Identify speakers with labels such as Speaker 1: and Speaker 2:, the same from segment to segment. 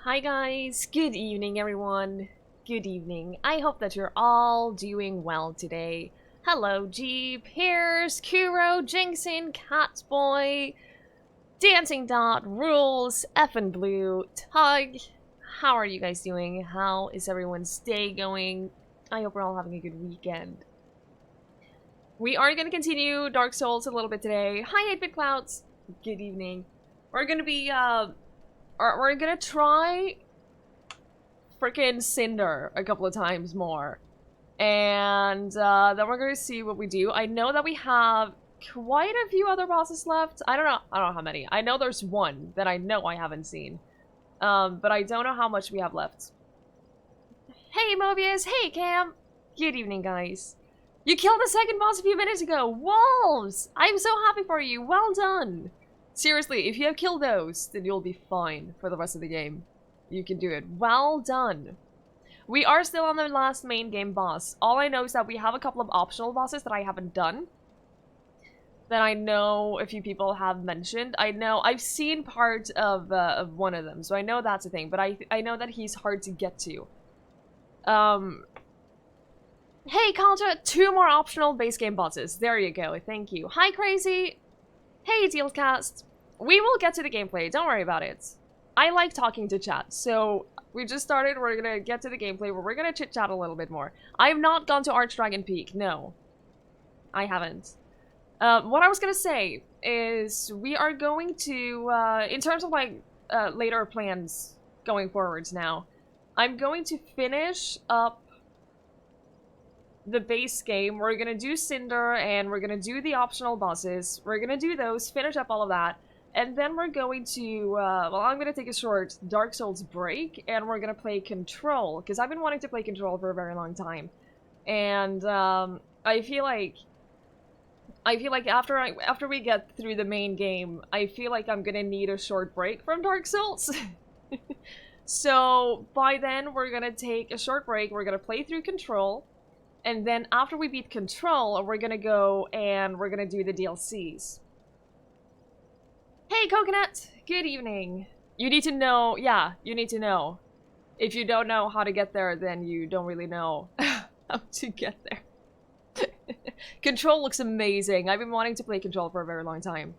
Speaker 1: Hi guys, good evening everyone. Good evening. I hope that you're all doing well today. Hello Jeep, here's Kuro, Jinxin, Catboy, Dancing Dot, Rules, F and Blue, Tug. How are you guys doing? How is everyone's day going? I hope we're all having a good weekend. We are going to continue Dark Souls a little bit today. Hi 8-Bit Clouds. Good evening. We're going to be, we're gonna try frickin' Cinder a couple of times more. And then we're gonna see what we do. I know that we have quite a few other bosses left. I don't know how many. I know there's one that I know I haven't seen. But I don't know how much we have left. Hey Mobius, hey Cam. Good evening guys. You killed the second boss a few minutes ago. Wolves! I'm so happy for you. Well done. Seriously, if you have killed those, then you'll be fine for the rest of the game. You can do it. Well done. We are still on the last main game boss. All I know is that we have a couple of optional bosses that I haven't done. That I know a few people have mentioned. I know I've seen part of one of them, so I know that's a thing. But I know that he's hard to get to. Hey, Kalja, 2 more optional base game bosses. There you go. Thank you. Hi, Crazy. Hey, Dealcast. We will get to the gameplay. Don't worry about it. I like talking to chat, so we just started. We're gonna get to the gameplay where we're gonna chit-chat a little bit more. I have not gone to Archdragon Peak. No. I haven't. What I was gonna say is we are going to, in terms of, like, later plans going forwards now, I'm going to finish up the base game. We're gonna do Cinder, and we're gonna do the optional bosses. We're gonna do those, finish up all of that, and then we're going to, well, I'm gonna take a short Dark Souls break, and we're gonna play Control, because I've been wanting to play Control for a very long time. And, I feel like after we get through the main game, I feel like I'm gonna need a short break from Dark Souls. So, by then, we're gonna take a short break, we're gonna play through Control, and then after we beat Control, we're gonna go and we're gonna do the DLCs. Hey, Coconut! Good evening. You need to know, yeah, you need to know. If you don't know how to get there, then you don't really know how to get there. Control looks amazing. I've been wanting to play Control for a very long time.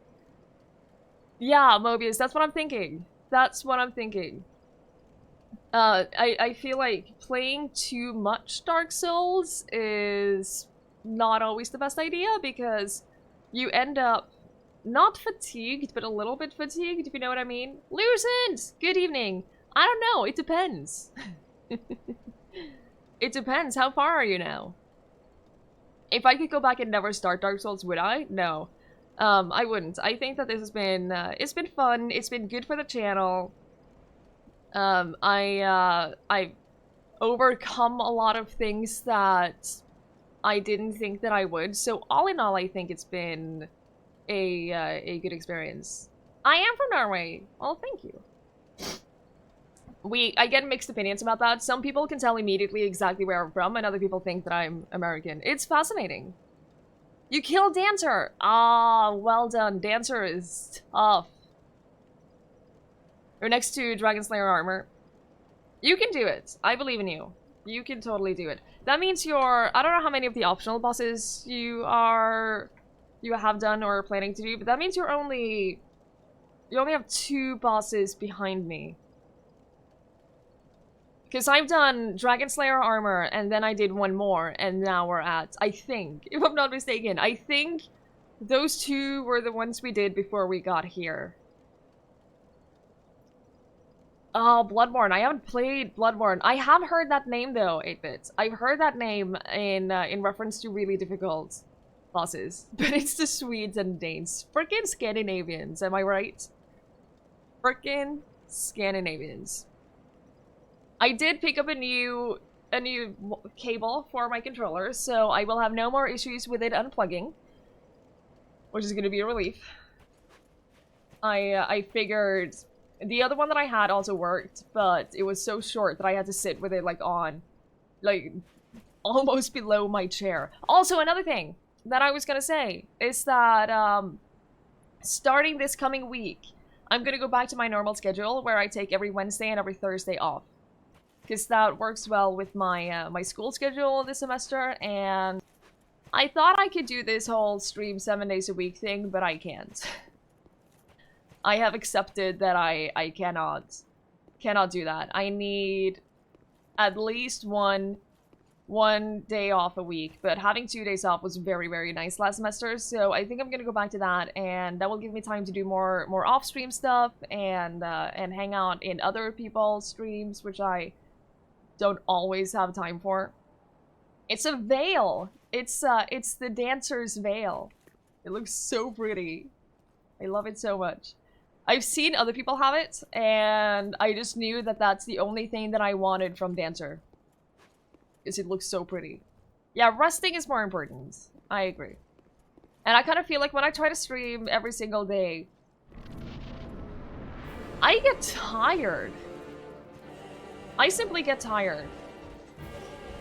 Speaker 1: Yeah, Mobius, that's what I'm thinking. That's what I'm thinking. I feel like playing too much Dark Souls is not always the best idea because you end up not fatigued, but a little bit fatigued, if you know what I mean. Lucent! Good evening. I don't know, it depends. It depends. How far are you now? If I could go back and never start Dark Souls, would I? No. I wouldn't. I think that this has been, it's been fun, it's been good for the channel. I've overcome a lot of things that I didn't think that I would, so all in all, I think it's been a good experience. I am from Norway. Well, thank you. I get mixed opinions about that. Some people can tell immediately exactly where I'm from, and other people think that I'm American. It's fascinating. You killed Dancer! Ah, well done. Dancer is tough. You're next to Dragon Slayer armor. You can do it. I believe in you. You can totally do it. That means you're... I don't know how many of the optional bosses you have done or are planning to do, but that means you only have 2 bosses behind me. Because I've done Dragon Slayer armor, and then I did one more, and now we're at, I think, if I'm not mistaken, I think those 2 were the ones we did before we got here. Oh, Bloodborne. I haven't played Bloodborne. I have heard that name, though, 8-Bit. I've heard that name in reference to really difficult bosses. But it's the Swedes and Danes. Frickin' Scandinavians, am I right? Frickin' Scandinavians. I did pick up a new cable for my controller, so I will have no more issues with it unplugging. Which is gonna be a relief. I figured... The other one that I had also worked, but it was so short that I had to sit with it, like, on. Like, almost below my chair. Also, another thing that I was gonna say is that, starting this coming week, I'm gonna go back to my normal schedule where I take every Wednesday and every Thursday off. Because that works well with my my school schedule this semester, and I thought I could do this whole stream 7 days a week thing, but I can't. I have accepted that I cannot do that. I need at least one day off a week, but having 2 days off was very, very nice last semester, so I think I'm gonna go back to that, and that will give me time to do more off-stream stuff and hang out in other people's streams, which I don't always have time for. It's a veil. It's the dancer's veil. It looks so pretty. I love it so much. I've seen other people have it, and I just knew that that's the only thing that I wanted from Dancer. Because it looks so pretty. Yeah, resting is more important. I agree. And I kind of feel like when I try to stream every single day, I get tired. I simply get tired.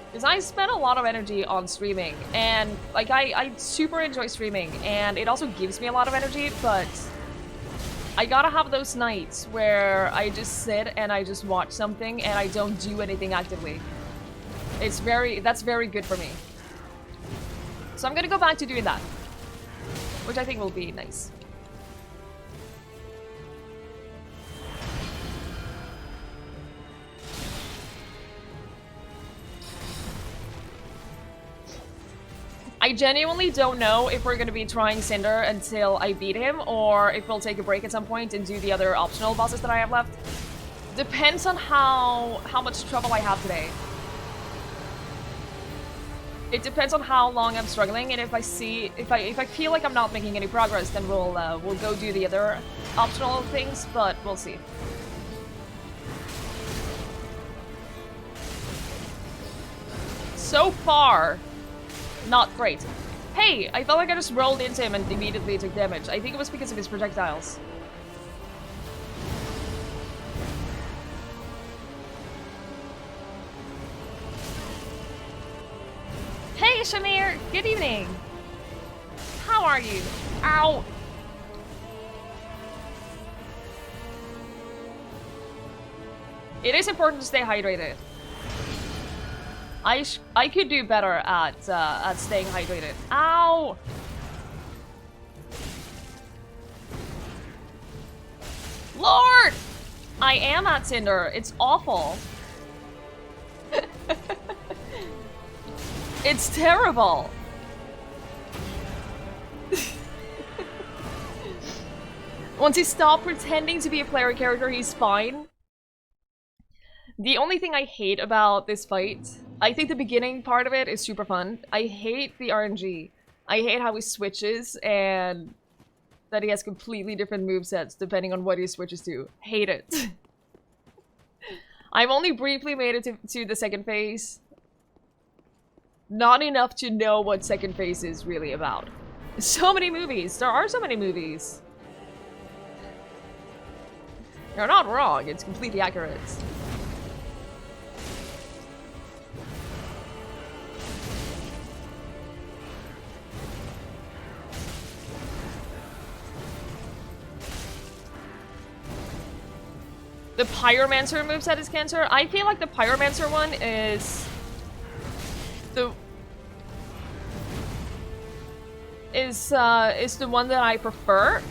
Speaker 1: Because I spend a lot of energy on streaming, and like I super enjoy streaming, and it also gives me a lot of energy, but I gotta have those nights where I just sit and I just watch something and I don't do anything actively. That's very good for me. So I'm gonna go back to doing that, which I think will be nice. I genuinely don't know if we're going to be trying Cinder until I beat him, or if we'll take a break at some point and do the other optional bosses that I have left. Depends on how much trouble I have today. It depends on how long I'm struggling, and if I feel like I'm not making any progress, then we'll go do the other optional things, but we'll see. So far, not great. Hey, I felt like I just rolled into him and immediately took damage. I think it was because of his projectiles. Hey, Shamir! Good evening! How are you? Ow! It is important to stay hydrated. I could do better at staying hydrated. Ow! Lord! I am at Cinder. It's awful. It's terrible. Once he stopped pretending to be a player character, he's fine. The only thing I hate about this fight, I think the beginning part of it is super fun. I hate the RNG. I hate how he switches and that he has completely different movesets depending on what he switches to. Hate it. I've only briefly made it to the second phase. Not enough to know what second phase is really about. So many movies. There are so many movies. You're not wrong. It's completely accurate. The Pyromancer moveset is cancer. I feel like the Pyromancer one is the one that I prefer.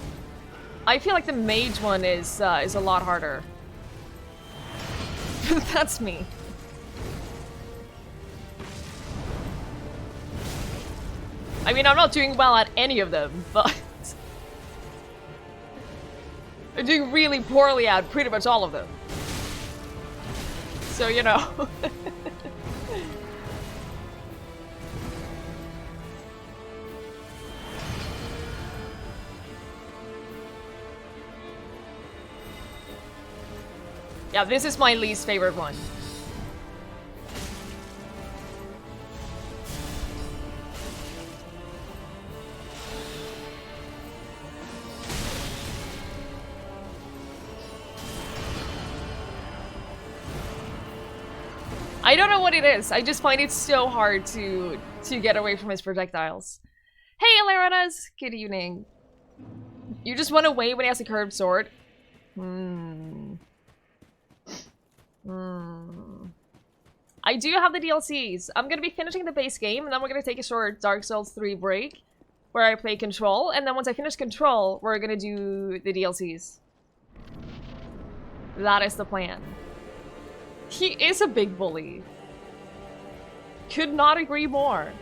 Speaker 1: I feel like the Mage one is a lot harder. That's me. I mean, I'm not doing well at any of them, but I'm doing really poorly at pretty much all of them. So, you know. Yeah, this is my least favorite one. I don't know what it is. I just find it so hard to get away from his projectiles. Hey, Aleranas! Good evening. You just run away when he has a curved sword? I do have the DLCs. I'm gonna be finishing the base game, and then we're gonna take a short Dark Souls 3 break, where I play Control, and then once I finish Control, we're gonna do the DLCs. That is the plan. He is a big bully. Could not agree more.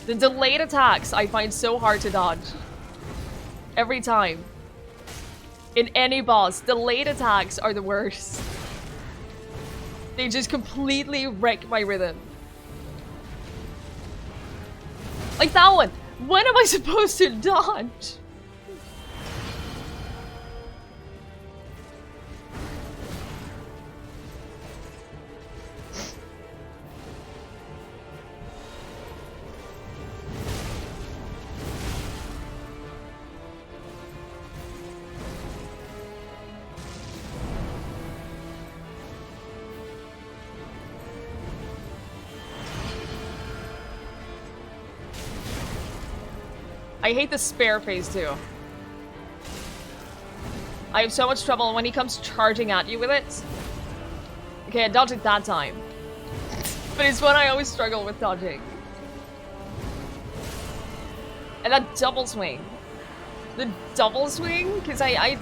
Speaker 1: The delayed attacks I find so hard to dodge. Every time. In any boss, delayed attacks are the worst. They just completely wreck my rhythm. Like that one. When am I supposed to dodge? I hate the spare phase too. I have so much trouble when he comes charging at you with it. Okay, I dodged it that time. But it's one I always struggle with dodging. And that double swing. The double swing? Because I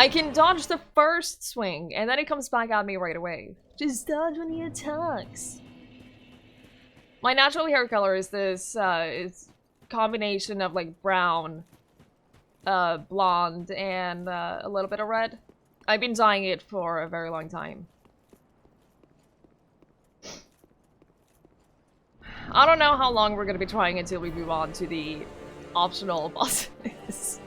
Speaker 1: can dodge the first swing, and then he comes back at me right away. Just dodge when he attacks. My natural hair color is this, it's combination of like brown, blonde, and a little bit of red. I've been dyeing it for a very long time. I don't know how long we're gonna be trying until we move on to the optional bosses.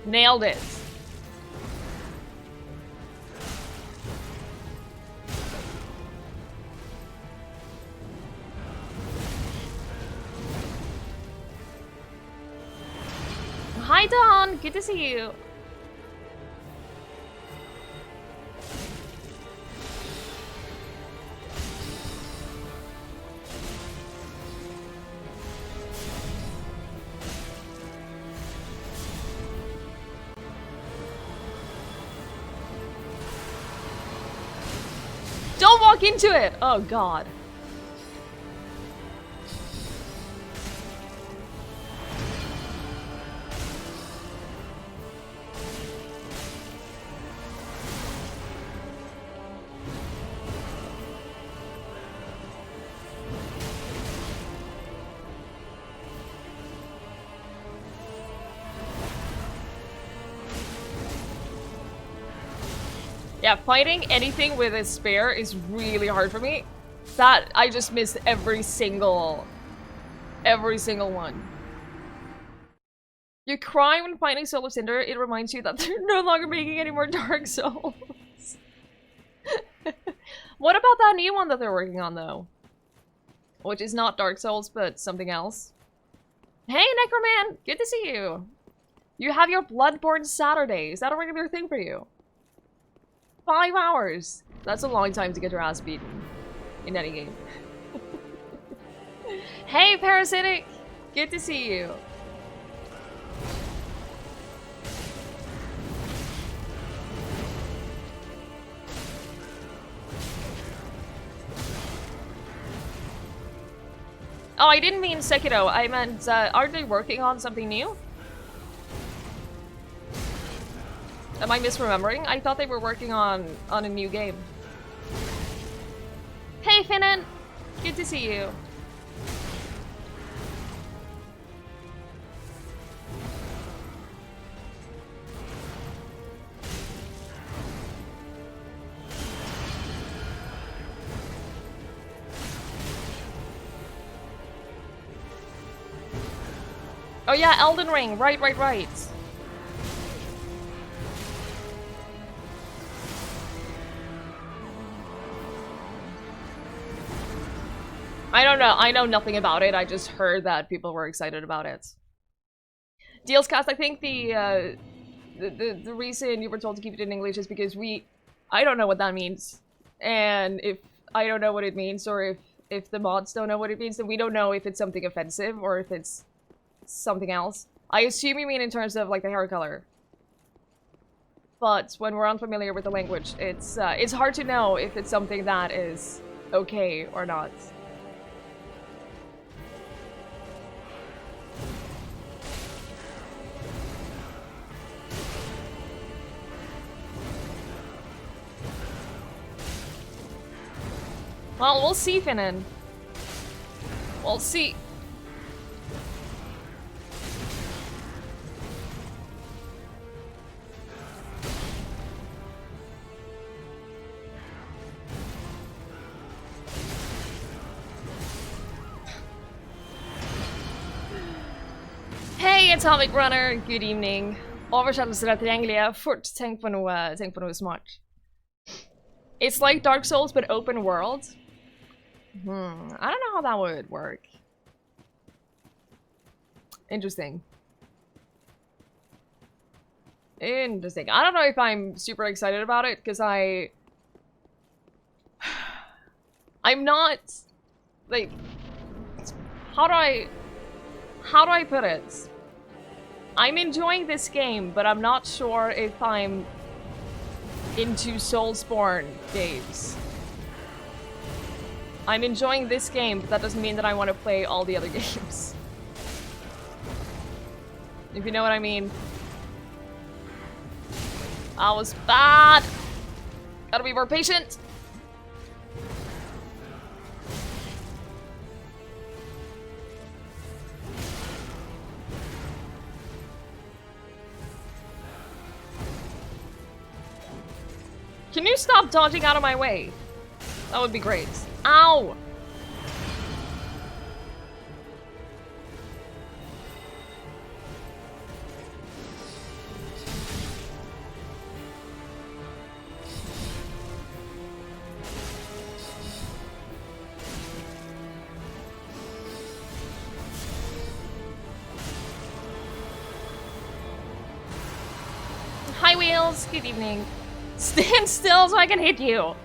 Speaker 1: Nailed it. Hi, Dawn. Good to see you. Don't walk into it! Oh, God. Yeah, fighting anything with a spare is really hard for me. That, I just missed every single one. You cry when finding Soul of Cinder, it reminds you that they're no longer making any more Dark Souls. What about that new one that they're working on, though? Which is not Dark Souls, but something else. Hey, Necroman! Good to see you! You have your Bloodborne Saturday. Is that a regular thing for you? 5 hours! That's a long time to get your ass beaten. In any game. Hey, Parasitic! Good to see you. Oh, I didn't mean Sekiro. I meant, aren't they working on something new? Am I misremembering? I thought they were working on a new game. Hey, Finnan! Good to see you. Oh yeah, Elden Ring. Right, right, right. I don't know. I know nothing about it. I just heard that people were excited about it. Deals cast, I think the reason you were told to keep it in English is because I don't know what that means. And if I don't know what it means, or if the mods don't know what it means, then we don't know if it's something offensive or if it's something else. I assume you mean in terms of like the hair color. But when we're unfamiliar with the language, it's hard to know if it's something that is okay or not. Well, we'll see, Finnan. We'll see. Hej Atomic Runner, good evening. Oversättelser är tillgängliga. Fort, tänk på något smart. It's like Dark Souls but open world. I don't know how that would work. Interesting. Interesting. I don't know if I'm super excited about it, because I'm not, like, how do I put it? I'm enjoying this game, but I'm not sure if I'm into Soulsborne games. I'm enjoying this game, but that doesn't mean that I want to play all the other games. If you know what I mean. That was bad! Gotta be more patient! Can you stop dodging out of my way? That would be great. Ow! Hi Wheels, good evening. Stand still so I can hit you.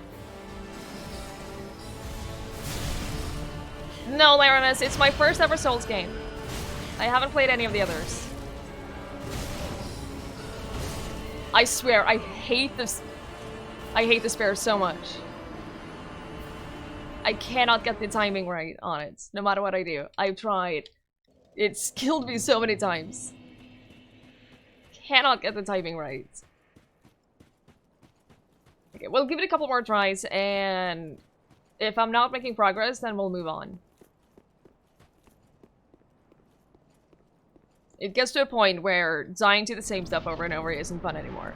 Speaker 1: No, Larinus, it's my first ever Souls game. I haven't played any of the others. I swear, I hate this. I hate this bear so much. I cannot get the timing right on it, no matter what I do. I've tried. It's killed me so many times. Cannot get the timing right. Okay, we'll give it a couple more tries, and if I'm not making progress, then we'll move on. It gets to a point where dying to the same stuff over and over isn't fun anymore.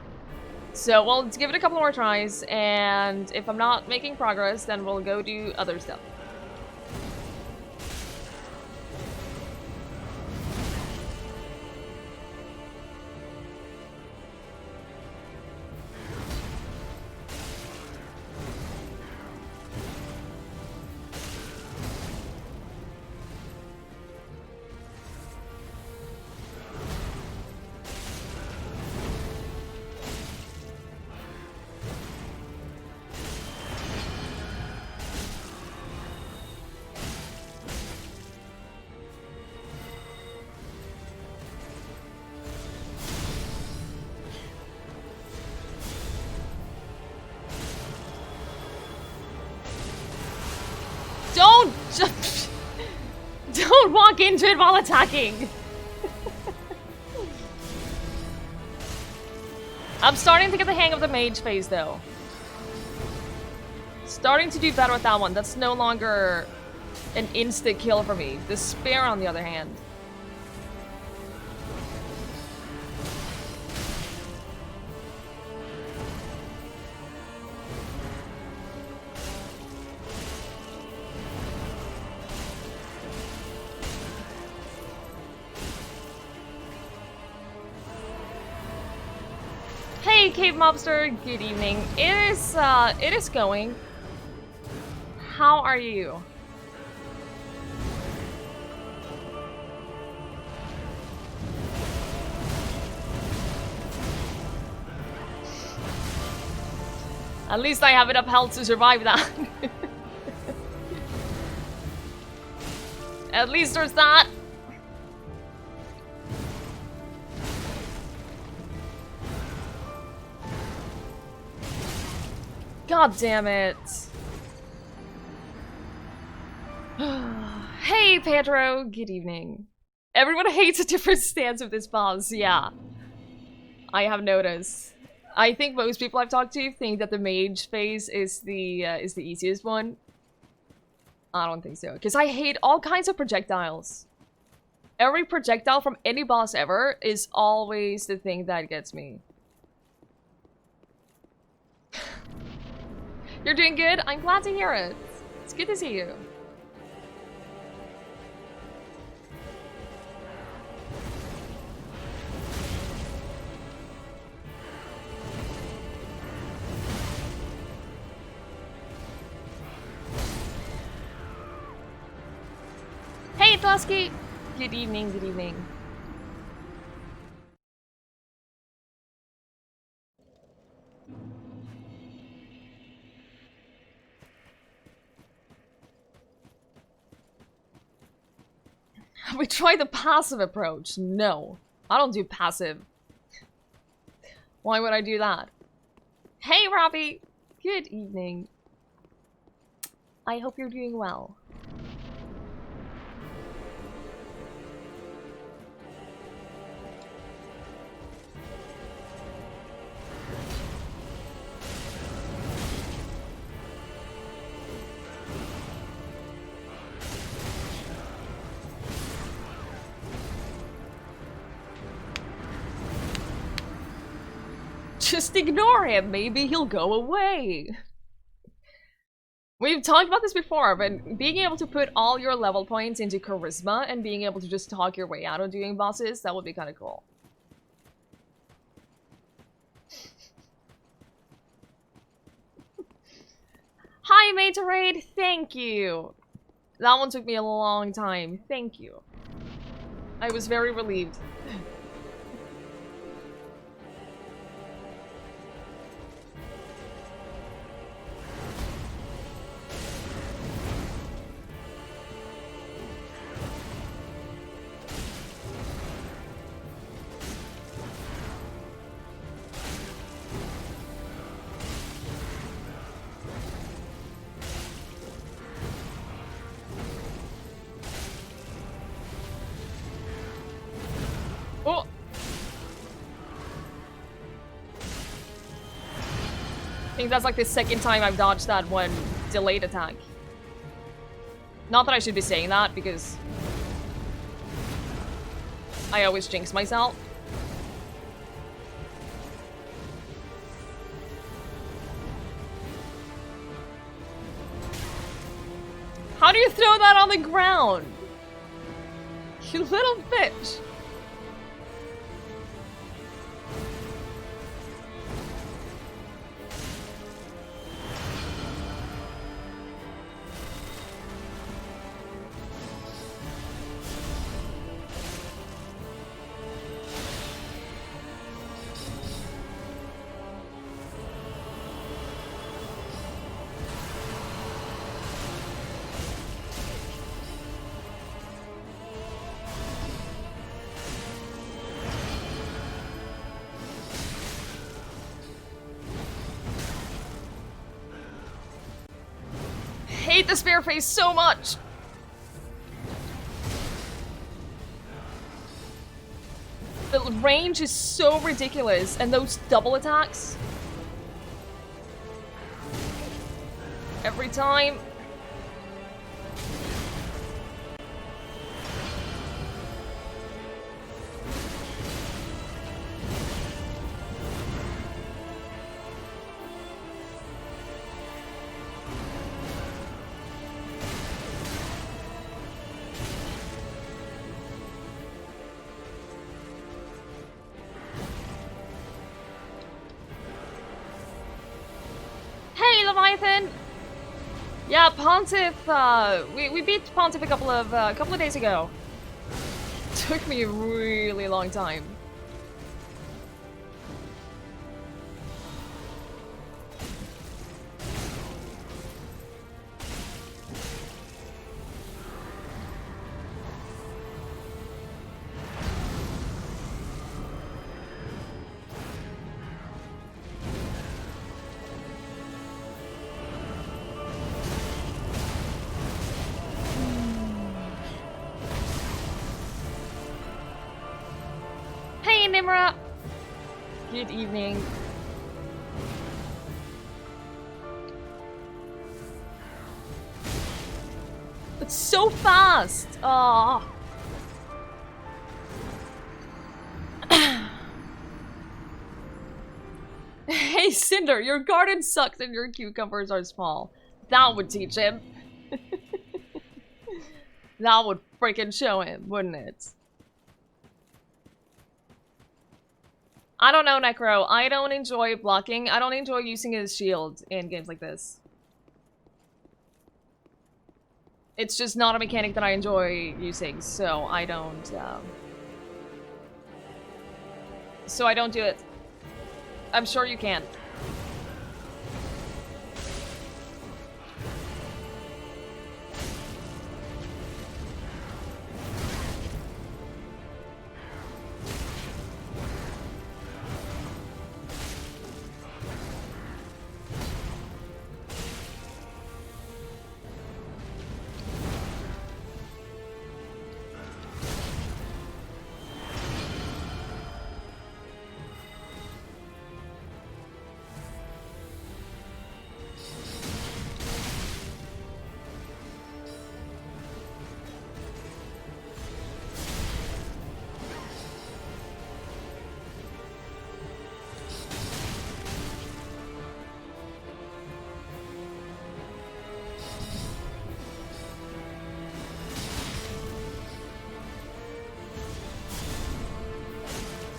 Speaker 1: So we'll give it a couple more tries, and if I'm not making progress, then we'll go do other stuff. Don't walk into it while attacking! I'm starting to get the hang of the mage phase, though. Starting to do better with that one. That's no longer an instant kill for me. The spear, on the other hand. Hey, Cape Mobster, good evening. It is going. How are you? At least I have enough health to survive that. At least there's that. God damn it. Hey, Pedro. Good evening. Everyone hates a different stance of this boss. Yeah. I have noticed. I think most people I've talked to think that the mage phase is the easiest one. I don't think so. Because I hate all kinds of projectiles. Every projectile from any boss ever is always the thing that gets me. You're doing good? I'm glad to hear it. It's good to see you. Hey, Dusky! Good evening, good evening. We tried the passive approach. No. I don't do passive. Why would I do that? Hey, Robbie! Good evening. I hope you're doing well. Just ignore him, maybe he'll go away. We've talked about this before, but being able to put all your level points into charisma and being able to just talk your way out of doing bosses, that would be kind of cool. Hi, Mate Raid, thank you. That one took me a long time, thank you. I was very relieved. Oh! I think that's like the second time I've dodged that one delayed attack. Not that I should be saying that, because I always jinx myself. How do you throw that on the ground? You little bitch. Hate the spear face so much. The range is so ridiculous, and those double attacks every time. Nathan? Yeah, Pontiff, we beat Pontiff a couple of days ago. Took me a really long time. Hey, Nimra! Good evening. It's so fast! Oh. Hey, Cinder, your garden sucks and your cucumbers are small. That would teach him. That would freaking show him, wouldn't it? I don't know, Necro. I don't enjoy blocking. I don't enjoy using his shield in games like this. It's just not a mechanic that I enjoy using, so I don't, so I don't do it. I'm sure you can.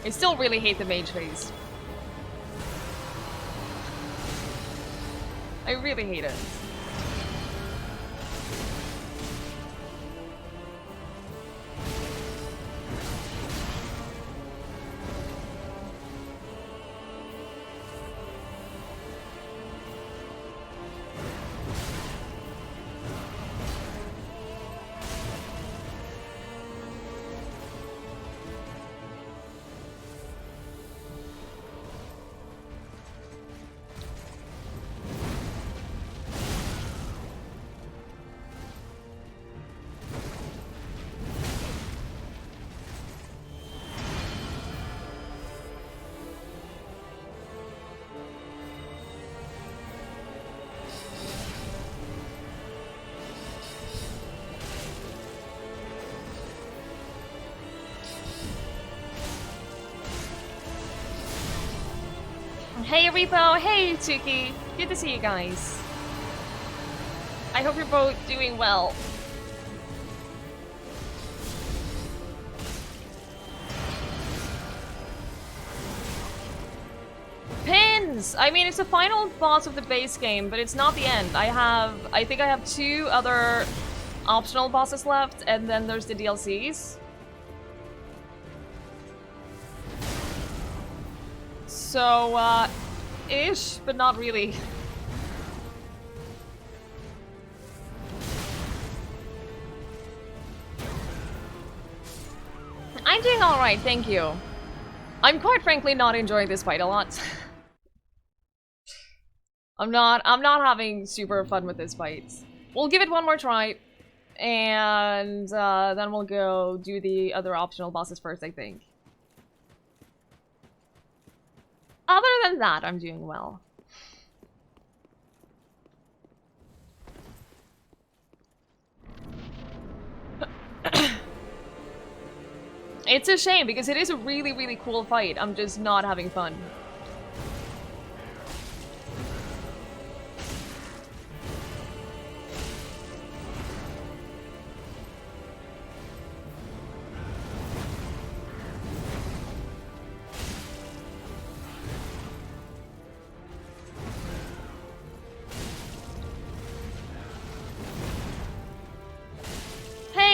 Speaker 1: I still really hate the mage phase. I really hate it. Hey Repo, hey Twiggie, good to see you guys. I hope you're both doing well. Pins! I mean, it's the final boss of the base game, but it's not the end. I think I have 2 other optional bosses left, and then there's the DLCs. So, ish, but not really. I'm doing alright, thank you. I'm quite frankly not enjoying this fight a lot. I'm not having super fun with this fight. We'll give it one more try, and then we'll go do the other optional bosses first, I think. Other than that, I'm doing well. It's a shame, because it is a really, really cool fight. I'm just not having fun.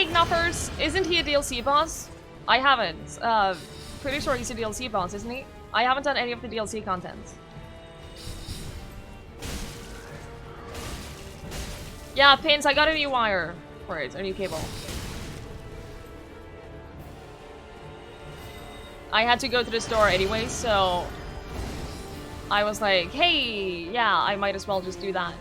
Speaker 1: Hey, Knuffers! Isn't he a DLC boss? I haven't. Pretty sure he's a DLC boss, isn't he? I haven't done any of the DLC content. Yeah, Pins, I got a new wire for it, a new cable. I had to go to the store anyway, so I was like, hey, yeah, I might as well just do that.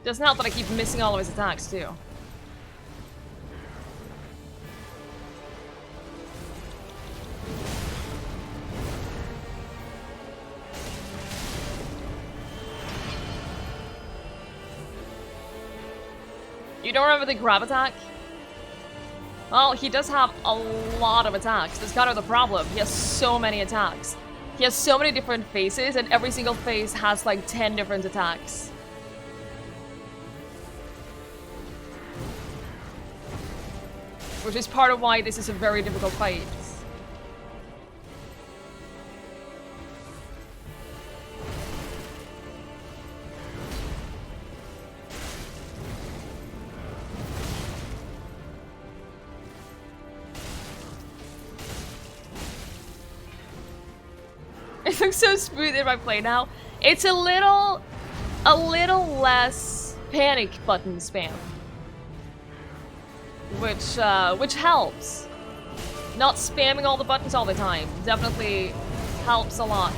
Speaker 1: Doesn't help that I keep missing all of his attacks, too. You don't remember the grab attack? Well, he does have a lot of attacks. That's kind of the problem. He has so many attacks. He has so many different faces, and every single face has like 10 different attacks. Which is part of why this is a very difficult fight. It looks so smooth in my play now. It's a little less panic button spam. Which helps. Not spamming all the buttons all the time definitely helps a lot.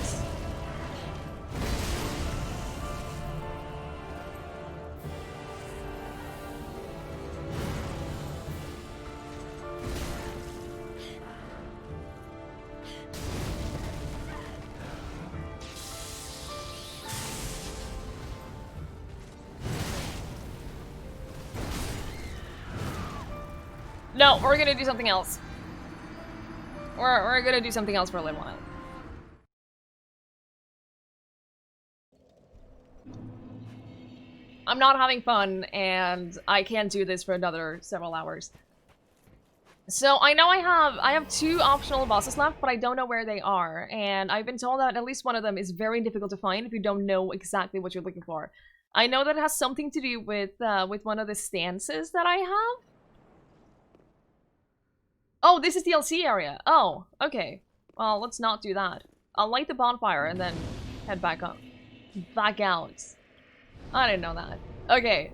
Speaker 1: No, we're gonna do something else. We're gonna do something else for a little while. I'm not having fun, and I can't do this for another several hours. So I know I have 2 optional bosses left, but I don't know where they are. And I've been told that at least one of them is very difficult to find if you don't know exactly what you're looking for. I know that it has something to do with one of the stances that I have. Oh, this is the DLC area. Oh, okay. Well, let's not do that. I'll light the bonfire and then head back up. Back out. I didn't know that. Okay,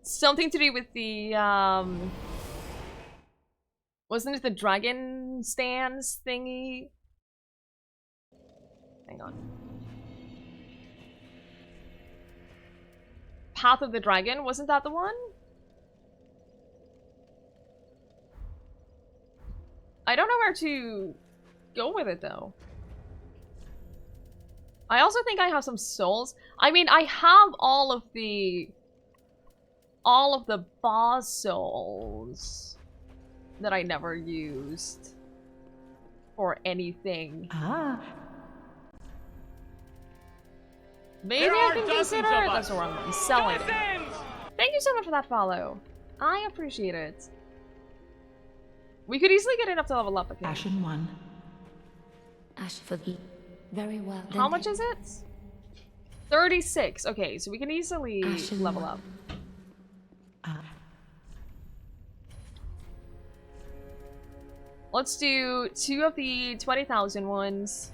Speaker 1: something to do with the, wasn't it the dragon stands thingy? Hang on. Path of the Dragon, wasn't that the one? I don't know where to go with it, though. I also think I have some souls. I mean, I have all of the boss souls that I never used for anything.
Speaker 2: Ah.
Speaker 1: Maybe I can consider... That's the wrong one. Selling it. Thank you so much for that follow. I appreciate it. We could easily get enough to level up, I think.
Speaker 2: Ashen 1.
Speaker 3: Ash for the very well.
Speaker 1: How much is it? 36. Okay, so we can easily
Speaker 3: Ashen
Speaker 1: level
Speaker 3: 1.
Speaker 1: up. Let's do 2 of the 20,000 ones.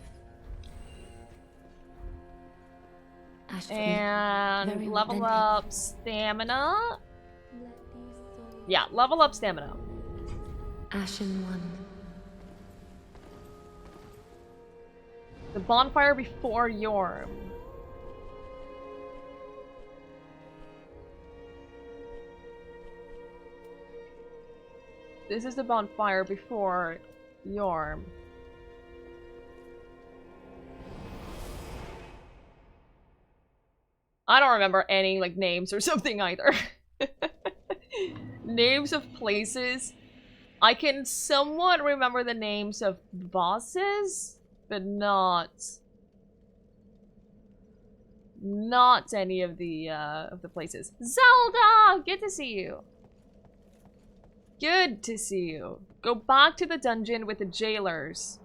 Speaker 3: Ash for
Speaker 1: And
Speaker 3: very
Speaker 1: level
Speaker 3: well.
Speaker 1: up stamina. Yeah, level up stamina.
Speaker 3: Ashen 1.
Speaker 1: The bonfire before Yorm. This is the bonfire before Yorm. I don't remember any, like, names or something either. Names of places. I can somewhat remember the names of bosses, but not any of the places. Zelda! Good to see you. Good to see you. Go back to the dungeon with the jailers.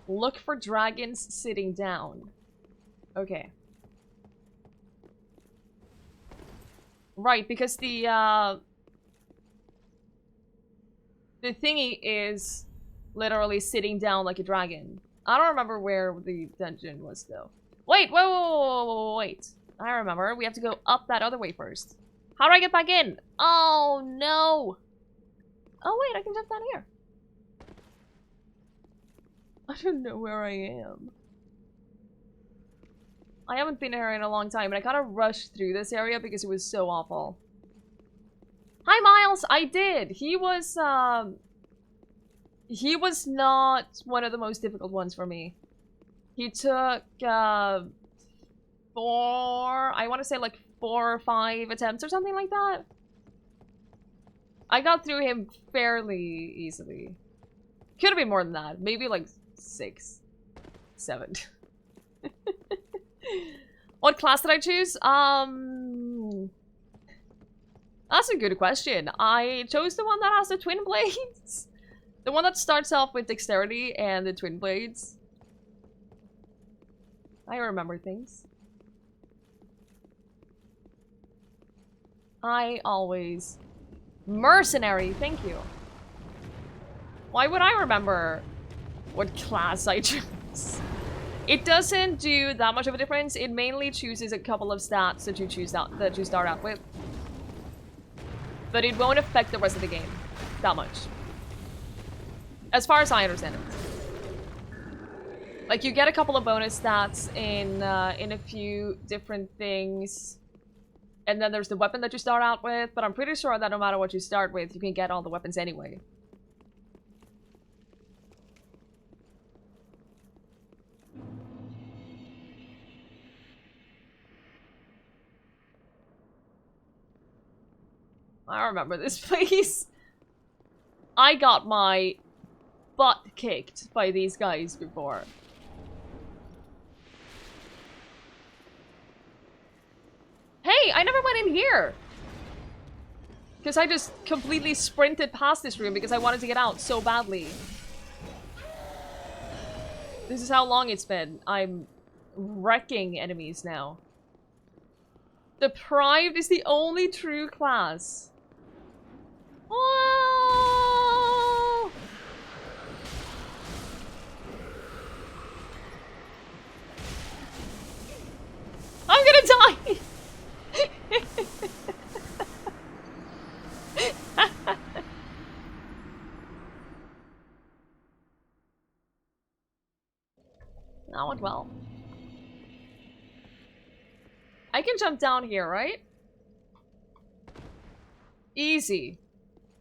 Speaker 1: Look for dragons sitting down. Okay. Right, because the thingy is literally sitting down like a dragon. I don't remember where the dungeon was, though. Wait, wait. I remember. We have to go up that other way first. How do I get back in? Oh, no. Oh, wait, I can jump down here. I don't know where I am. I haven't been here in a long time, and I kind of rushed through this area because it was so awful. Hi, Miles! I did! He was not one of the most difficult ones for me. He took, I want to say like 4 or 5 attempts or something like that. I got through him fairly easily. Could have been more than that. Maybe like 6, 7. What class did I choose? That's a good question. I chose the one that has the twin blades. The one that starts off with dexterity and the twin blades. I remember things. I always... Mercenary, thank you. Why would I remember what class I chose? It doesn't do that much of a difference. It mainly chooses a couple of stats that you that you start out with. But it won't affect the rest of the game that much. As far as I understand it. Like, you get a couple of bonus stats in a few different things. And then there's the weapon that you start out with, but I'm pretty sure that no matter what you start with, you can get all the weapons anyway. I remember this place. I got my butt kicked by these guys before. Hey, I never went in here! Because I just completely sprinted past this room because I wanted to get out so badly. This is how long it's been. I'm wrecking enemies now. Deprived is the only true class. Whoa! I'm gonna die! That went well. I can jump down here, right? Easy.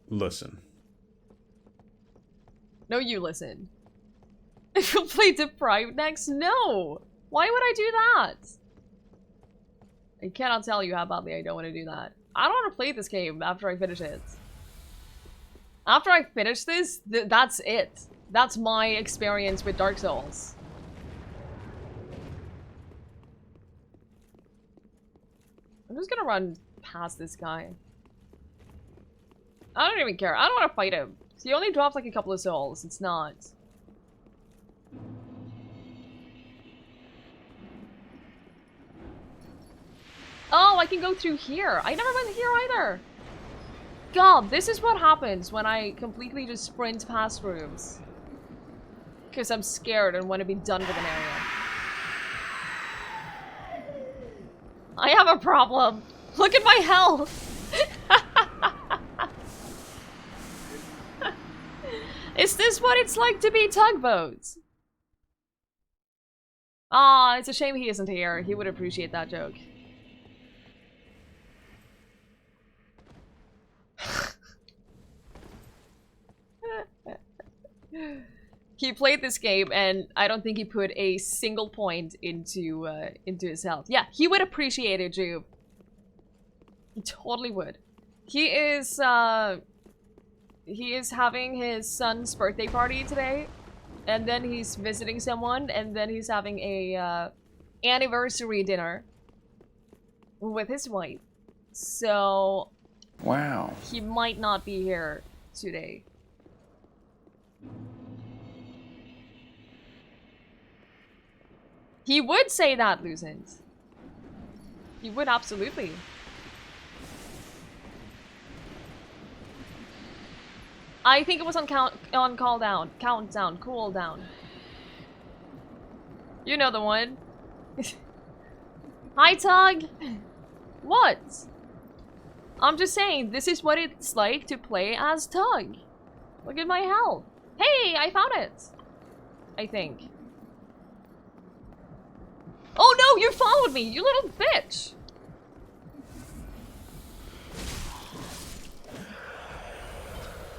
Speaker 2: Listen.
Speaker 1: No, you listen. If you'll play Deprived next, no! Why would I do that? I cannot tell you how badly I don't want to do that. I don't want to play this game after I finish it. After I finish this, that's it. That's my experience with Dark Souls. I'm just gonna run past this guy. I don't even care. I don't want to fight him. He only drops like a couple of souls. It's not. Oh, I can go through here. I never went here either. God, this is what happens when I completely just sprint past rooms. Because I'm scared and want to be done with an area. I have a problem. Look at my health. Is this what it's like to be tugboats? Ah, it's a shame he isn't here. He would appreciate that joke. He played this game, and I don't think he put a single point into his health. Yeah, he would appreciate it, Jube. He totally would. He is having his son's birthday party today, and then he's visiting someone, and then he's having a anniversary dinner with his wife. So,
Speaker 2: wow,
Speaker 1: he might not be here today. He would say that, Lucent. He would absolutely. I think it was on countdown, cool down. You know the one. Hi, Tug. What? I'm just saying, this is what it's like to play as Tug. Look at my health. Hey, I found it. I think. Oh no, you followed me, you little bitch!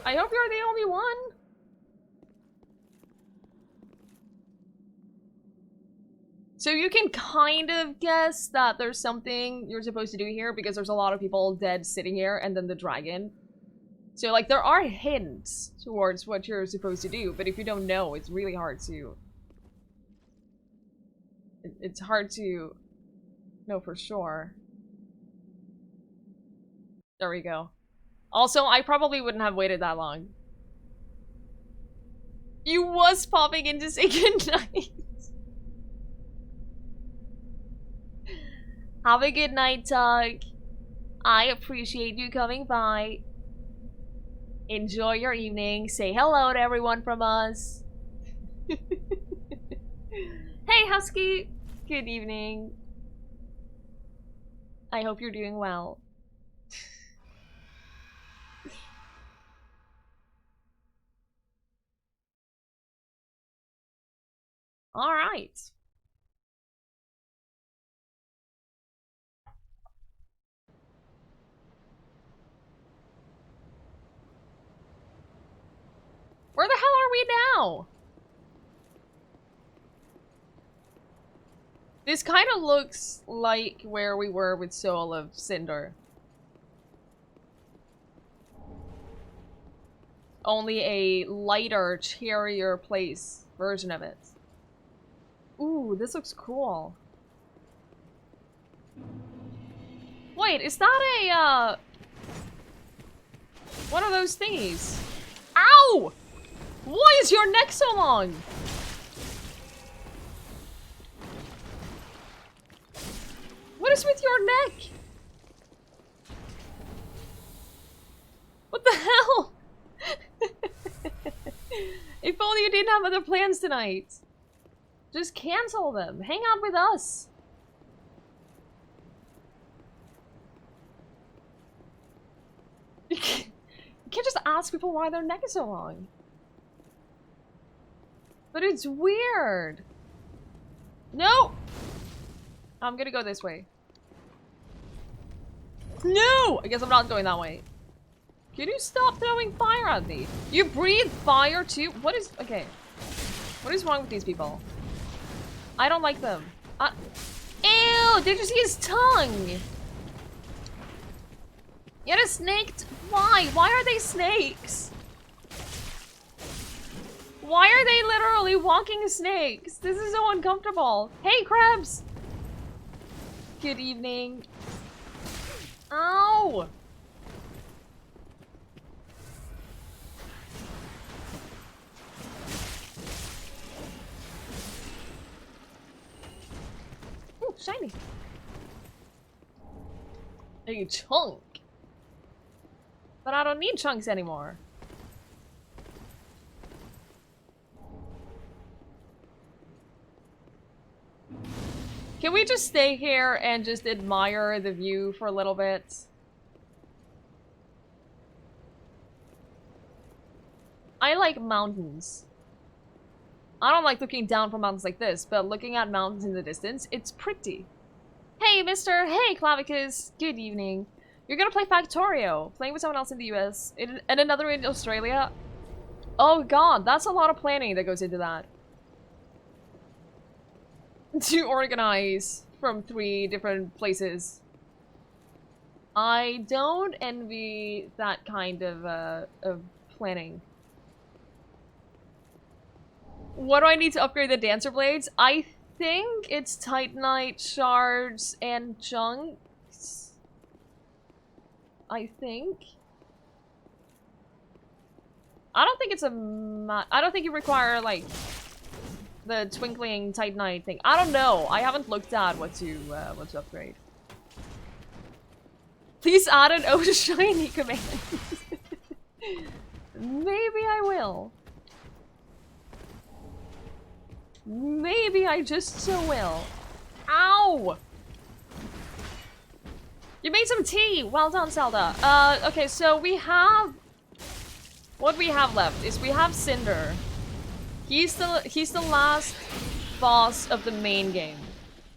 Speaker 1: I hope you're the only one. So you can kind of guess that there's something you're supposed to do here because there's a lot of people dead sitting here and then the dragon. So like there are hints towards what you're supposed to do, but if you don't know, it's really hard to... It's hard to know for sure. There we go. Also, I probably wouldn't have waited that long. You was popping in to say goodnight. Have a good night, Tug. I appreciate you coming by. Enjoy your evening. Say hello to everyone from us. Hey, Husky! Good evening. I hope you're doing well. Alright. Where the hell are we now? This kind of looks like where we were with Soul of Cinder. Only a lighter, cheerier place version of it. Ooh, this looks cool. Wait, is that a, one of those thingies? Ow! Why is your neck so long? What is with your neck? What the hell? If only you didn't have other plans tonight. Just cancel them. Hang out with us. You can't just ask people why their neck is so long. But it's weird. No! I'm gonna go this way. No! I guess I'm not going that way. Can you stop throwing fire at me? You breathe fire too? What is... Okay. What is wrong with these people? I don't like them. Ew! Did you see his tongue? You had a snake... Why? Why are they snakes? Why are they literally walking snakes? This is so uncomfortable. Hey, crabs! Good evening. Ow! Ooh, shiny. A chunk. But I don't need chunks anymore. Can we just stay here and just admire the view for a little bit? I like mountains. I don't like looking down from mountains like this, but looking at mountains in the distance, it's pretty. Hey, mister! Hey, Clavicus! Good evening. You're gonna play Factorio, playing with someone else in the US, and another in Australia. Oh god, that's a lot of planning that goes into that. To organize from 3 different places. I don't envy that kind of planning. What do I need to upgrade the Dancer Blades? I think it's Titanite, Shards, and Chunks. I think. I don't think it's I don't think you require, like, the twinkling Titanite thing. I don't know. I haven't looked at what to upgrade. Please add an Oh Shiny command. Maybe I will. Maybe I just so will. Ow! You made some tea! Well done, Zelda. Okay, so we have... What we have left is we have Cinder. He's the last boss of the main game.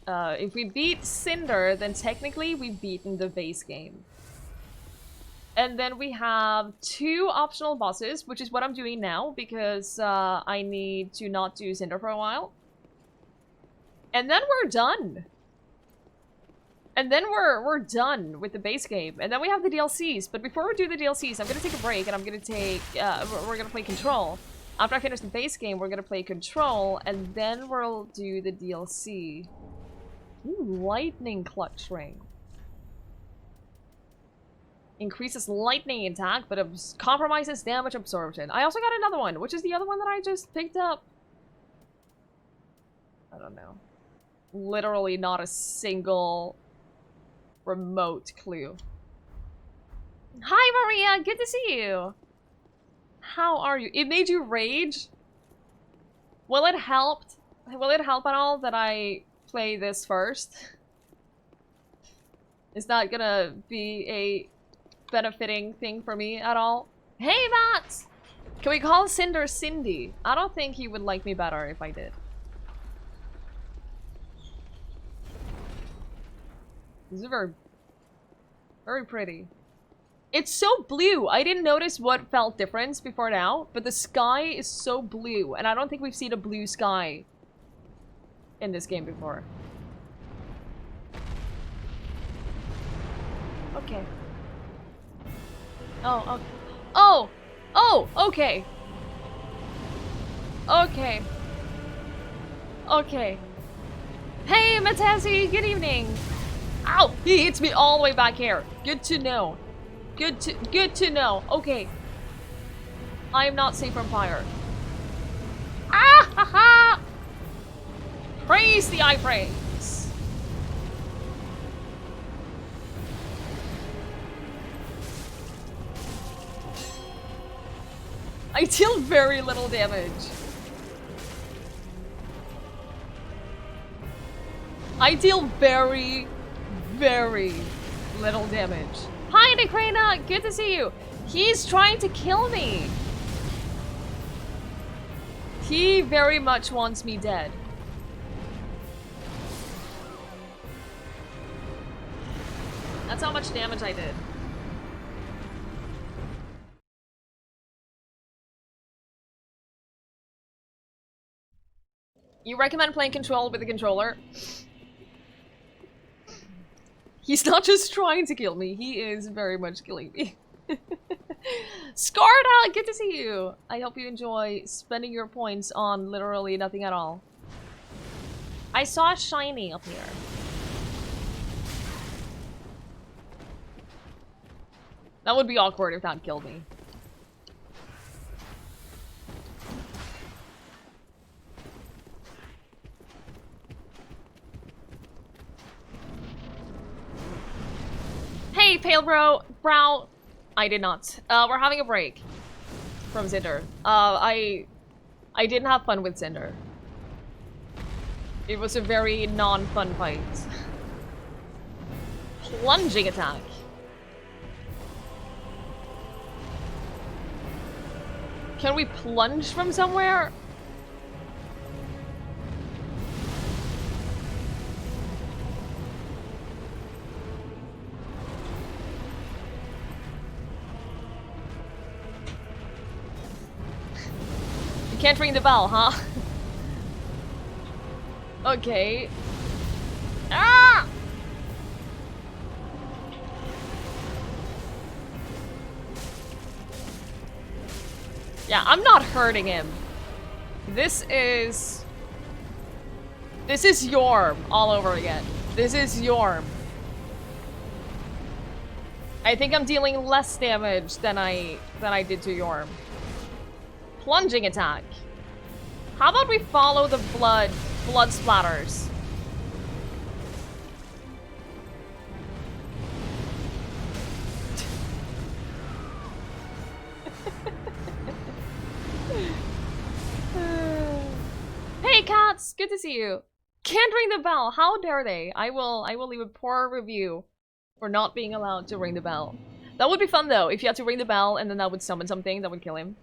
Speaker 1: If we beat Cinder, then technically we've beaten the base game. And then we have 2 optional bosses, which is what I'm doing now, because I need to not do Cinder for a while. And then we're done. And then we're done with the base game. And then we have the DLCs. But before we do the DLCs, I'm gonna take a break and I'm gonna take... we're gonna play Control. After I finish the base game, we're gonna play Control, and then we'll do the DLC. Ooh, Lightning Clutch Ring. Increases lightning attack, but compromises damage absorption. I also got another one, which is the other one that I just picked up. I don't know. Literally not a single remote clue. Hi, Maria! Good to see you! How are you? It made you rage? Will it help at all that I play this first? Is that gonna be a benefiting thing for me at all? Hey, Matt! Can we call Cinder Cindy? I don't think he would like me better if I did. This is very, very pretty. It's so blue. I didn't notice what felt different before now, but the sky is so blue, and I don't think we've seen a blue sky in this game before. Okay. Oh, oh, oh, okay. Okay. Okay. Hey, Matazzi, good evening. Ow, he hits me all the way back here. Good to know. Good to know. Okay. I am not safe from fire. Ah ha ha! Praise the eye praise. I deal very little damage. I deal very, very little damage. Hi, Necrana! Good to see you! He's trying to kill me! He very much wants me dead. That's how much damage I did. You recommend playing Control with a controller? He's not just trying to kill me, he is very much killing me. Scarda, good to see you! I hope you enjoy spending your points on literally nothing at all. I saw a shiny up here. That would be awkward if that killed me. Hey, Pale Brow. I did not. We're having a break from Cinder. I didn't have fun with Cinder. It was a very non-fun fight. Plunging attack. Can we plunge from somewhere? Can't ring the bell, huh? Okay. Ah! Yeah, I'm not hurting him. This is Yorm all over again. This is Yorm. I think I'm dealing less damage than I did to Yorm. Plunging attack. How about we follow the blood splatters? Hey cats, good to see you. Can't ring the bell. How dare they? I will leave a poor review for not being allowed to ring the bell. That would be fun though, if you had to ring the bell and then that would summon something that would kill him.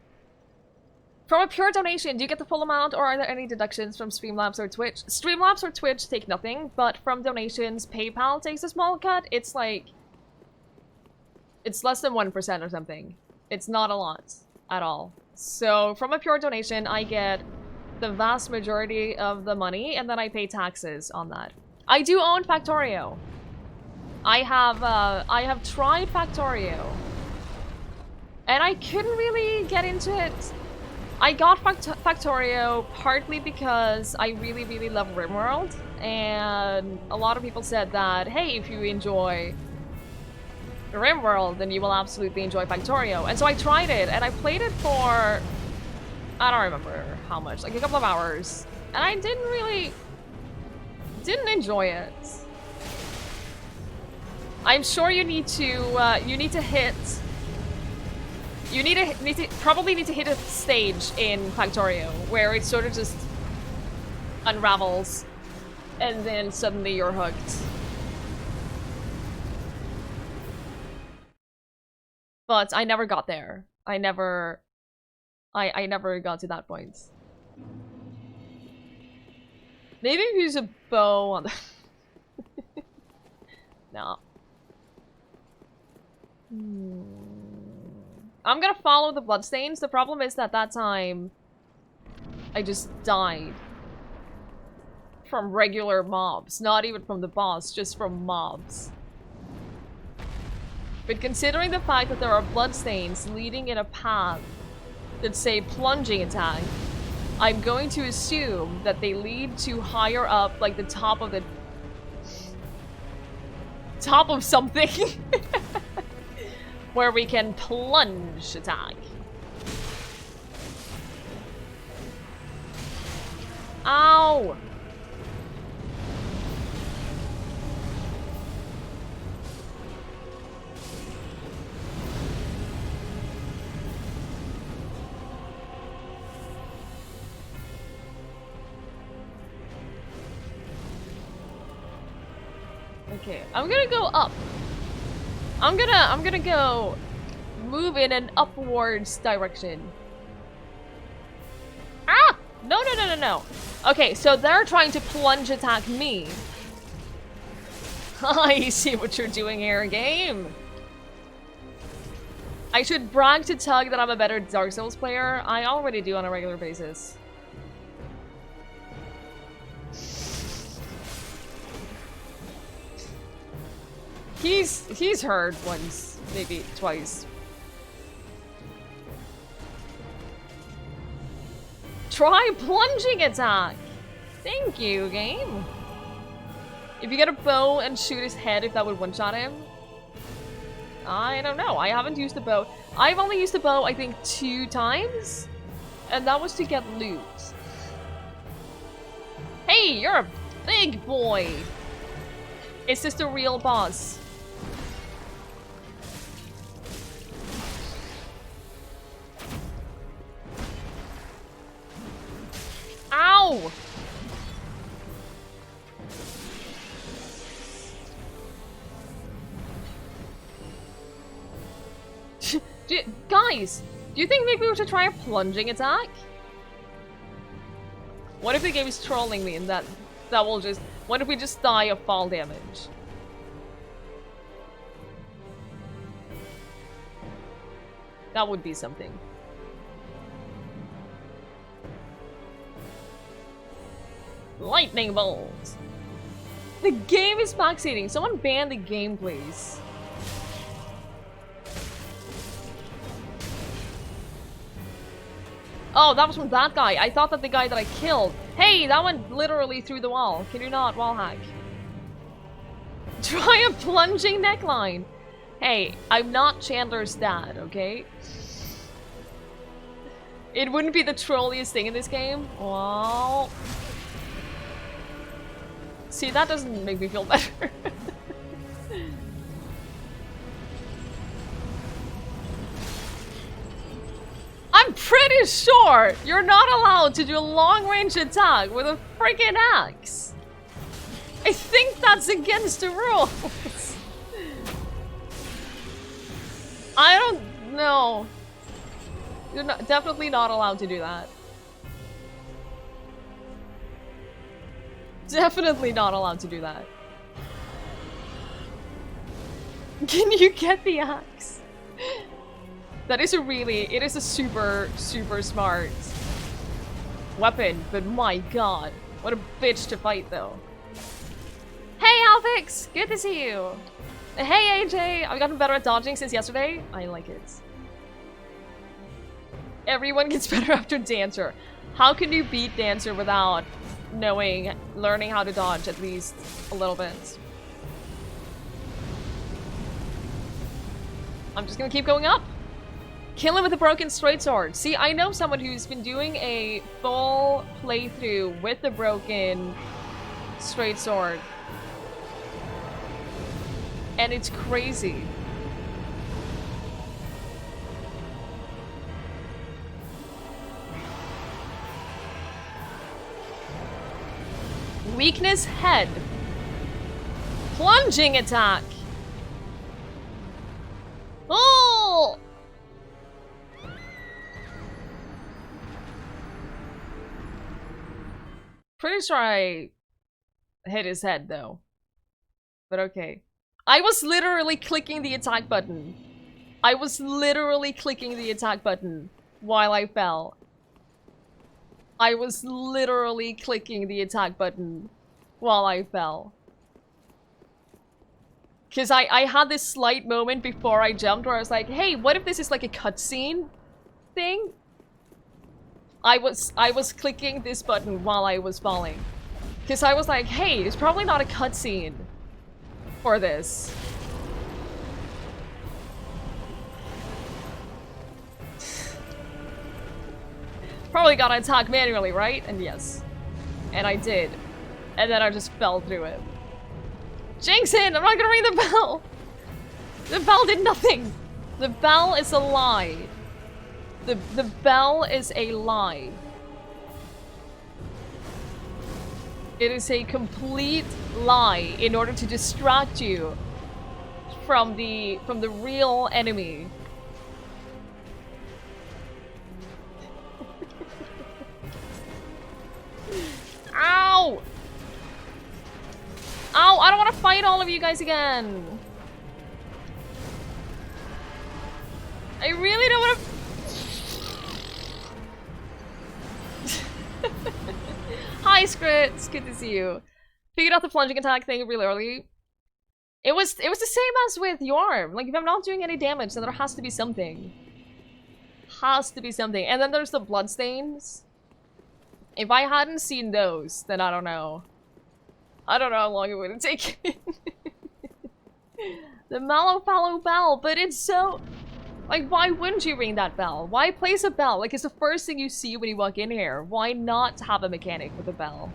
Speaker 1: From a pure donation, do you get the full amount or are there any deductions from Streamlabs or Twitch? Streamlabs or Twitch take nothing, but from donations, PayPal takes a small cut. It's like... it's less than 1% or something. It's not a lot at all. So from a pure donation, I get the vast majority of the money and then I pay taxes on that. I do own Factorio. I have tried Factorio. And I couldn't really get into it. I got Factorio partly because I really, really love RimWorld, and a lot of people said that, hey, if you enjoy RimWorld, then you will absolutely enjoy Factorio. And so I tried it, and I played it for, I don't remember how much, like a couple of hours, and I didn't enjoy it. I'm sure you need to probably need to hit a stage in Factorio where it sort of just unravels and then suddenly you're hooked. But I never got there. I never got to that point. Maybe use a bow on the no. I'm gonna follow the bloodstains. The problem is that time I just died from regular mobs, not even from the boss, just from mobs. But considering the fact that there are bloodstains leading in a path that say plunging attack, I'm going to assume that they lead to higher up, like the top of something. Where we can plunge attack. Ow! Okay, I'm gonna go up. I'm gonna go move in an upwards direction. Ah! No. Okay, so they're trying to plunge attack me. I see what you're doing here, game. I should brag to Tug that I'm a better Dark Souls player. I already do on a regular basis. He's heard once, maybe twice. Try plunging attack! Thank you, game. If you get a bow and shoot his head, if that would one-shot him? I don't know. I haven't used the bow. I've only used the bow, I think, 2 times. And that was to get loot. Hey, you're a big boy! Is this the real boss? Ow! Guys, do you think maybe we should try a plunging attack? What if the game is trolling me and that will just... What if we just die of fall damage? That would be something. Lightning bolt. The game is backseating. Someone ban the game, please. Oh, that was from that guy. I thought that the guy that I killed. Hey, that went literally through the wall. Can you not wall hack? Try a plunging neckline. Hey, I'm not Chandler's dad, okay? It wouldn't be the trolliest thing in this game. Well... See, that doesn't make me feel better. I'm pretty sure you're not allowed to do a long-range attack with a freaking axe. I think that's against the rules. I don't know. You're definitely not allowed to do that. Definitely not allowed to do that. Can you get the axe? That is it is a super, super smart weapon, but my god. What a bitch to fight though. Hey Alvix! Good to see you! Hey AJ! I've gotten better at dodging since yesterday. I like it. Everyone gets better after Dancer. How can you beat Dancer without learning how to dodge at least a little bit? I'm just gonna keep going up. Kill him with a broken straight sword. See, I know someone who's been doing a full playthrough with the broken straight sword. And it's crazy. Weakness head. Plunging attack. Oh! Pretty sure I hit his head though. But okay. I was literally clicking the attack button. I was literally clicking the attack button while I fell. I was literally clicking the attack button while I fell. Because I had this slight moment before I jumped where I was like, hey, what if this is like a cutscene thing? I was clicking this button while I was falling. Because I was like, hey, it's probably not a cutscene for this. Probably gotta attack manually, right? And yes. And I did. And then I just fell through it. Jinxin! I'm not gonna ring the bell! The bell did nothing! The bell is a lie. The bell is a lie. It is a complete lie in order to distract you from the real enemy. Ow! Ow, I don't want to fight all of you guys again. I really don't want to... Hi, Scrits. Good to see you. Figured out the plunging attack thing really early. It was the same as with Yorm. Like, if I'm not doing any damage, then there has to be something. Has to be something. And then there's the bloodstains. If I hadn't seen those, then I don't know. I don't know how long it would have taken. The Mallow Fallow Bell, but it's so... Like, why wouldn't you ring that bell? Why place a bell? Like, it's the first thing you see when you walk in here. Why not have a mechanic with a bell?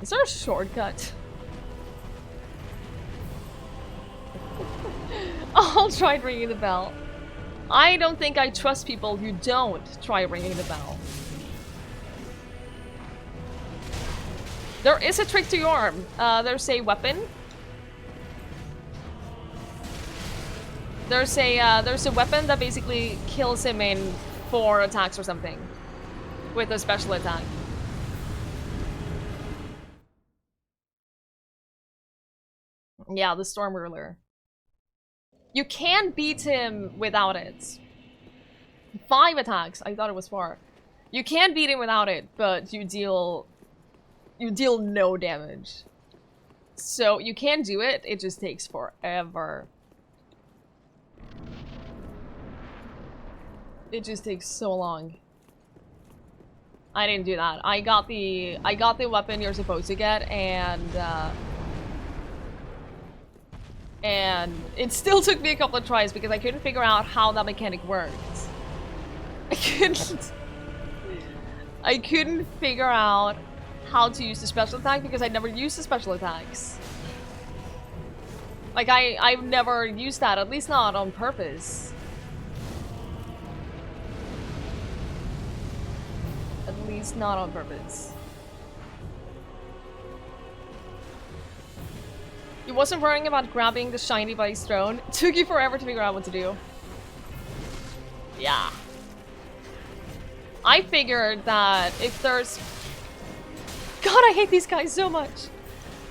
Speaker 1: Is there a shortcut? I'll try ringing the bell. I don't think I trust people who don't try ringing the bell. There is a trick to your arm. There's a weapon. There's a weapon that basically kills him in 4 attacks or something. With a special attack. Yeah, the Storm Ruler. You can beat him without it. 5 attacks. I thought it was 4. You can beat him without it, but you deal no damage. So you can do it, it just takes forever. It just takes so long. I didn't do that. I got the weapon you're supposed to get, and it still took me a couple of tries because I couldn't figure out how that mechanic worked. I couldn't figure out how to use the special attack because I never used the special attacks. Like, I've never used that, at least not on purpose. At least not on purpose. He wasn't worrying about grabbing the shiny by his throne. It took you forever to figure out what to do. Yeah. I figured that if there's... God, I hate these guys so much.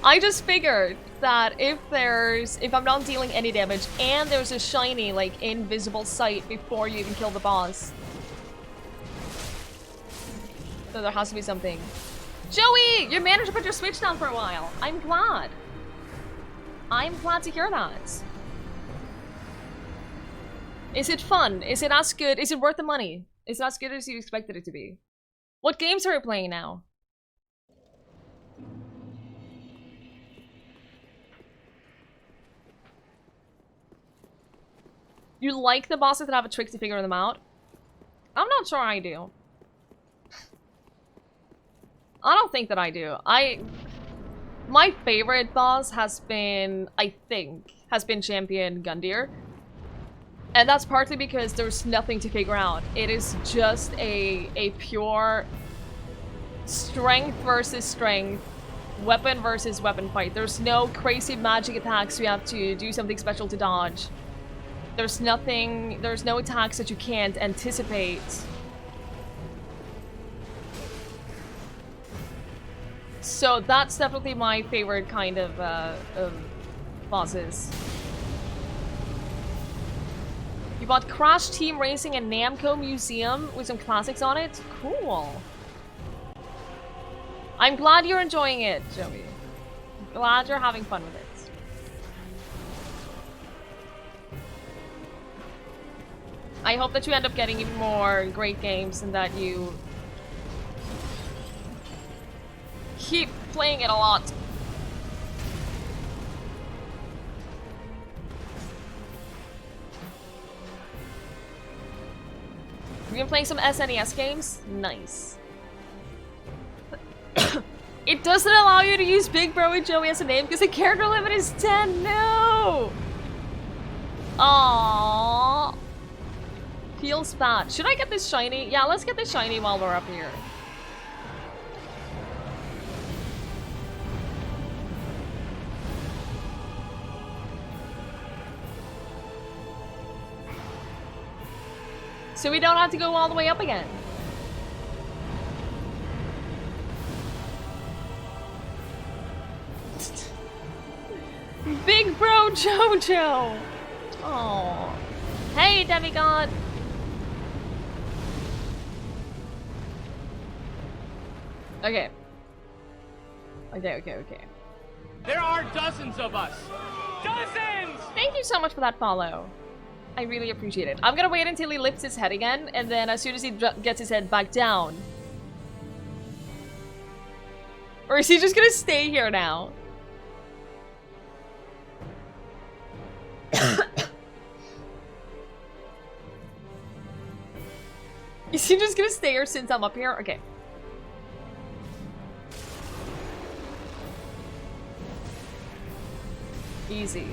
Speaker 1: I just figured that if I'm not dealing any damage and there's a shiny, like, invisible sight before you even kill the boss, so there has to be something. Joey! You managed to put your Switch down for a while. I'm glad. I'm glad to hear that. Is it fun? Is it as good? Is it worth the money? Is it as good as you expected it to be? What games are you playing now? You like the bosses that have a trick to figure them out? I'm not sure I do. I don't think that I do. My favorite boss has been, I think, Champion Gundyr. And that's partly because there's nothing to figure out. It is just a pure strength versus strength, weapon versus weapon fight. There's no crazy magic attacks you have to do something special to dodge. There's no attacks that you can't anticipate. So that's definitely my favorite kind of bosses. You bought Crash Team Racing and Namco Museum with some classics on it? Cool. I'm glad you're enjoying it, Joey. Glad you're having fun with it. I hope that you end up getting even more great games and that you keep playing it a lot. You've been playing some SNES games? Nice. It doesn't allow you to use Big Bro and Joey as a name because the character limit is 10. No! Aww. Feels bad. Should I get this shiny? Yeah, let's get this shiny while we're up here. So we don't have to go all the way up again. Big Bro Jojo! Oh, hey, Demigod! Okay. Okay.
Speaker 2: There are dozens of us! Dozens!
Speaker 1: Thank you so much for that follow. I really appreciate it. I'm gonna wait until he lifts his head again, and then as soon as he gets his head back down. Or is he just gonna stay here now? Is he just gonna stay here since I'm up here? Okay. Easy.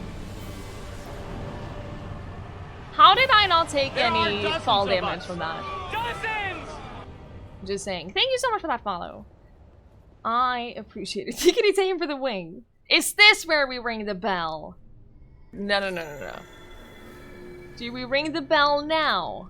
Speaker 1: How did I not take any fall damage from that?
Speaker 2: Dozens!
Speaker 1: Just saying. Thank you so much for that follow. I appreciate it. Tickety tame for the wing. Is this where we ring the bell? No. Do we ring the bell now?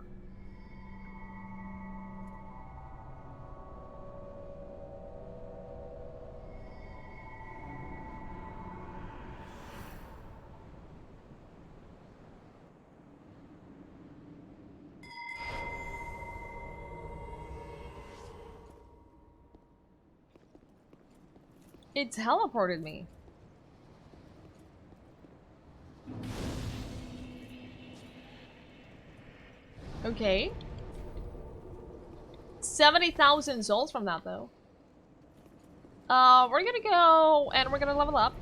Speaker 1: It teleported me. Okay. 70,000 souls from that, though. We're gonna go and we're gonna level up.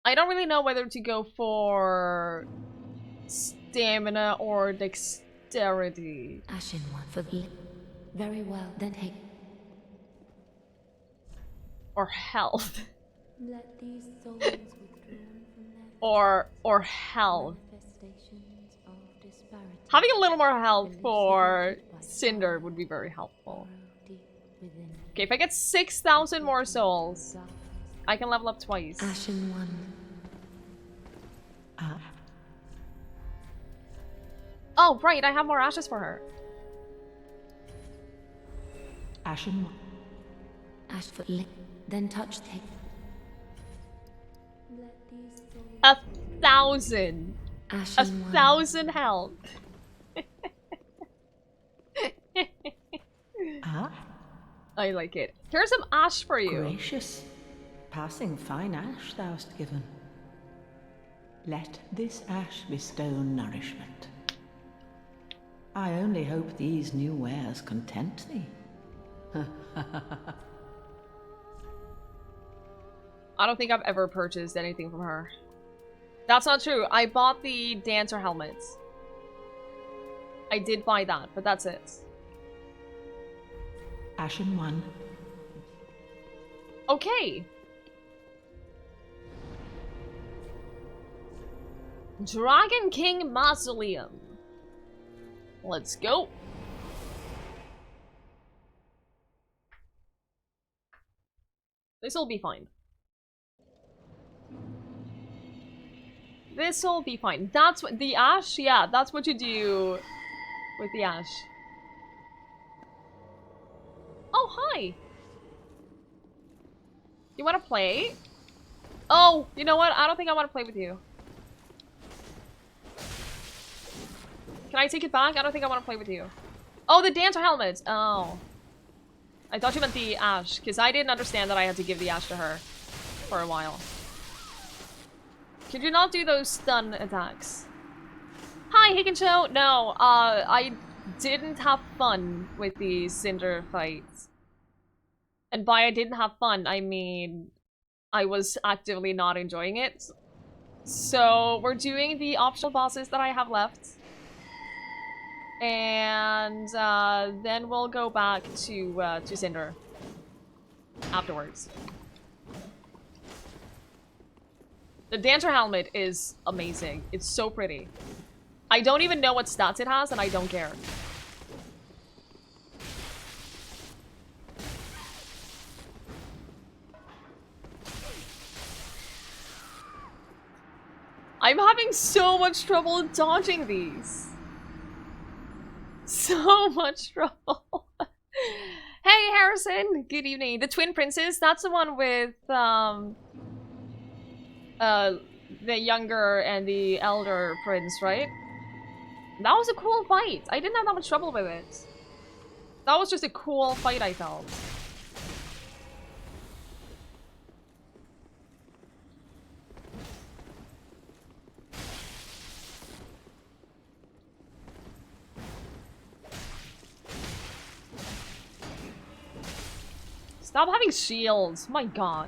Speaker 1: I don't really know whether to go for stamina or dexterity.
Speaker 3: Ashen one for the. Very well, then take.
Speaker 1: Or health.
Speaker 3: Let these souls withdrawn from their
Speaker 1: or health.
Speaker 3: manifestations of disparity.
Speaker 1: Having a little more health for Cinder would be very helpful.
Speaker 3: Deep within.
Speaker 1: Okay, if I get 6,000 more souls, I can level up twice.
Speaker 3: Ashen one.
Speaker 1: Oh, right, I have more ashes for her.
Speaker 4: Ashen one.
Speaker 3: Ash for lick. Then touch take. Let these souls.
Speaker 1: 1,000.
Speaker 3: Ashen one.
Speaker 1: 1,000 health. I like it. Here's some ash for you.
Speaker 4: Gracious. Passing fine ash thou'st given. Let this ash bestow nourishment. I only hope these new wares content thee.
Speaker 1: I don't think I've ever purchased anything from her. That's not true. I bought the dancer helmets. I did buy that, but that's it.
Speaker 4: Ashen one.
Speaker 1: Okay. Dragon King Mausoleum. Let's go. This'll be fine. This'll be fine. That's what the ash? Yeah, that's what you do with the ash. Oh, hi. You want to play? Oh, you know what? I don't think I want to play with you. Can I take it back? I don't think I want to play with you. Oh, the dancer helmet. Oh. I thought you meant the ash, because I didn't understand that I had to give the ash to her for a while. Could you not do those stun attacks? Hi, Higginshow! No, I didn't have fun with the Cinder fights. And by I didn't have fun, I mean I was actively not enjoying it. So we're doing the optional bosses that I have left. And then we'll go back to Cinder afterwards. The dancer helmet is amazing. It's so pretty. I don't even know what stats it has, and I don't care. I'm having so much trouble dodging these. So much trouble. Hey, Harrison. Good evening. The Twin Princes, that's the one with, the younger and the elder prince, right? That was a cool fight. I didn't have that much trouble with it. That was just a cool fight, I felt. Stop having shields. My god.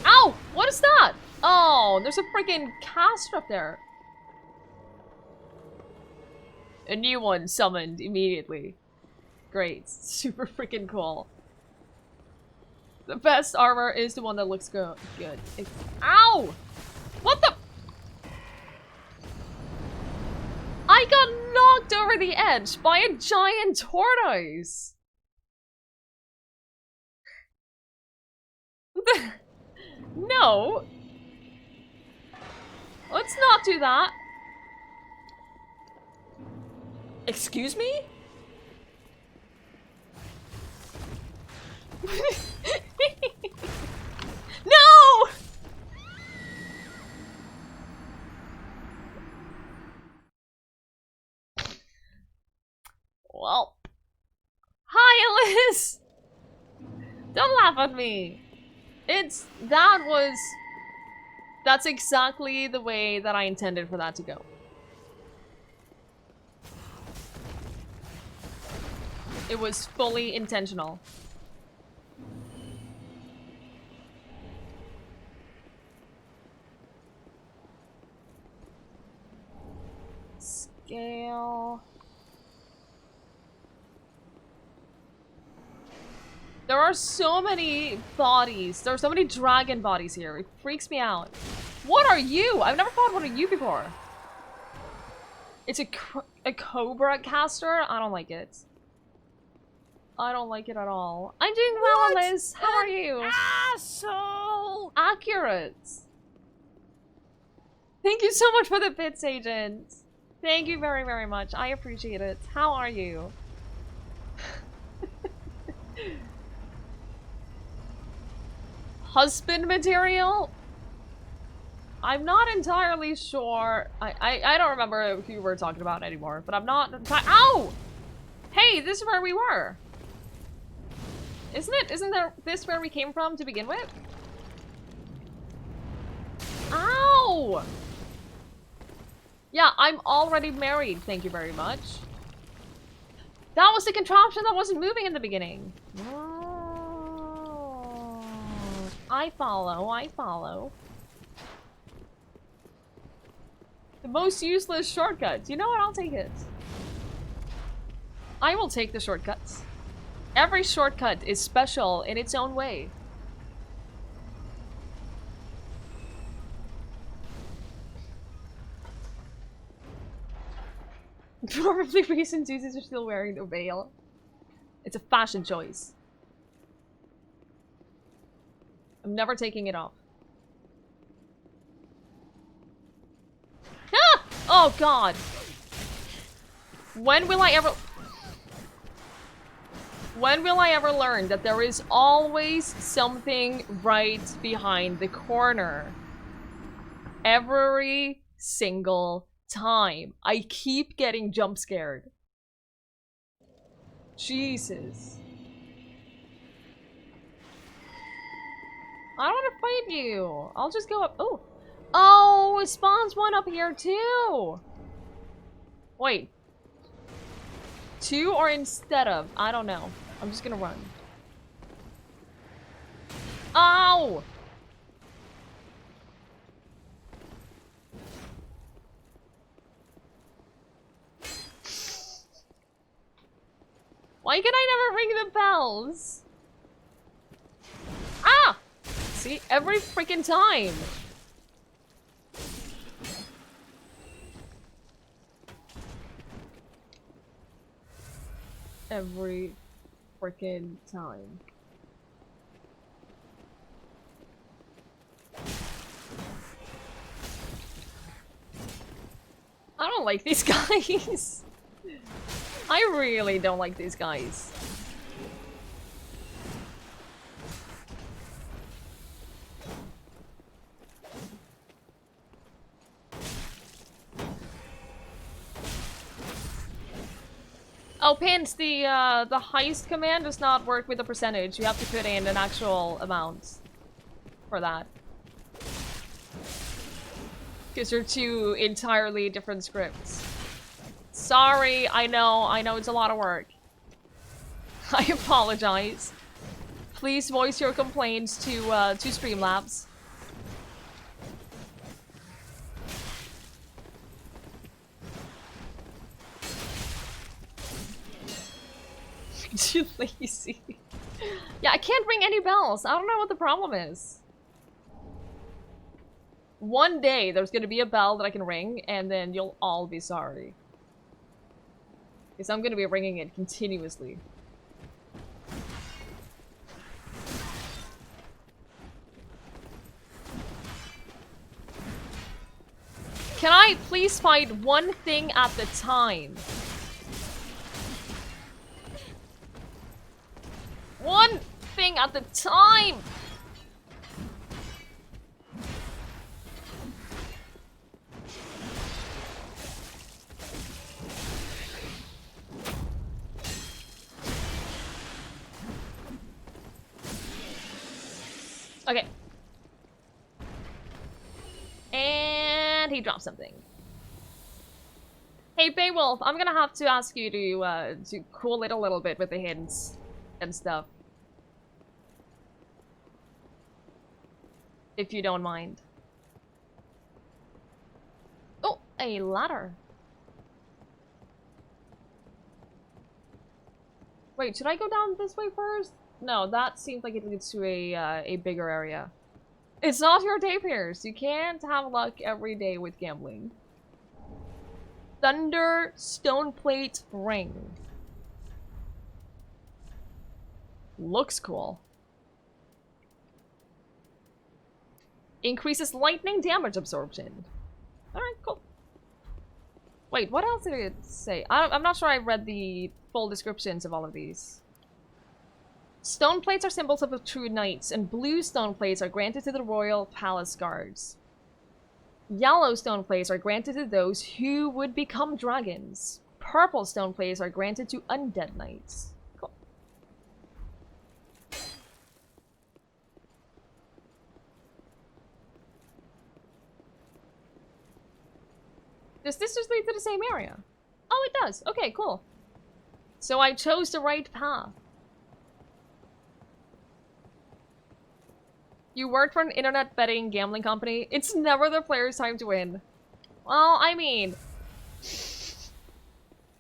Speaker 1: Ow! What is that? Oh, there's a freaking caster up there. A new one summoned immediately. Great. Super freaking cool. The best armor is the one that looks good. Ow! What the? I got knocked over the edge by a giant tortoise! No! Let's not do that. Excuse me? No! Don't laugh at me. That's exactly the way that I intended for that to go. It was fully intentional. Scale. There are so many bodies. There are so many dragon bodies here. It freaks me out. What are you? I've never fought one of you before. It's a cobra caster? I don't like it. I don't like it at all. I'm doing well, Liz. How are you?
Speaker 5: Asshole!
Speaker 1: Accurate. Thank you so much for the bits, Agent. Thank you very, very much. I appreciate it. How are you? Husband material? I'm not entirely sure. I don't remember who we're talking about anymore, but I'm not. Ow! Hey, this is where we were. Isn't it? Isn't this where we came from to begin with? Ow! Yeah, I'm already married. Thank you very much. That was the contraption that wasn't moving in the beginning. Oh, I follow. I follow. The most useless shortcut. You know what? I'll take it. I will take the shortcuts. Every shortcut is special in its own way. Probably reason Zeus are still wearing the veil. It's a fashion choice. I'm never taking it off. Ah! Oh god! When will I ever learn that there is always something right behind the corner? Every single time. I keep getting jump scared. Jesus. I don't want to fight you. I'll just go up. Oh. Oh, it spawns one up here too. Wait. Two or instead of? I don't know. I'm just gonna run. Ow! Why can I never ring the bells? Ah! See, every freaking time. Every freaking time. I don't like these guys. I really don't like these guys. Oh, Pins, the heist command does not work with a percentage. You have to put in an actual amount for that. Because they're two entirely different scripts. Sorry, I know it's a lot of work. I apologize. Please voice your complaints to Streamlabs. Too lazy. Yeah, I can't ring any bells. I don't know what the problem is. One day there's gonna be a bell that I can ring, and then you'll all be sorry. Because I'm gonna be ringing it continuously. Can I please fight one thing at the time? One thing at the time! Hey, drop something. Hey, Beowulf, I'm gonna have to ask you to cool it a little bit with the hints and stuff. If you don't mind. Oh, a ladder. Wait, should I go down this way first? No, that seems like it leads to a bigger area. It's not your day, Pierce. You can't have luck every day with gambling. Thunder Stone Plate Ring. Looks cool. Increases lightning damage absorption. Alright, cool. Wait, what else did it say? I'm not sure I read the full descriptions of all of these. Stone plates are symbols of the true knights, and blue stone plates are granted to the royal palace guards. Yellow stone plates are granted to those who would become dragons. Purple stone plates are granted to undead knights. Cool. Does this just lead to the same area? Oh, it does. Okay, cool. So I chose the right path. You work for an internet betting gambling company. It's never the player's time to win. Well, I mean,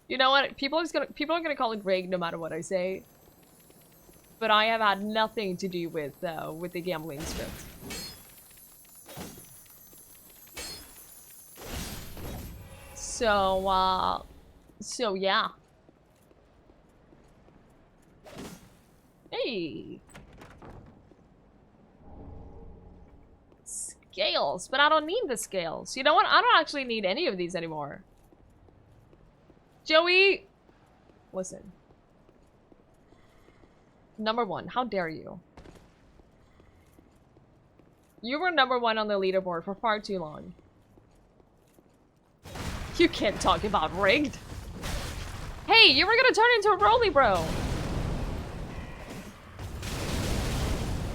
Speaker 1: you know what? People are gonna call it rigged no matter what I say. But I have had nothing to do with the gambling script. So yeah. Hey. Scales, but I don't need the scales. You know what? I don't actually need any of these anymore. Joey! Listen. Number 1, how dare you? You were number 1 on the leaderboard for far too long. You can't talk about rigged. Hey, you were gonna turn into a Broly bro.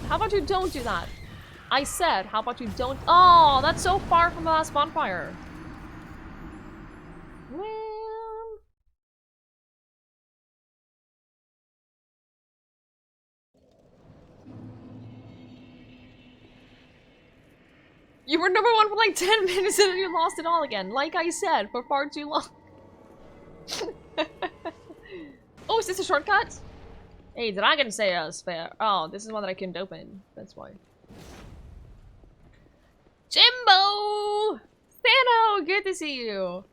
Speaker 1: How about you don't do that? I said, how about you don't— Oh, that's so far from the last bonfire. Man. You were number 1 for like 10 minutes and then you lost it all again. Like I said, for far too long. Oh, is this a shortcut? Hey, Dragon Sayers fair. Oh, this is one that I couldn't open. That's why. Jimbo! Thano, good to see you.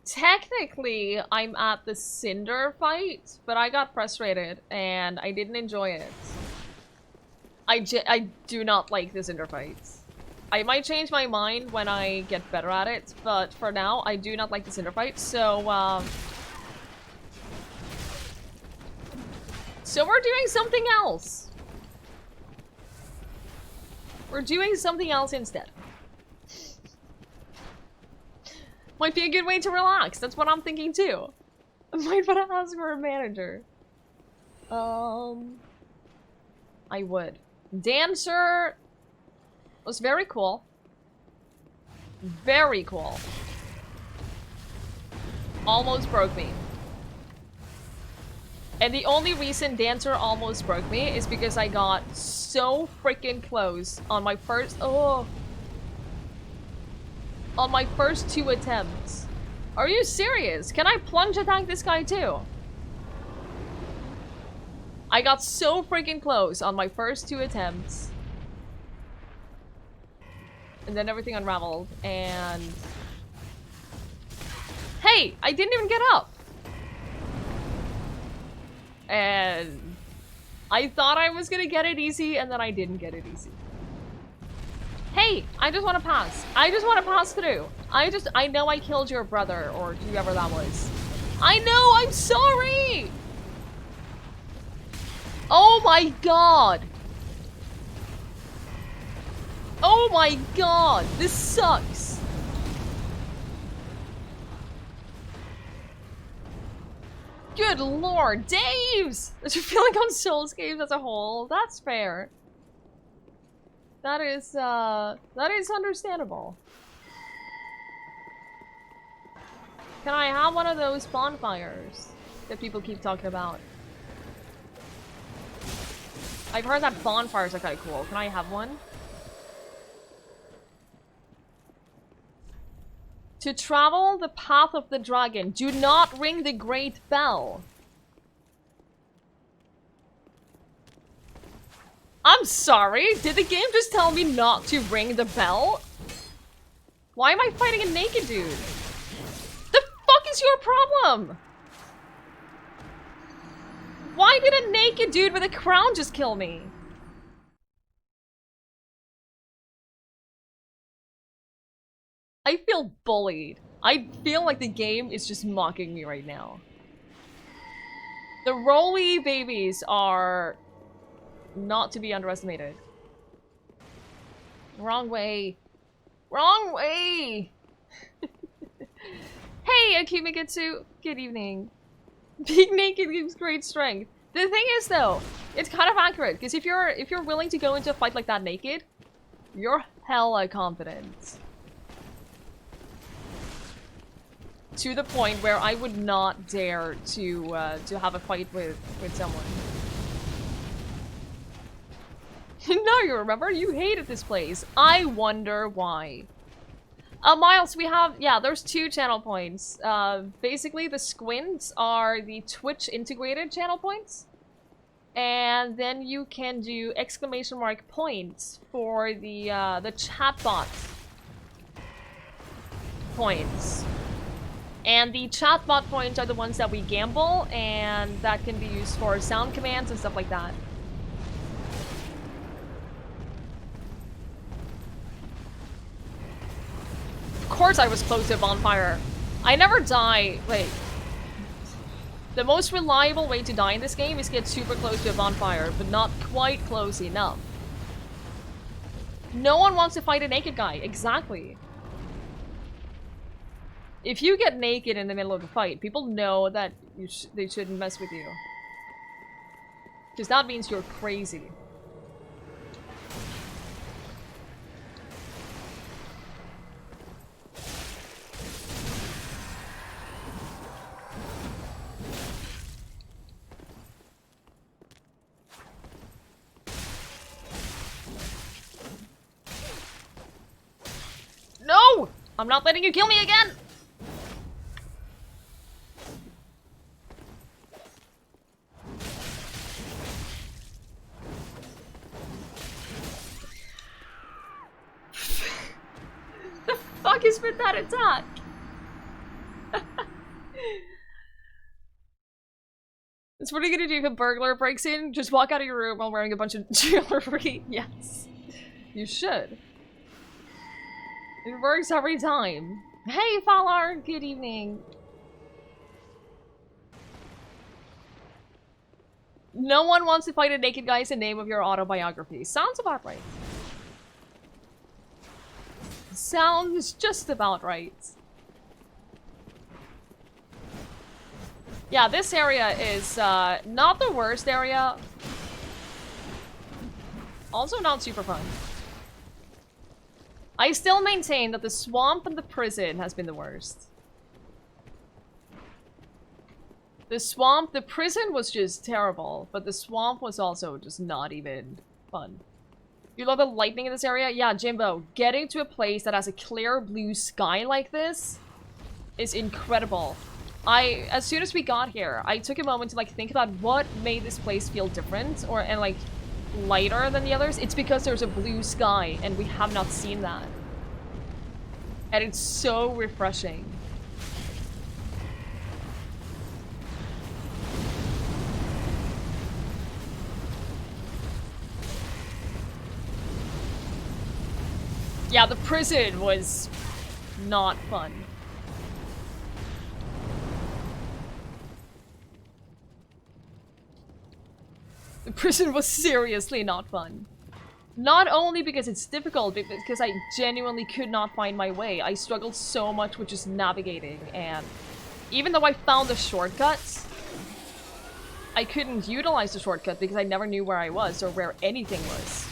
Speaker 1: Technically, I'm at the Cinder fight, but I got frustrated and I didn't enjoy it. I do not like the Cinder fights. I might change my mind when I get better at it, but for now, I do not like the Cinder fight, so, so we're doing something else. We're doing something else instead. Might be a good way to relax. That's what I'm thinking too. I might want to ask for a manager. I would. Dancer was very cool. Very cool. Almost broke me. And the only reason Dancer almost broke me is because I got so freaking close on my first— on my first 2 attempts. Are you serious? Can I plunge attack this guy too? I got so freaking close on my first 2 attempts. And then everything unraveled and— Hey! I didn't even get up! And I thought I was gonna get it easy, and then I didn't get it easy. Hey, I just want to pass. I just want to pass through. I know I killed your brother, or whoever that was. I know, I'm sorry! Oh my god! Oh my god, this sucks. Good lord, Daves! That's your feeling on Souls games as a whole. That's fair. That is understandable. Can I have one of those bonfires that people keep talking about? I've heard that bonfires are kind of cool. Can I have one? To travel the path of the dragon, do not ring the great bell. I'm sorry, did the game just tell me not to ring the bell? Why am I fighting a naked dude? The fuck is your problem? Why did a naked dude with a crown just kill me? I feel bullied. I feel like the game is just mocking me right now. The Rolly babies are not to be underestimated. Wrong way. Wrong way! Hey, Akimagetsu! Good evening. Being naked gives great strength. The thing is, though, it's kind of accurate, because if you're willing to go into a fight like that naked, you're hella confident. To the point where I would not dare to have a fight with someone. No, you remember? You hated this place. I wonder why. Miles, we have... Yeah, there's 2 channel points. Basically, the squints are the Twitch integrated channel points. And then you can do exclamation mark points for the chatbot points. And the chatbot points are the ones that we gamble, and that can be used for sound commands and stuff like that. Of course I was close to a bonfire. I never die, like... The most reliable way to die in this game is get super close to a bonfire, but not quite close enough. No one wants to fight a naked guy, exactly. If you get naked in the middle of a fight, people know that they shouldn't mess with you. Because that means you're crazy. No! I'm not letting you kill me again! The fuck is with that attack? That's what are you gonna do if a burglar breaks in? Just walk out of your room while wearing a bunch of jewelry? Yes. You should. It works every time. Hey, Falar! Good evening. No one wants to fight a naked guy is the name of your autobiography. Sounds about right. Sounds just about right. Yeah, this area is not the worst area. Also not super fun. I still maintain that the swamp and the prison has been the worst. The swamp, the prison was just terrible, but the swamp was also just not even fun. You love the lightning in this area? Yeah, Jimbo, getting to a place that has a clear blue sky like this is incredible. As soon as we got here, I took a moment to like think about what made this place feel different and like lighter than the others. It's because there's a blue sky and we have not seen that. And it's so refreshing. Yeah, the prison was not fun. The prison was seriously not fun. Not only because it's difficult, but because I genuinely could not find my way. I struggled so much with just navigating, and even though I found the shortcuts, I couldn't utilize the shortcut because I never knew where I was or where anything was.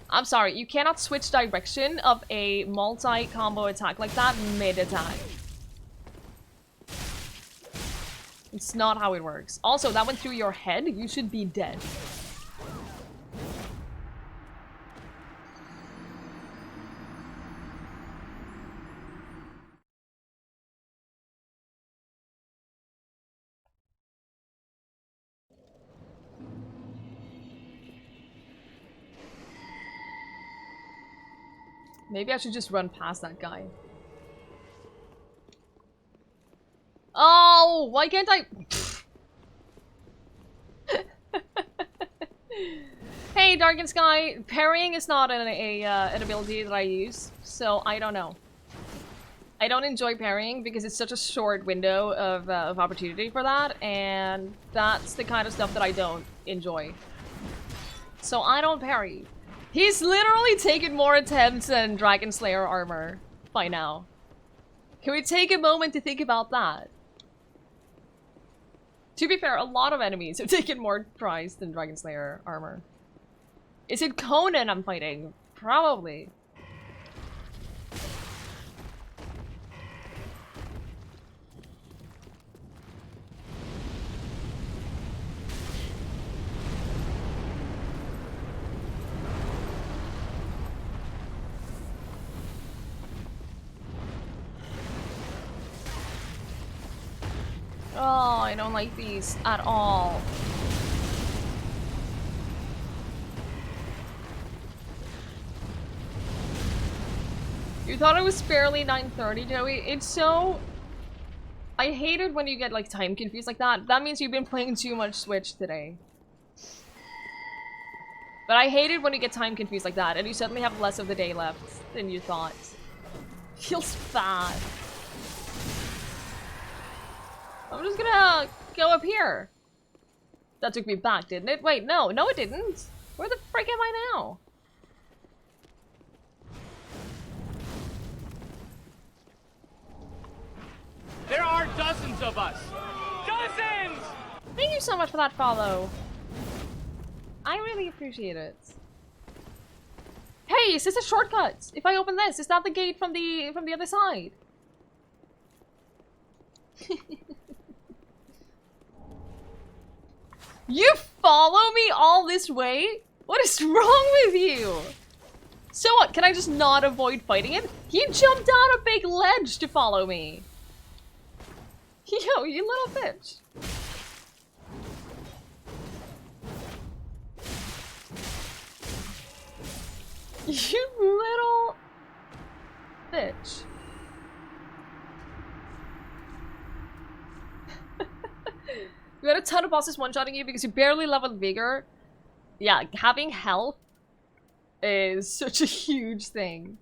Speaker 1: I'm sorry, you cannot switch direction of a multi-combo attack like that mid-attack. It's not how it works. Also, that went through your head. You should be dead. Maybe I should just run past that guy. Oh, why can't I? Hey, Darkened Sky. Parrying is not an ability that I use, so I don't know. I don't enjoy parrying because it's such a short window of opportunity for that, and that's the kind of stuff that I don't enjoy. So I don't parry. He's literally taken more attempts than Dragon Slayer armor by now. Can we take a moment to think about that? To be fair, a lot of enemies have taken more tries than Dragon Slayer armor. Is it Conan I'm fighting? Probably. Oh, I don't like these at all. You thought it was barely 9:30, Joey? It's so... I hate it when you get, like, time confused like that. That means you've been playing too much Switch today. But I hate it when you get time confused like that, and you suddenly have less of the day left than you thought. Feels bad. I'm just gonna go up here. That took me back, didn't it? Wait, no. No, it didn't. Where the frick am I now?
Speaker 2: There are dozens of us. Dozens!
Speaker 1: Thank you so much for that follow. I really appreciate it. Hey, is this a shortcut? If I open this, is that the gate from the other side? You follow me all this way? What is wrong with you? So what, can I just not avoid fighting him? He jumped down a big ledge to follow me. Yo, you little bitch. You little bitch. You had a ton of bosses one-shotting you because you barely leveled Vigor. Yeah, having health is such a huge thing.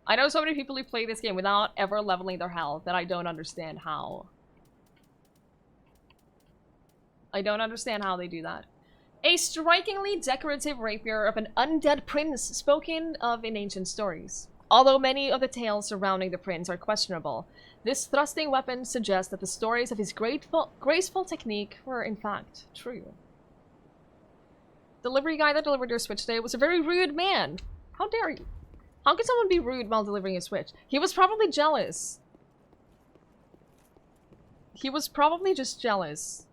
Speaker 1: I know so many people who play this game without ever leveling their health that I don't understand how. I don't understand how they do that. A strikingly decorative rapier of an undead prince spoken of in ancient stories. Although many of the tales surrounding the prince are questionable, this thrusting weapon suggests that the stories of his graceful technique were in fact true. Delivery guy that delivered your Switch today was a very rude man. How dare you? How could someone be rude while delivering a Switch? He was probably jealous. He was probably just jealous.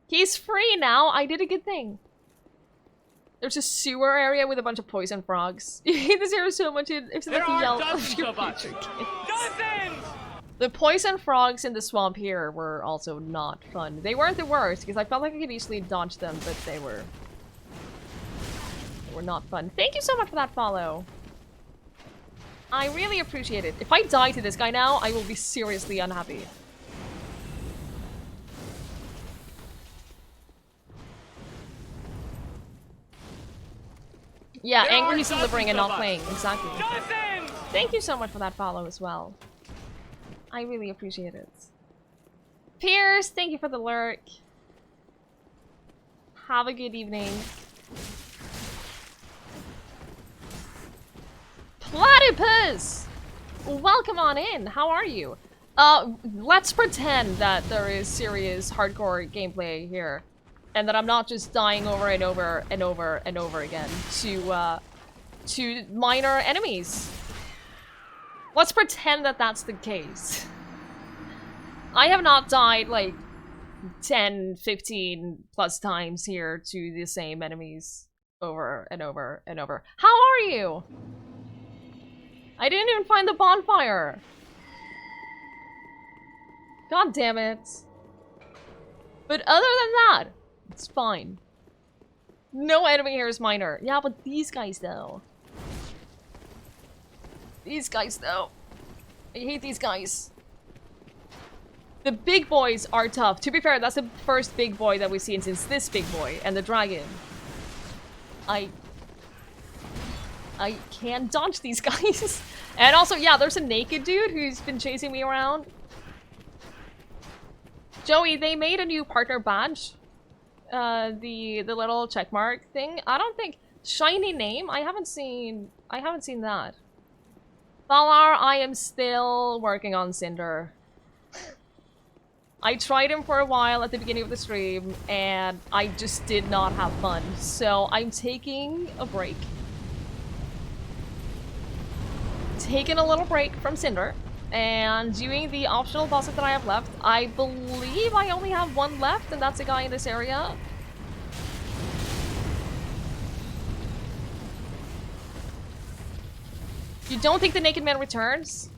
Speaker 1: He's free now. I did a good thing. There's a sewer area with a bunch of poison frogs. You hate this area so much it's like you yell
Speaker 2: dozens of us. Dozens!
Speaker 1: The poison frogs in the swamp here were also not fun. They weren't the worst because I felt like I could easily dodge them, but they were not fun. Thank you so much for that follow. I really appreciate it. If I die to this guy now, I will be seriously unhappy. Yeah, angry he's delivering and not playing. Exactly.
Speaker 2: Dozens!
Speaker 1: Thank you so much for that follow as well. I really appreciate it. Pierce, thank you for the lurk. Have a good evening. Platypus! Welcome on in. How are you? Let's pretend that there is serious hardcore gameplay here. And that I'm not just dying over and over and over and over again to minor enemies. Let's pretend that that's the case. I have not died like 10, 15 plus times here to the same enemies over and over and over. How are you? I didn't even find the bonfire. God damn it. But other than that, it's fine. No enemy here is minor. Yeah, but these guys though. These guys though. I hate these guys. The big boys are tough. To be fair, that's the first big boy that we've seen since this big boy and the dragon. I can't dodge these guys. And also, yeah, there's a naked dude who's been chasing me around. Joey, they made a new partner badge. The little checkmark thing. I don't think shiny name. I haven't seen that. Valar, I am still working on Cinder. I tried him for a while at the beginning of the stream, and I just did not have fun. So I'm taking a break. Taking a little break from Cinder, and doing the optional bosses that I have left. I believe I only have one left, and that's a guy in this area. You don't think the Naked Man returns?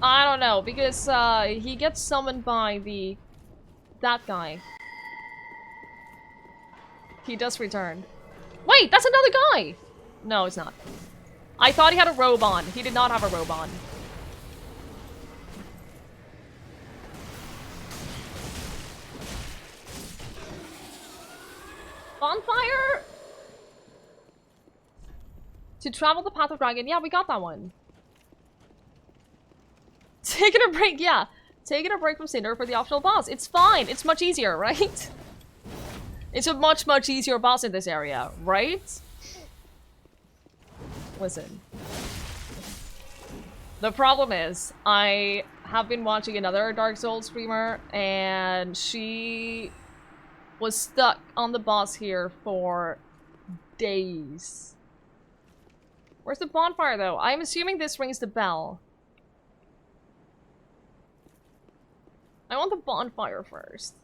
Speaker 1: I don't know, because he gets summoned by that guy. He does return. Wait, that's another guy! No, it's not. I thought he had a robe on. He did not have a robe on. Bonfire? To travel the path of dragon. Yeah, we got that one. Taking a break, yeah. Taking a break from Cinder for the optional boss. It's fine. It's much easier, right? It's a much, much easier boss in this area, right? Listen. The problem is, I have been watching another Dark Souls streamer, and she was stuck on the boss here for days. Where's the bonfire, though? I'm assuming this rings the bell. I want the bonfire first.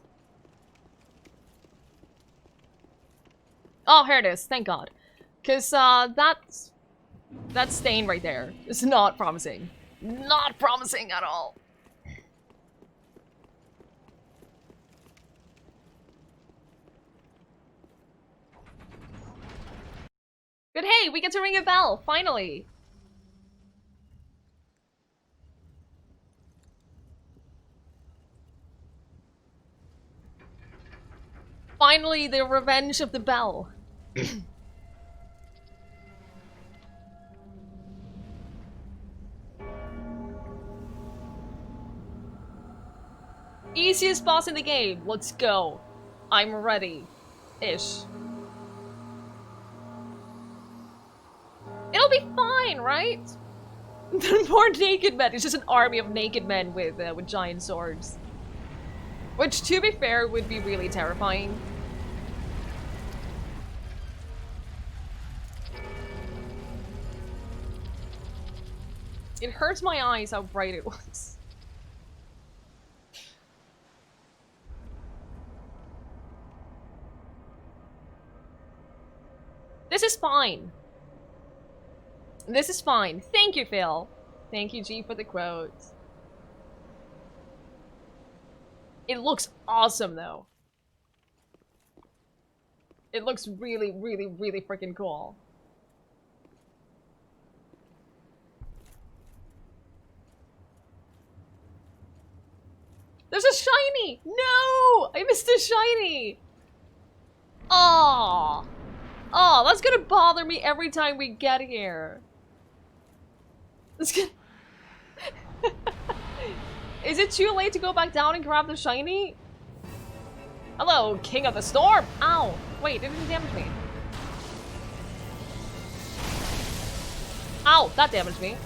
Speaker 1: Oh, here it is. Thank God. Because, that stain right there is not promising. Not promising at all. But hey, we get to ring a bell, finally! Finally, the revenge of the bell. Easiest boss in the game. Let's go. I'm ready. Ish. It'll be fine, right? More naked men. It's just an army of naked men with giant swords. Which, to be fair, would be really terrifying. It hurts my eyes how bright it was. This is fine. This is fine. Thank you, Phil. Thank you, G, for the quote. It looks awesome, though. It looks really, really, really freaking cool. There's a shiny! No! I missed a shiny! Aww. Oh, that's gonna bother me every time we get here. That's gonna... Is it too late to go back down and grab the shiny? Hello, King of the Storm! Ow! Wait, it didn't damage me. Ow! That damaged me.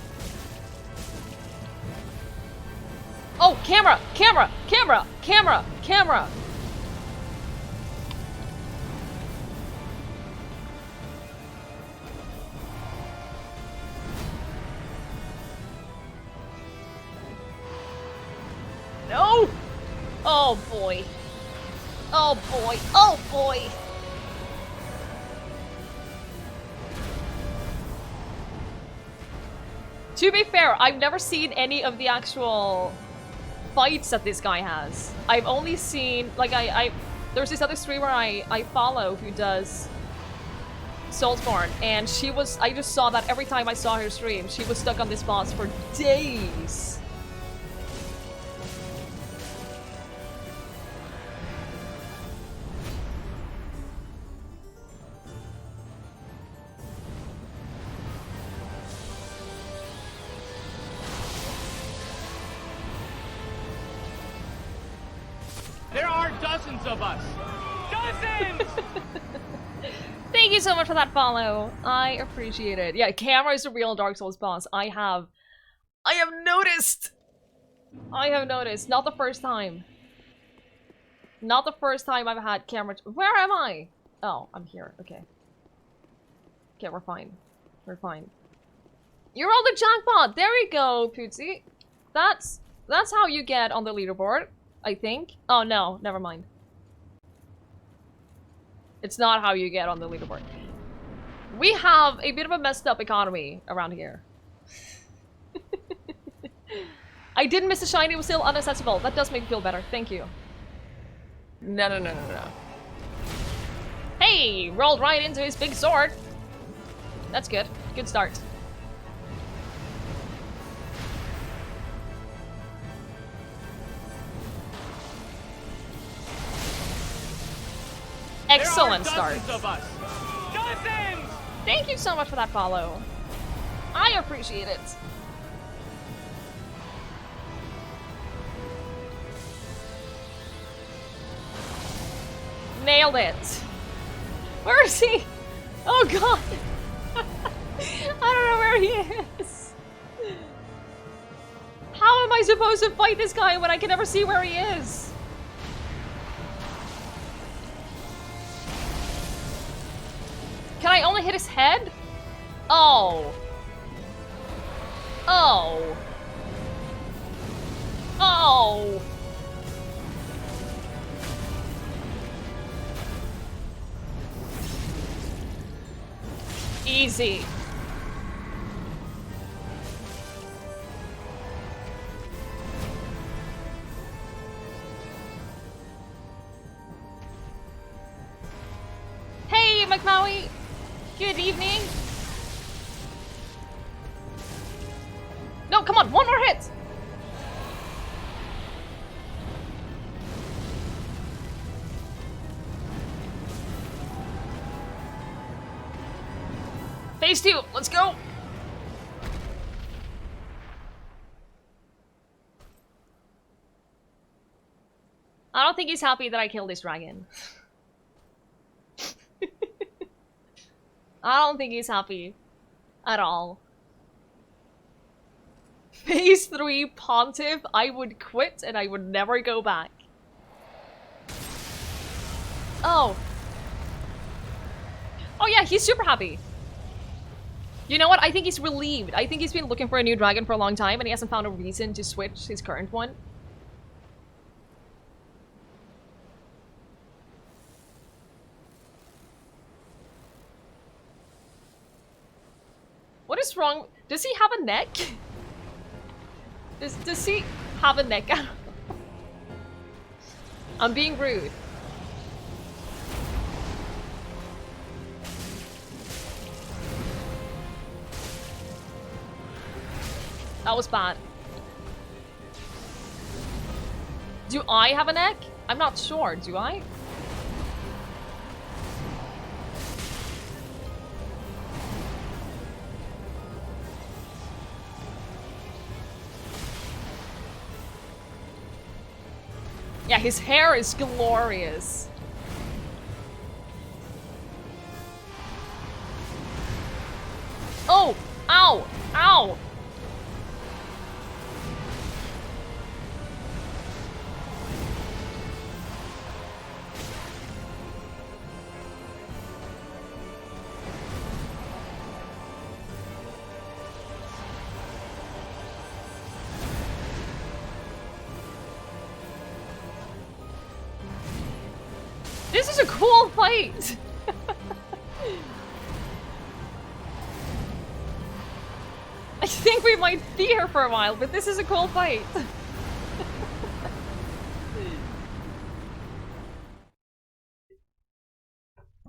Speaker 1: Oh, camera! Camera! Camera! Camera! Camera! Oh boy. Oh boy. Oh boy. To be fair, I've never seen any of the actual fights that this guy has. I've only seen, like, there's this other streamer I follow who does Soulsborne, and I just saw that every time I saw her stream, she was stuck on this boss for days.
Speaker 2: There are dozens of us. Dozens!
Speaker 1: Thank you so much for that follow. I appreciate it. Yeah, Camera is the real Dark Souls boss. I have noticed. I have noticed. Not the first time. Not the first time I've had Camera. Where am I? Oh, I'm here. Okay. Okay, we're fine. We're fine. You rolled a jackpot. There we go, Pootsie. That's how you get on the leaderboard, I think. Oh no, never mind. It's not how you get on the leaderboard. We have a bit of a messed up economy around here. I didn't miss the shiny, it was still unaccessible. That does make me feel better, thank you. No. Hey, rolled right into his big sword. That's good, good start. Excellent start.
Speaker 2: Of us. Dozens!
Speaker 1: Thank you so much for that follow. I appreciate it. Nailed it. Where is he? Oh god. I don't know where he is. How am I supposed to fight this guy when I can never see where he is? Can I only hit his head? Oh. Oh. Oh. Easy. Hey, McMaui. Good evening. No, come on, one more hit. Phase 2, let's go. I don't think he's happy that I killed this dragon. I don't think he's happy at all. Phase 3 Pontiff, I would quit and I would never go back. Oh. Oh yeah, he's super happy. You know what? I think he's relieved. I think he's been looking for a new dragon for a long time and he hasn't found a reason to switch his current one. What is wrong? Does he have a neck? Does he have a neck? I'm being rude. That was bad. Do I have a neck? I'm not sure. Do I? Yeah, his hair is glorious. Oh! Ow! Ow! This is a cool fight! I think we might be here for a while, but this is a cool fight.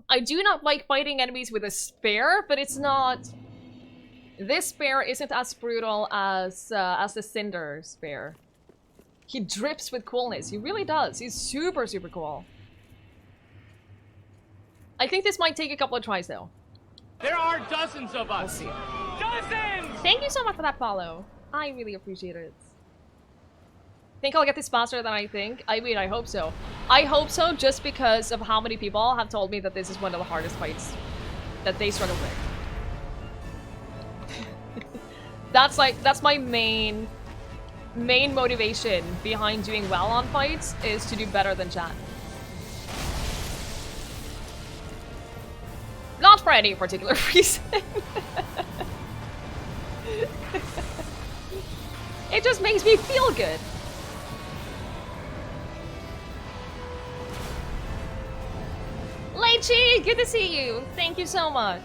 Speaker 1: I do not like fighting enemies with a spear, but it's not... This spear isn't as brutal as the Cinder spear. He drips with coolness. He really does. He's super, super cool. I think this might take a couple of tries, though.
Speaker 2: There are dozens of us.
Speaker 1: We'll see.
Speaker 2: Dozens!
Speaker 1: Thank you so much for that follow. I really appreciate it. Think I'll get this faster than I think? I mean, I hope so. I hope so just because of how many people have told me that this is one of the hardest fights that they struggle with. That's my main motivation behind doing well on fights, is to do better than chat. Not for any particular reason. It just makes me feel good. Leichi, good to see you. Thank you so much.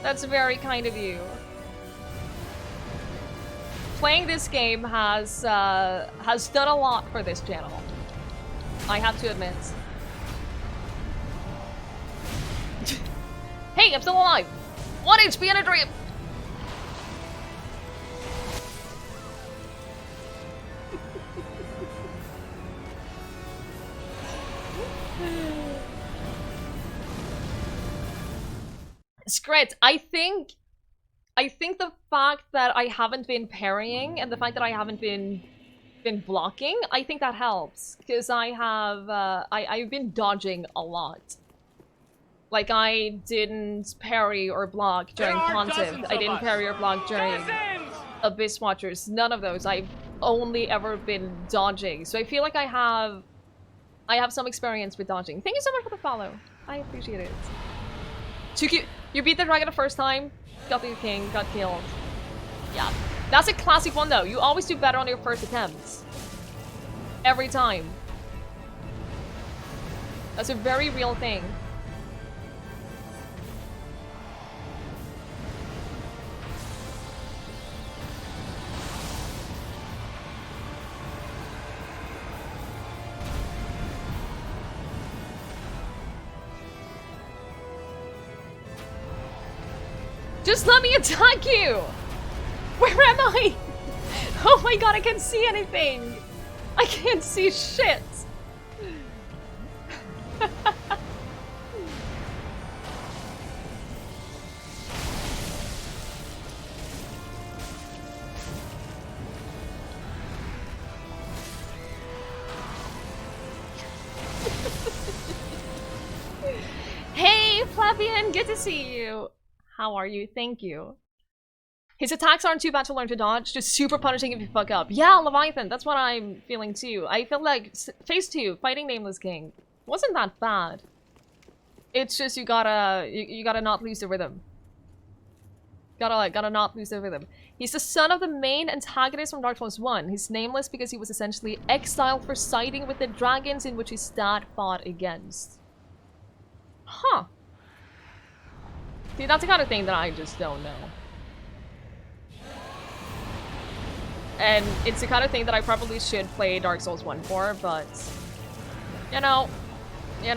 Speaker 1: That's very kind of you. Playing this game has done a lot for this channel. I have to admit. Hey, I'm still alive. 1 HP and a drip. Scrit, I think the fact that I haven't been parrying and the fact that I haven't been blocking, I think that helps, because I've been dodging a lot. Like, I didn't parry or block during Pontiff. I didn't parry or block during Abyss Watchers. None of those. I've only ever been dodging. So I feel like I have some experience with dodging. Thank you so much for the follow. I appreciate it. Tuki, you beat the dragon the first time, got the king, got killed. Yeah. That's a classic one though. You always do better on your first attempts. Every time. That's a very real thing. Just let me attack you! Where am I? Oh my god, I can't see anything! I can't see shit! Hey, Flavian, good to see you! How are you? Thank you. His attacks aren't too bad to learn to dodge, just super punishing if you fuck up. Yeah, Leviathan, that's what I'm feeling too. I feel like Phase 2, fighting Nameless King, wasn't that bad. It's just you gotta not lose the rhythm. Gotta not lose the rhythm. He's the son of the main antagonist from Dark Souls 1. He's nameless because he was essentially exiled for siding with the dragons in which his dad fought against. Huh. See, that's the kind of thing that I just don't know. And it's the kind of thing that I probably should play Dark Souls 1 for, but... You know. I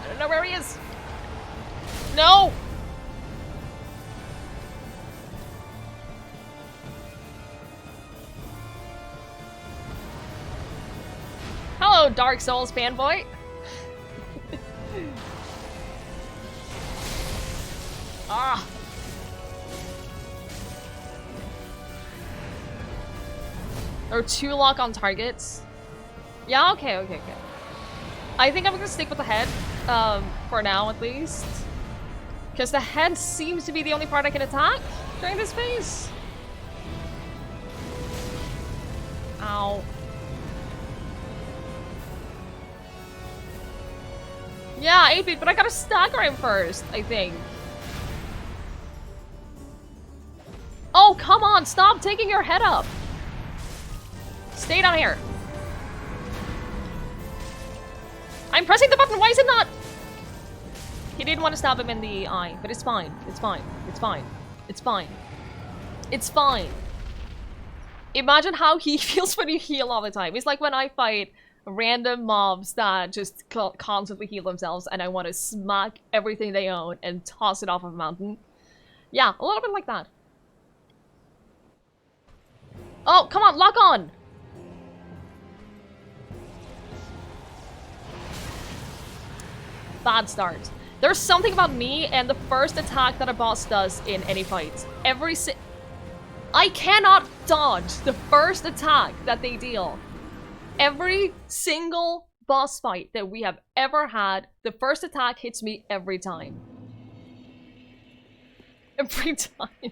Speaker 1: don't know where he is. No! Hello, Dark Souls fanboy. Ah. There are 2 lock-on targets. Yeah, okay. I think I'm gonna stick with the head, for now at least. Because the head seems to be the only part I can attack during this phase. Ow. Yeah, 8-bit, but I gotta stagger him first, I think. Oh, come on, stop taking your head up. Stay down here. I'm pressing the button. Why is it not? He didn't want to stab him in the eye, but it's fine. It's fine. It's fine. It's fine. It's fine. Imagine how he feels when you heal all the time. It's like when I fight random mobs that just constantly heal themselves and I want to smack everything they own and toss it off of a mountain. Yeah, a little bit like that. Oh, come on, lock on! Bad start. There's something about me and the first attack that a boss does in any fight. I cannot dodge the first attack that they deal. Every single boss fight that we have ever had, the first attack hits me every time. Every time.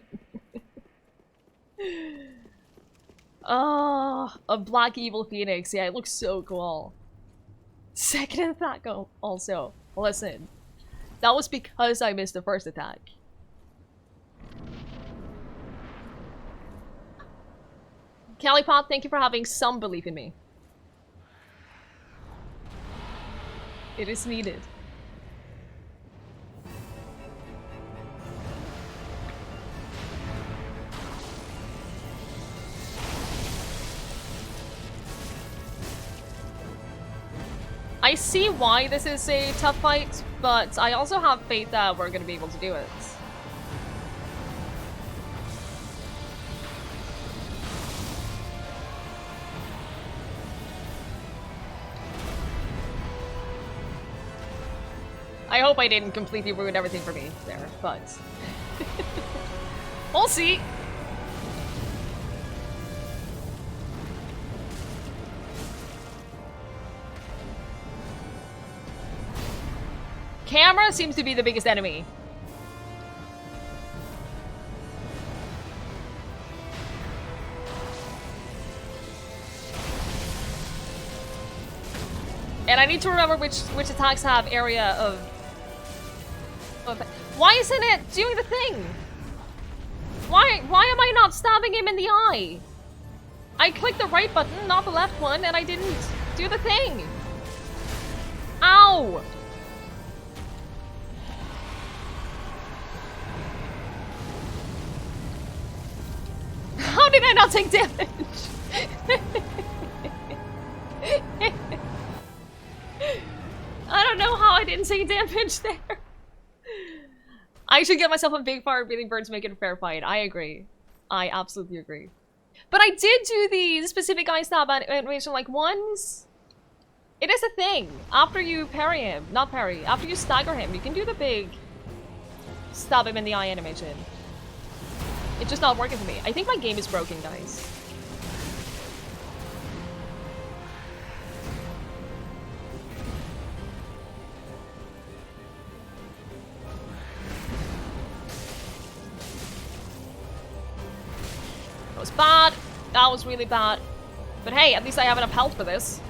Speaker 1: Oh, a black evil phoenix. Yeah, it looks so cool. Second attack also. Listen, that was because I missed the first attack. Callipot, thank you for having some belief in me. It is needed. I see why this is a tough fight, but I also have faith that we're gonna be able to do it. I hope I didn't completely ruin everything for me there, but... we'll see! Camera seems to be the biggest enemy. And I need to remember which attacks have area of... Why isn't it doing the thing? Why am I not stabbing him in the eye? I clicked the right button, not the left one, and I didn't do the thing. Ow! How did I not take damage? I don't know how I didn't take damage there. I should get myself a big fire breathing bird to make it a fair fight. I agree. I absolutely agree. But I did do the specific eye stab animation like once. It is a thing. After you parry him, not parry, after you stagger him, you can do the big stab him in the eye animation. It's just not working for me. I think my game is broken, guys. That was bad. That was really bad. But hey, at least I have enough health for this.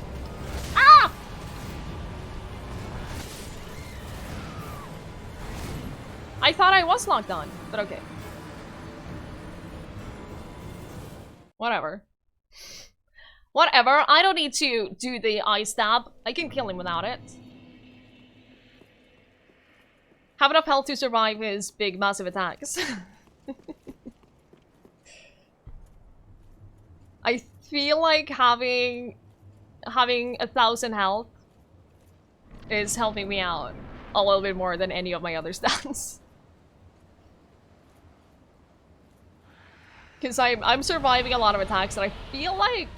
Speaker 1: Ah! I thought I was locked on, but okay. Whatever. Whatever. I don't need to do the eye stab. I can kill him without it. Have enough health to survive his big, massive attacks. I feel like having 1,000 health is helping me out a little bit more than any of my other stats. Because I'm surviving a lot of attacks that I feel like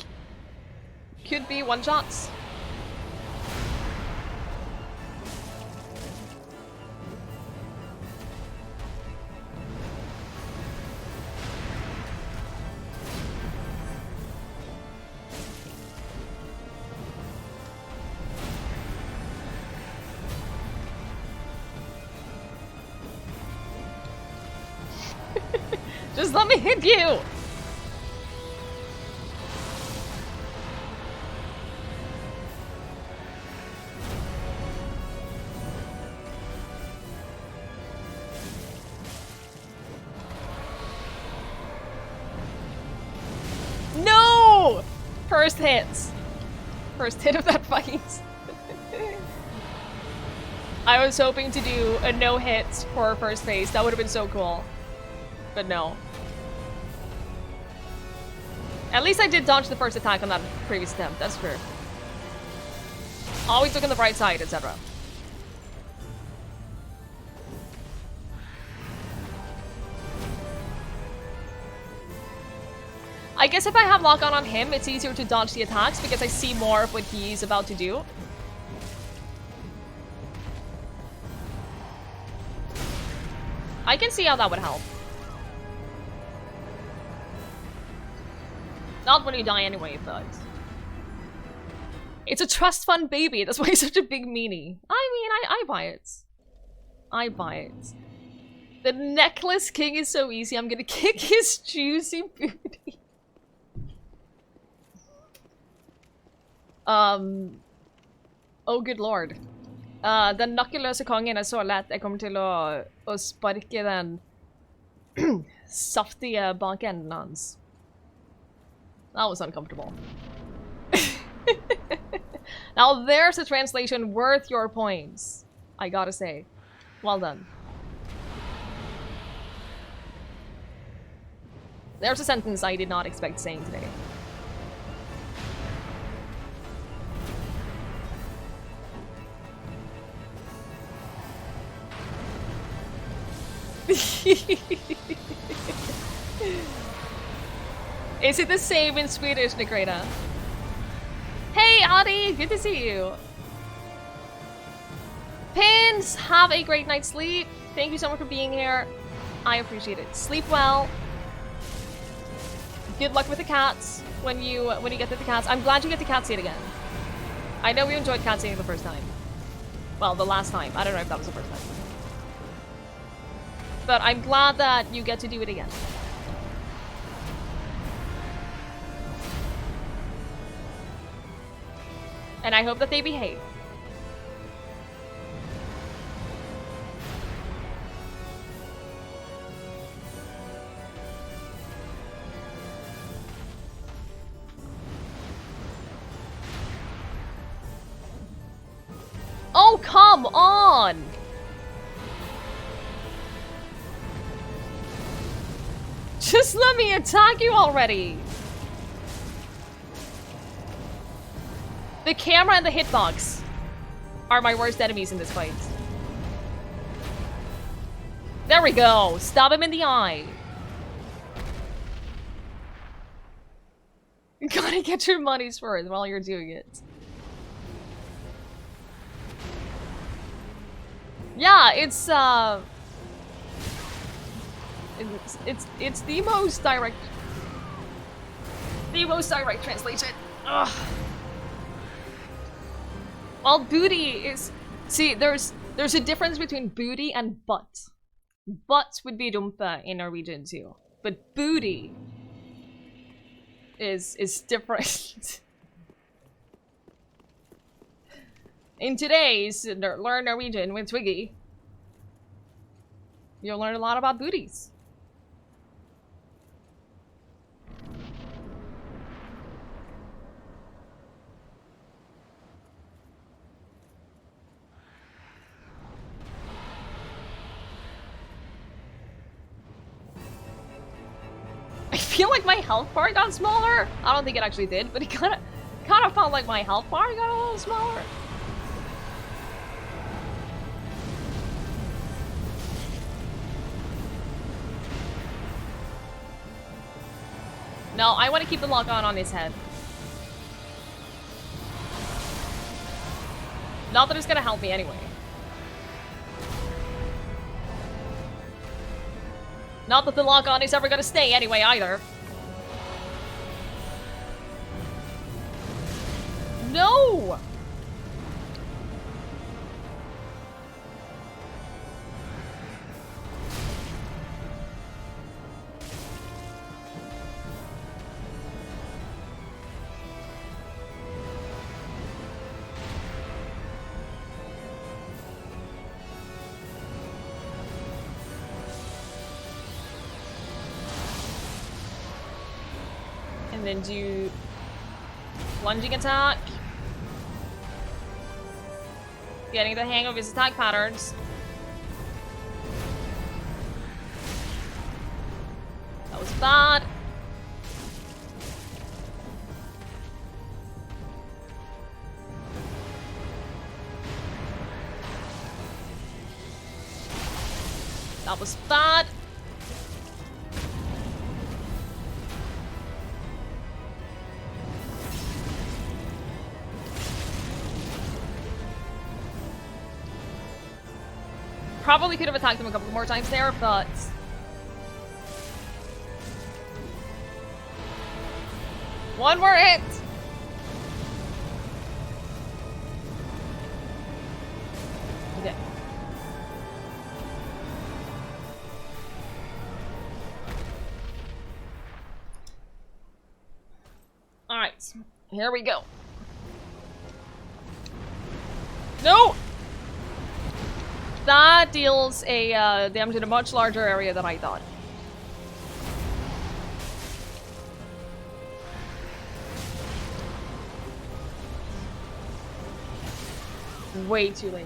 Speaker 1: could be one-shots. Just let me hit you! No! First hit. First hit of that fight. I was hoping to do a no-hit for first phase. That would have been so cool. But no. At least I did dodge the first attack on that previous attempt. That's true. Always look on the bright side, etc. I guess if I have lock-on on him, it's easier to dodge the attacks because I see more of what he's about to do. I can see how that would help. Not when you die anyway, but... It's a trust fund baby, that's why he's such a big meanie. I mean, I buy it. I buy it. The necklace king is so easy, I'm gonna kick his juicy booty. Oh good lord. Den nakkeløse kongen er så lett. Jeg kommer til å sparke den saftige bakenden hans. That was uncomfortable. Now there's a translation worth your points. I gotta say. Well done. There's a sentence I did not expect saying today. Is it the same in Swedish, Negreta? Hey, Adi! Good to see you! Pins! Have a great night's sleep! Thank you so much for being here. I appreciate it. Sleep well. Good luck with the cats when you get to the cats. I'm glad you get to cat seat again. I know we enjoyed cat seating the first time. Well, the last time. I don't know if that was the first time. But I'm glad that you get to do it again. And I hope that they behave. Oh, come on! Just let me attack you already! The camera and the hitbox are my worst enemies in this fight. There we go! Stab him in the eye! You gotta get your money's worth while you're doing it. Yeah, it's the most direct translation. Ugh. Well, booty is... See, there's a difference between booty and butt. Butt would be rumpa in Norwegian too. But booty is different. In today's Learn Norwegian with Twiggie, you'll learn a lot about booties. I feel like my health bar got smaller. I don't think it actually did, but it kind of felt like my health bar got a little smaller. No, I want to keep the lock on his head. Not that it's gonna help me anyway. Not that the lock on is ever gonna stay anyway either. No! And then do Lunging attack. Getting the hang of his attack patterns. That was bad. That was bad. Probably could have attacked him a couple more times there, but... One more hit! Okay. Alright, here we go. No! That deals a damage in a much larger area than I thought. Way too late.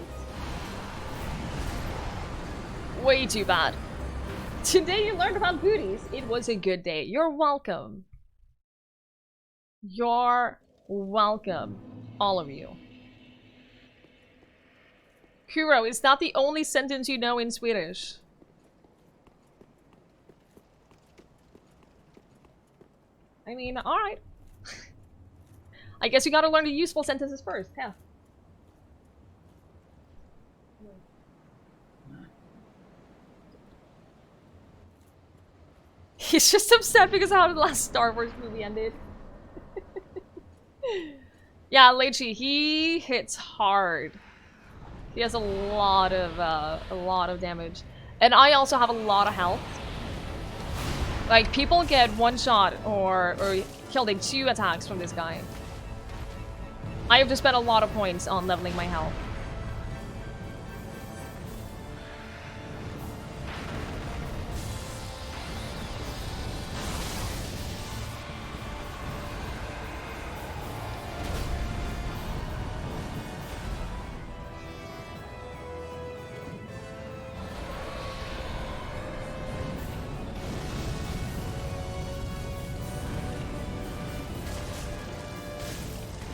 Speaker 1: Way too bad. Today you learned about booties. It was a good day. You're welcome. You're welcome. All of you. Kuro, is that the only sentence you know in Swedish? I mean, alright. I guess you gotta learn the useful sentences first, yeah. He's just upset because of how the last Star Wars movie ended. Yeah, Lechi, he hits hard. He has a lot of damage. And I also have a lot of health. Like, people get one shot or killed in 2 attacks from this guy. I have just spent a lot of points on leveling my health.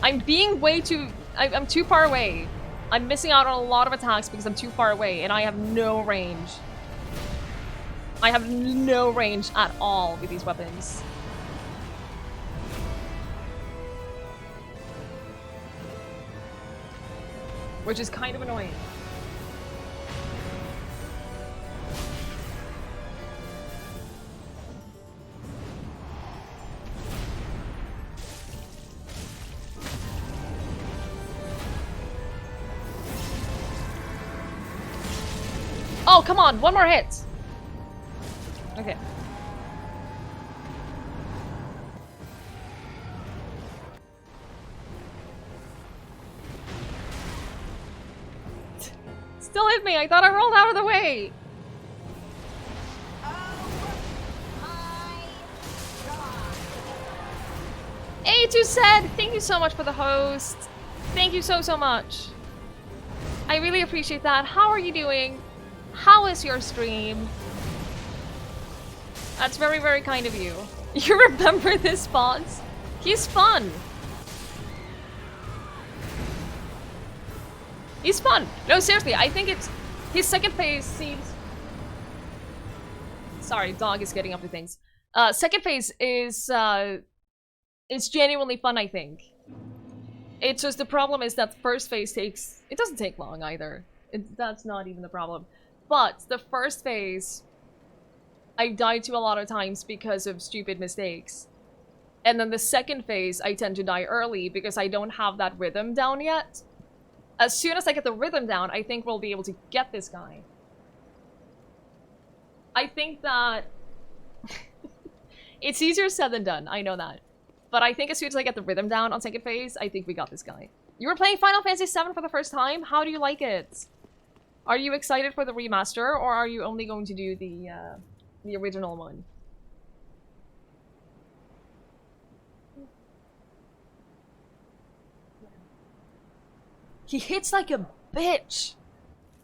Speaker 1: I'm being way too... I'm too far away. I'm missing out on a lot of attacks because I'm too far away and I have no range. I have no range at all with these weapons. Which is kind of annoying. Oh, come on, one more hit. Okay. Still hit me. I thought I rolled out of the way. A2 said, thank you so much for the host. Thank you so much. I really appreciate that. How are you doing? How is your stream? That's very, very kind of you. You remember this boss? He's fun. He's fun. No, seriously, I think it's... His second phase seems... Sorry, dog is getting up to things. Second phase is genuinely fun, I think. It's just the problem is that first phase takes... It doesn't take long either. That's not even the problem. But the first phase, I died to a lot of times because of stupid mistakes. And then the second phase, I tend to die early because I don't have that rhythm down yet. As soon as I get the rhythm down, I think we'll be able to get this guy. I think that... It's easier said than done, I know that. But I think as soon as I get the rhythm down on second phase, I think we got this guy. You were playing Final Fantasy VII for the first time? How do you like it? Are you excited for the remaster, or are you only going to do the original one? He hits like a bitch.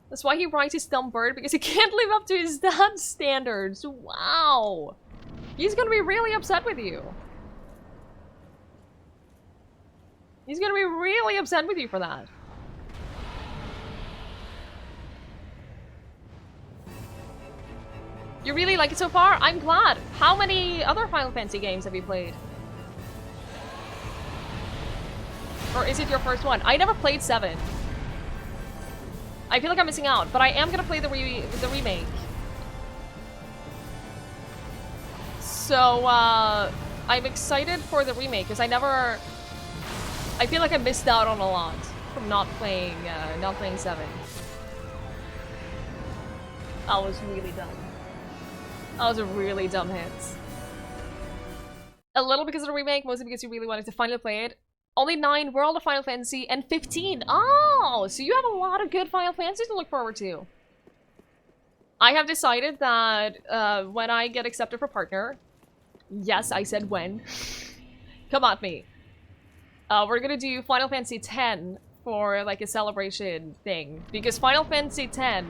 Speaker 1: That's why he rides his dumb bird, because he can't live up to his dad's standards. Wow. He's gonna be really upset with you. He's gonna be really upset with you for that. You really like it so far? I'm glad. How many other Final Fantasy games have you played? Or is it your first one? I never played 7. I feel like I'm missing out, but I am gonna play the remake. So, I'm excited for the remake, because I feel like I missed out on a lot from not playing 7. That was really dumb. That was a really dumb hit. A little because of the remake, mostly because you really wanted to finally play it. Only 9 World of Final Fantasy and 15. Oh, so you have a lot of good Final Fantasy to look forward to. I have decided that when I get accepted for partner, yes, I said when. Come at me. We're gonna do Final Fantasy X for like a celebration thing, because Final Fantasy X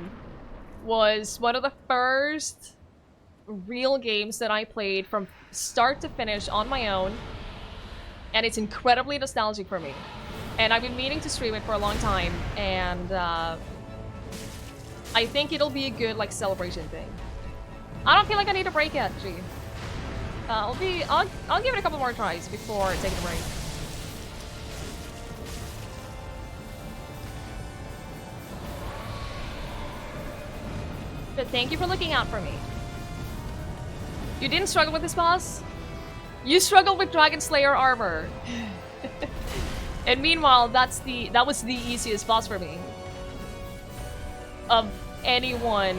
Speaker 1: was one of the first real games that I played from start to finish on my own, and it's incredibly nostalgic for me. And I've been meaning to stream it for a long time, and I think it'll be a good like celebration thing. I don't feel like I need a break yet, G. I'll give it a couple more tries before taking a break. But thank you for looking out for me. You didn't struggle with this boss? You struggled with Dragon Slayer armor. And meanwhile, that was the easiest boss for me. Of anyone,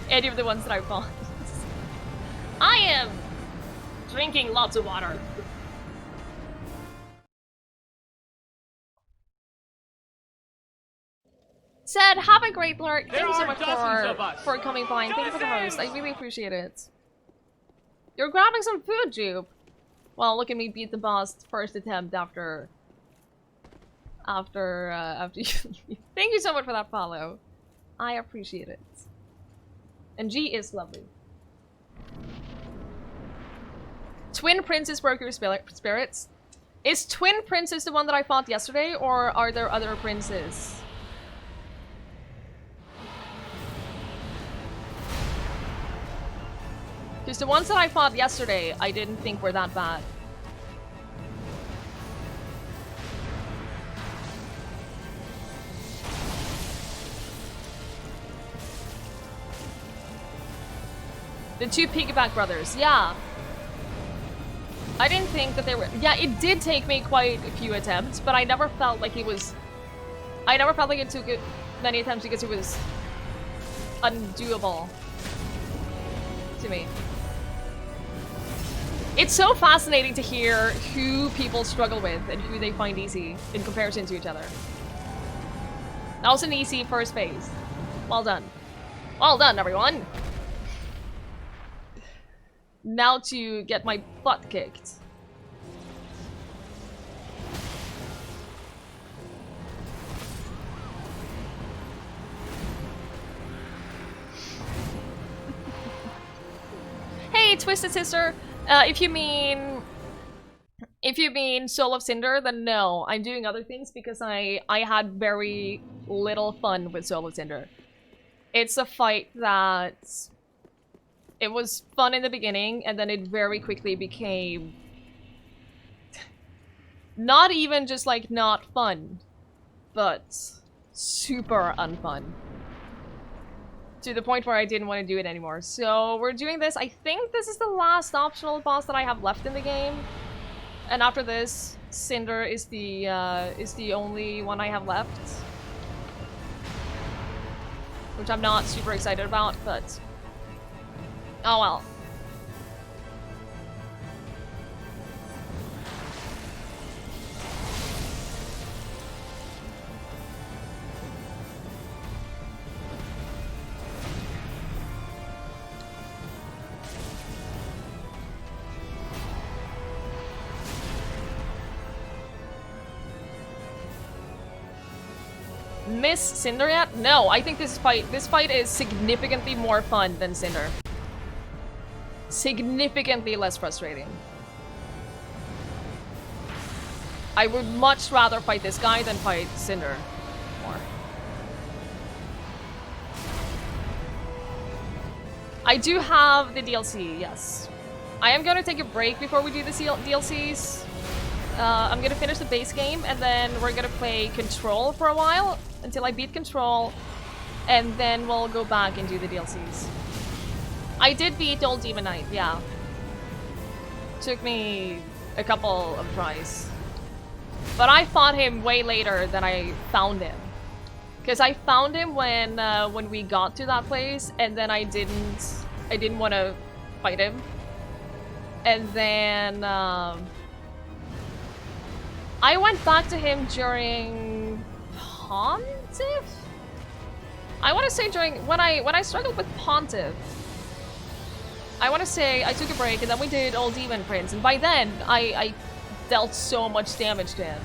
Speaker 1: any of the ones that I fought. I am drinking lots of water. Said, have a great lurk. Thank you so much for coming by, and thank you for the host. I really appreciate it. You're grabbing some food, Jupe. Well, look at me beat the boss first attempt after you. Thank you so much for that follow. I appreciate it. And G is lovely. Twin Princess broke your spirits. Is Twin Princess the one that I fought yesterday, or are there other princes? Because the ones that I fought yesterday, I didn't think were that bad. The 2 Piggyback brothers, yeah. I didn't think that they were... Yeah, it did take me quite a few attempts, but I never felt like it was... I never felt like it took many attempts because it was undoable to me. It's so fascinating to hear who people struggle with and who they find easy in comparison to each other. That was an easy first phase. Well done. Well done, everyone! Now to get my butt kicked. Hey, Twisted Sister! If you mean Soul of Cinder, then no. I'm doing other things because I had very little fun with Soul of Cinder. It's a fight that... It was fun in the beginning, and then it very quickly became... not even just, like, not fun, but super unfun. To the point where I didn't want to do it anymore. So we're doing this. I think this is the last optional boss that I have left in the game. And after this, Cinder is the only one I have left. Which I'm not super excited about, but... oh well. miss Cinder yet? No, I think this fight is significantly more fun than Cinder. Significantly less frustrating. I would much rather fight this guy than fight Cinder more. I do have the DLC, yes. I am gonna take a break before we do the DLCs. I'm gonna finish the base game and then we're gonna play Control for a while until I beat Control, and then we'll go back and do the DLCs. I did beat Old Demon Knight, yeah. Took me a couple of tries. But I fought him way later than I found him. Because I found him when we got to that place, and then I didn't want to fight him. And then I went back to him during Pontiff? I want to say during when I struggled with Pontiff. I want to say I took a break and then we did Old Demon Prince, and by then I dealt so much damage to him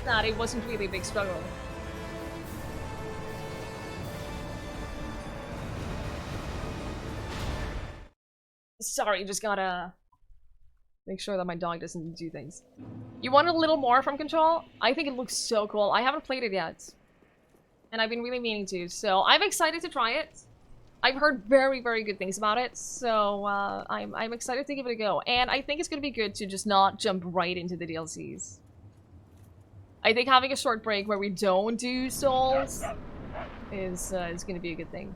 Speaker 1: that it wasn't really a big struggle. Sorry, just gotta make sure that my dog doesn't do things. You want a little more from Control? I think it looks so cool. I haven't played it yet. And I've been really meaning to, so I'm excited to try it. I've heard very, very good things about it, so I'm excited to give it a go. And I think it's gonna be good to just not jump right into the DLCs. I think having a short break where we don't do Souls is gonna be a good thing.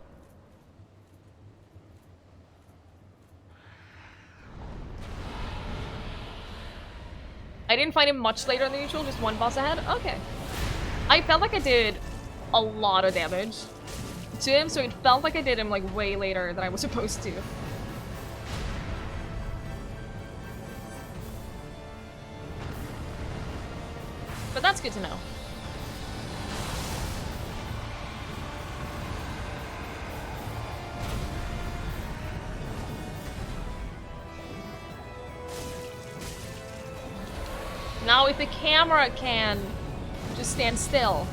Speaker 1: I didn't find him much later than usual, just one boss ahead? Okay. I felt like I did a lot of damage to him, so it felt like I did him like way later than I was supposed to. But that's good to know. Now if the camera can just stand still,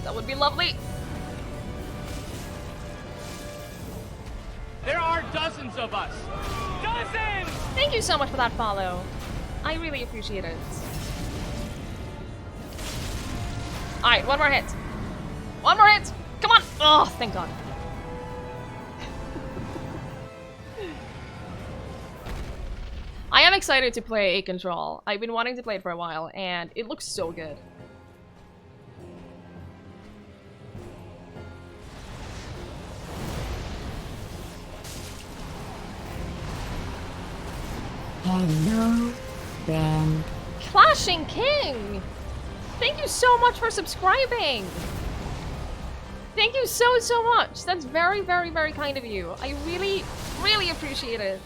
Speaker 1: that would be lovely.
Speaker 2: There are dozens of us. Dozens!
Speaker 1: Thank you so much for that follow. I really appreciate it. Alright, one more hit. One more hit! Come on! Oh, thank God. I am excited to play Control. I've been wanting to play it for a while, and it looks so good.
Speaker 3: Hello, Ben.
Speaker 1: Clashing King! Thank you so much for subscribing! Thank you so, so much! That's very, very, very kind of you. I really, really appreciate it.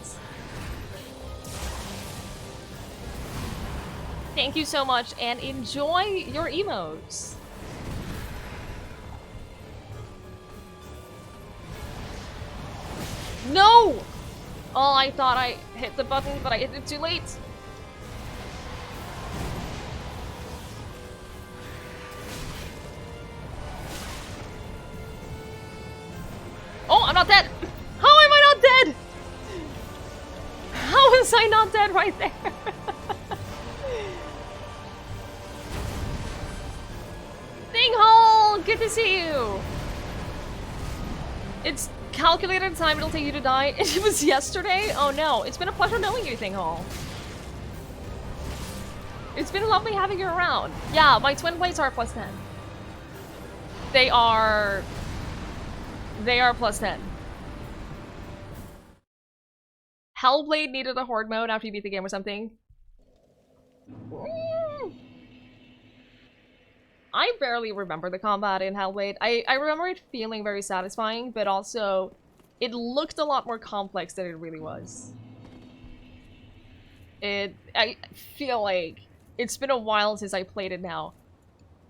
Speaker 1: Thank you so much, and enjoy your emotes. No! Oh, I thought I hit the button, but I hit it too late. Oh, I'm not dead! How am I not dead? How is I not dead right there? Thing-hole! Good to see you! It's calculated time it'll take you to die. It was yesterday? Oh no, it's been a pleasure knowing you, Thing-hole. It's been lovely having you around. Yeah, my twin blades are +10. They are +10. Hellblade needed a horde mode after you beat the game or something. I barely remember the combat in Hellblade. I remember it feeling very satisfying, but also it looked a lot more complex than it really was. I feel like it's been a while since I played it now.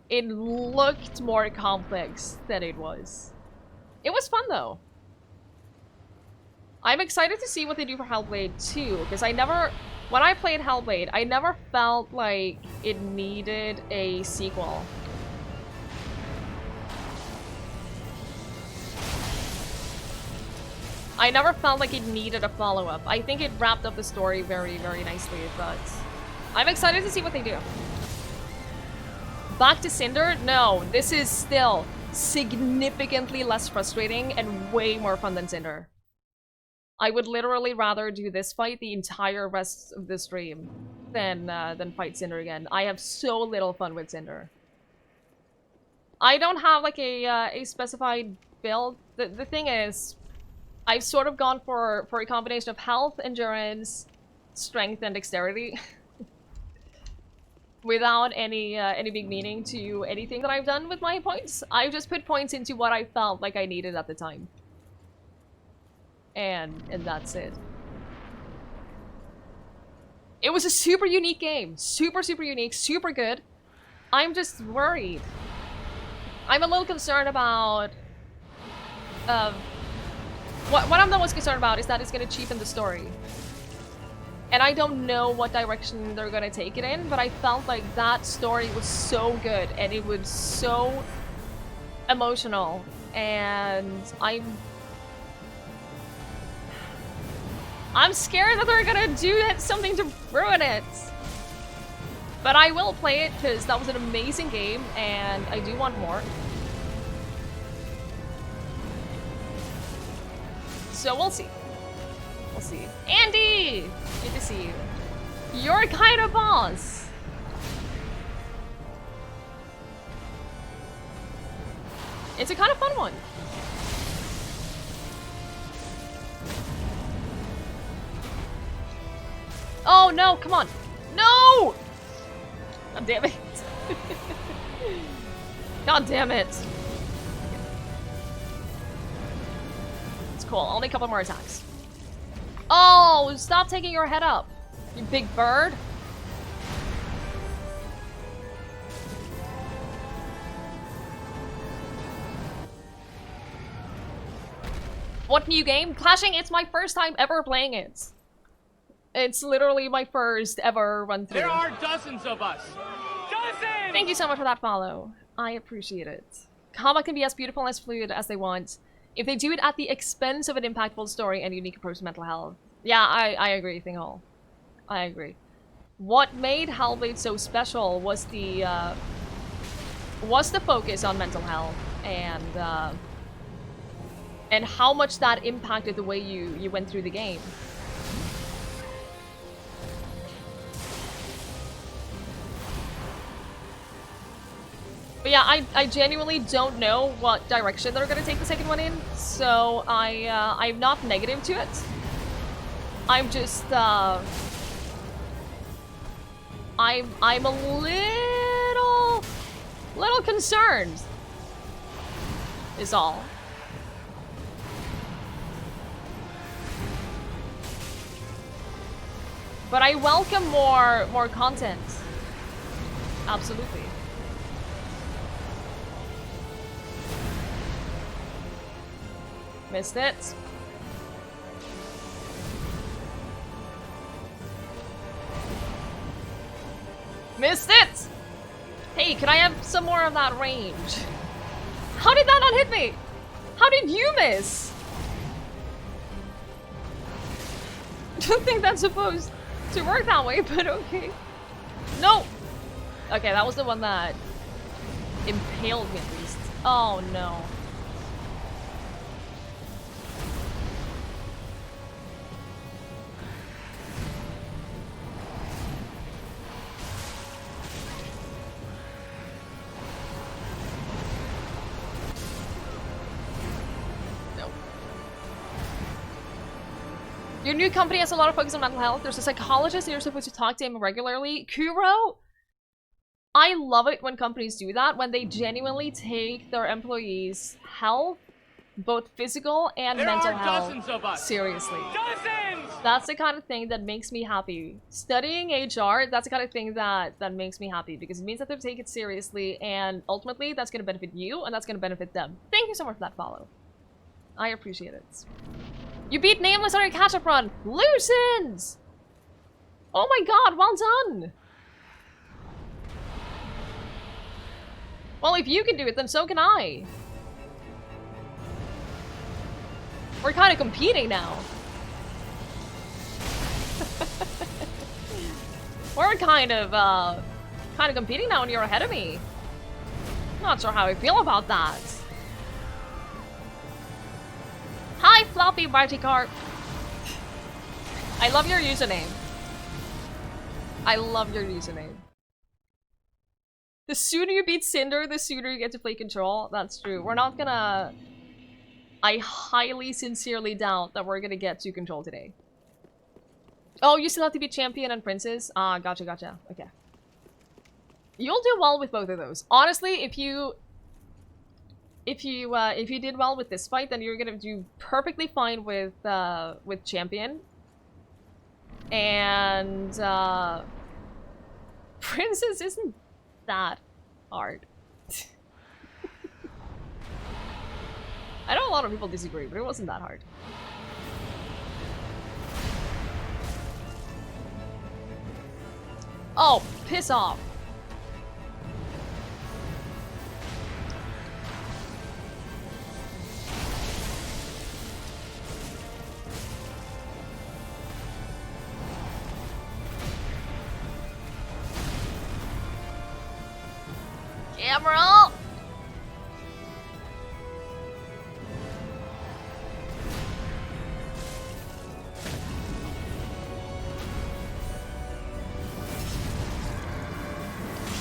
Speaker 1: It looked more complex than it was. It was fun though. I'm excited to see what they do for Hellblade 2, because when I played Hellblade, I never felt like it needed a sequel. I never felt like it needed a follow-up. I think it wrapped up the story very, very nicely, but I'm excited to see what they do. Back to Cinder? No, this is still significantly less frustrating and way more fun than Cinder. I would literally rather do this fight the entire rest of the stream than fight Cinder again. I have so little fun with Cinder. I don't have like a specified build. The thing is, I've sort of gone for a combination of health, endurance, strength, and dexterity. Without any big meaning to anything that I've done with my points. I've just put points into what I felt like I needed at the time. And that's it. It was a super unique game. Super, super unique. Super good. I'm just worried. I'm a little concerned about... What I'm the most concerned about is that it's going to cheapen the story. And I don't know what direction they're going to take it in, but I felt like that story was so good and it was so emotional. And I'm scared that they're going to do something to ruin it. But I will play it because that was an amazing game and I do want more. So we'll see. We'll see. Andy! Good to see you. You're kind of boss. It's a kind of fun one. Oh no, come on. No! God damn it. God damn it. It's cool. Only a couple more attacks. Oh, stop taking your head up, you big bird. What new game? Clashing, it's my first time ever playing it. It's literally my first ever run through.
Speaker 2: There are dozens of us. Dozens!
Speaker 1: Thank you so much for that follow. I appreciate it. Combat can be as beautiful and as fluid as they want, if they do it at the expense of an impactful story and unique approach to mental health. Yeah, I agree, Thinghole. I agree. What made Hellblade so special was the focus on mental health and how much that impacted the way you went through the game. But yeah, I genuinely don't know what direction they're gonna take the second one in, so I'm not negative to it. I'm just I'm a little concerned. Is all. But I welcome more content. Absolutely. Missed it. Missed it! Hey, can I have some more of that range? How did that not hit me? How did you miss? I don't think that's supposed to work that way, but okay. No! Okay, that was the one that impaled me at least. Oh no. Your new company has a lot of focus on mental health. There's a psychologist and you're supposed to talk to him regularly. Kuro, I love it when companies do that, when they genuinely take their employees' health, both physical and mental health, seriously.
Speaker 2: Dozens!
Speaker 1: That's the kind of thing that makes me happy. Studying HR, that's the kind of thing that makes me happy, because it means that they take it seriously, and ultimately that's going to benefit you, and that's going to benefit them. Thank you so much for that follow. I appreciate it. You beat Nameless on your catch-up run! Loosens! Oh my god, well done! Well, if you can do it, then so can I. We're kind of competing now. We're kind of competing now and you're ahead of me. Not sure how I feel about that. Hi, Floppy Bartycarp. I love your username. I love your username. The sooner you beat Cinder, the sooner you get to play Control. That's true. We're not gonna... I highly, sincerely doubt that we're gonna get to Control today. Oh, you still have to be Champion and Princess? Ah, gotcha, gotcha. Okay. You'll do well with both of those. Honestly, if you did well with this fight, then you're gonna do perfectly fine with Champion. And Princess isn't that hard. I know a lot of people disagree, but it wasn't that hard. Oh, piss off. Emerald!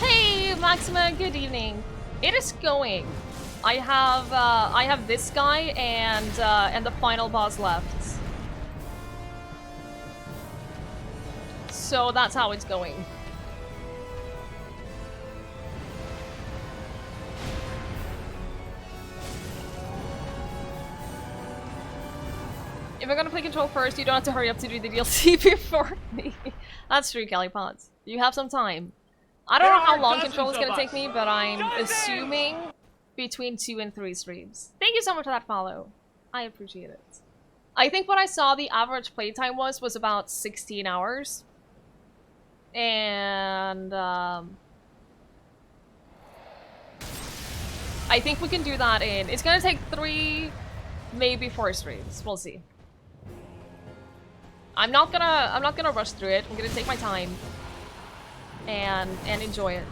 Speaker 1: Hey, Maxima, good evening. It is going. I have this guy and the final boss left. So that's how it's going. If I'm gonna play Control first, you don't have to hurry up to do the DLC before me. That's true, Kelly Potts. You have some time. I don't know how long Control is gonna take me, but I'm assuming between 2 and 3 streams. Thank you so much for that follow. I appreciate it. I think what I saw the average playtime was about 16 hours. And I think we can do that in... It's gonna take 3, maybe 4 streams. We'll see. I'm not gonna rush through it. I'm gonna take my time and enjoy it.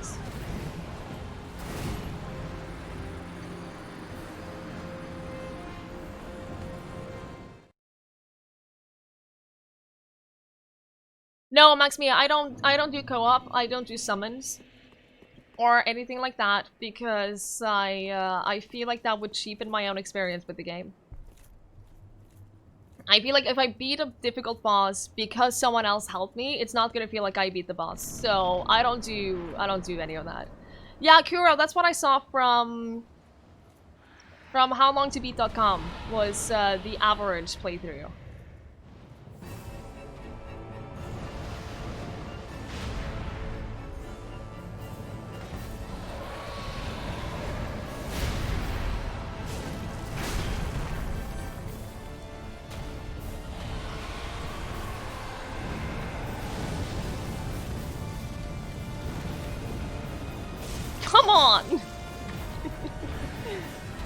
Speaker 1: No, Max Mia, I don't do co-op. I don't do summons or anything like that because I feel like that would cheapen my own experience with the game. I feel like if I beat a difficult boss because someone else helped me, it's not gonna feel like I beat the boss. So I don't do any of that. Yeah, Kuro, that's what I saw from howlongtobeat.com was the average playthrough. Come on!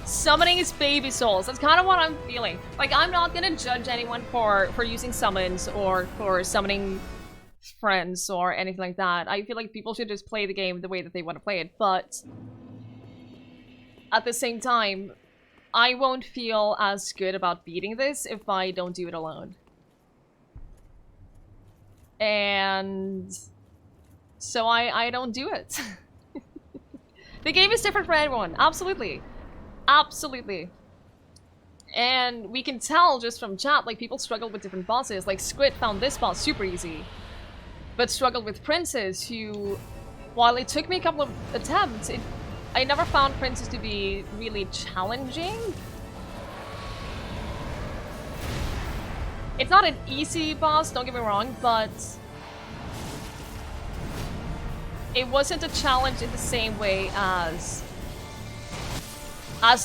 Speaker 1: Summoning is baby souls. That's kind of what I'm feeling. Like, I'm not gonna judge anyone for using summons or for summoning friends or anything like that. I feel like people should just play the game the way that they want to play it, but at the same time, I won't feel as good about beating this if I don't do it alone. And so I don't do it. The game is different for everyone. Absolutely. Absolutely. And we can tell just from chat, like, people struggle with different bosses. Like, Squid found this boss super easy, but struggled with Princess, who, while it took me a couple of attempts, I never found Princess to be really challenging. It's not an easy boss, don't get me wrong, but it wasn't a challenge in the same way as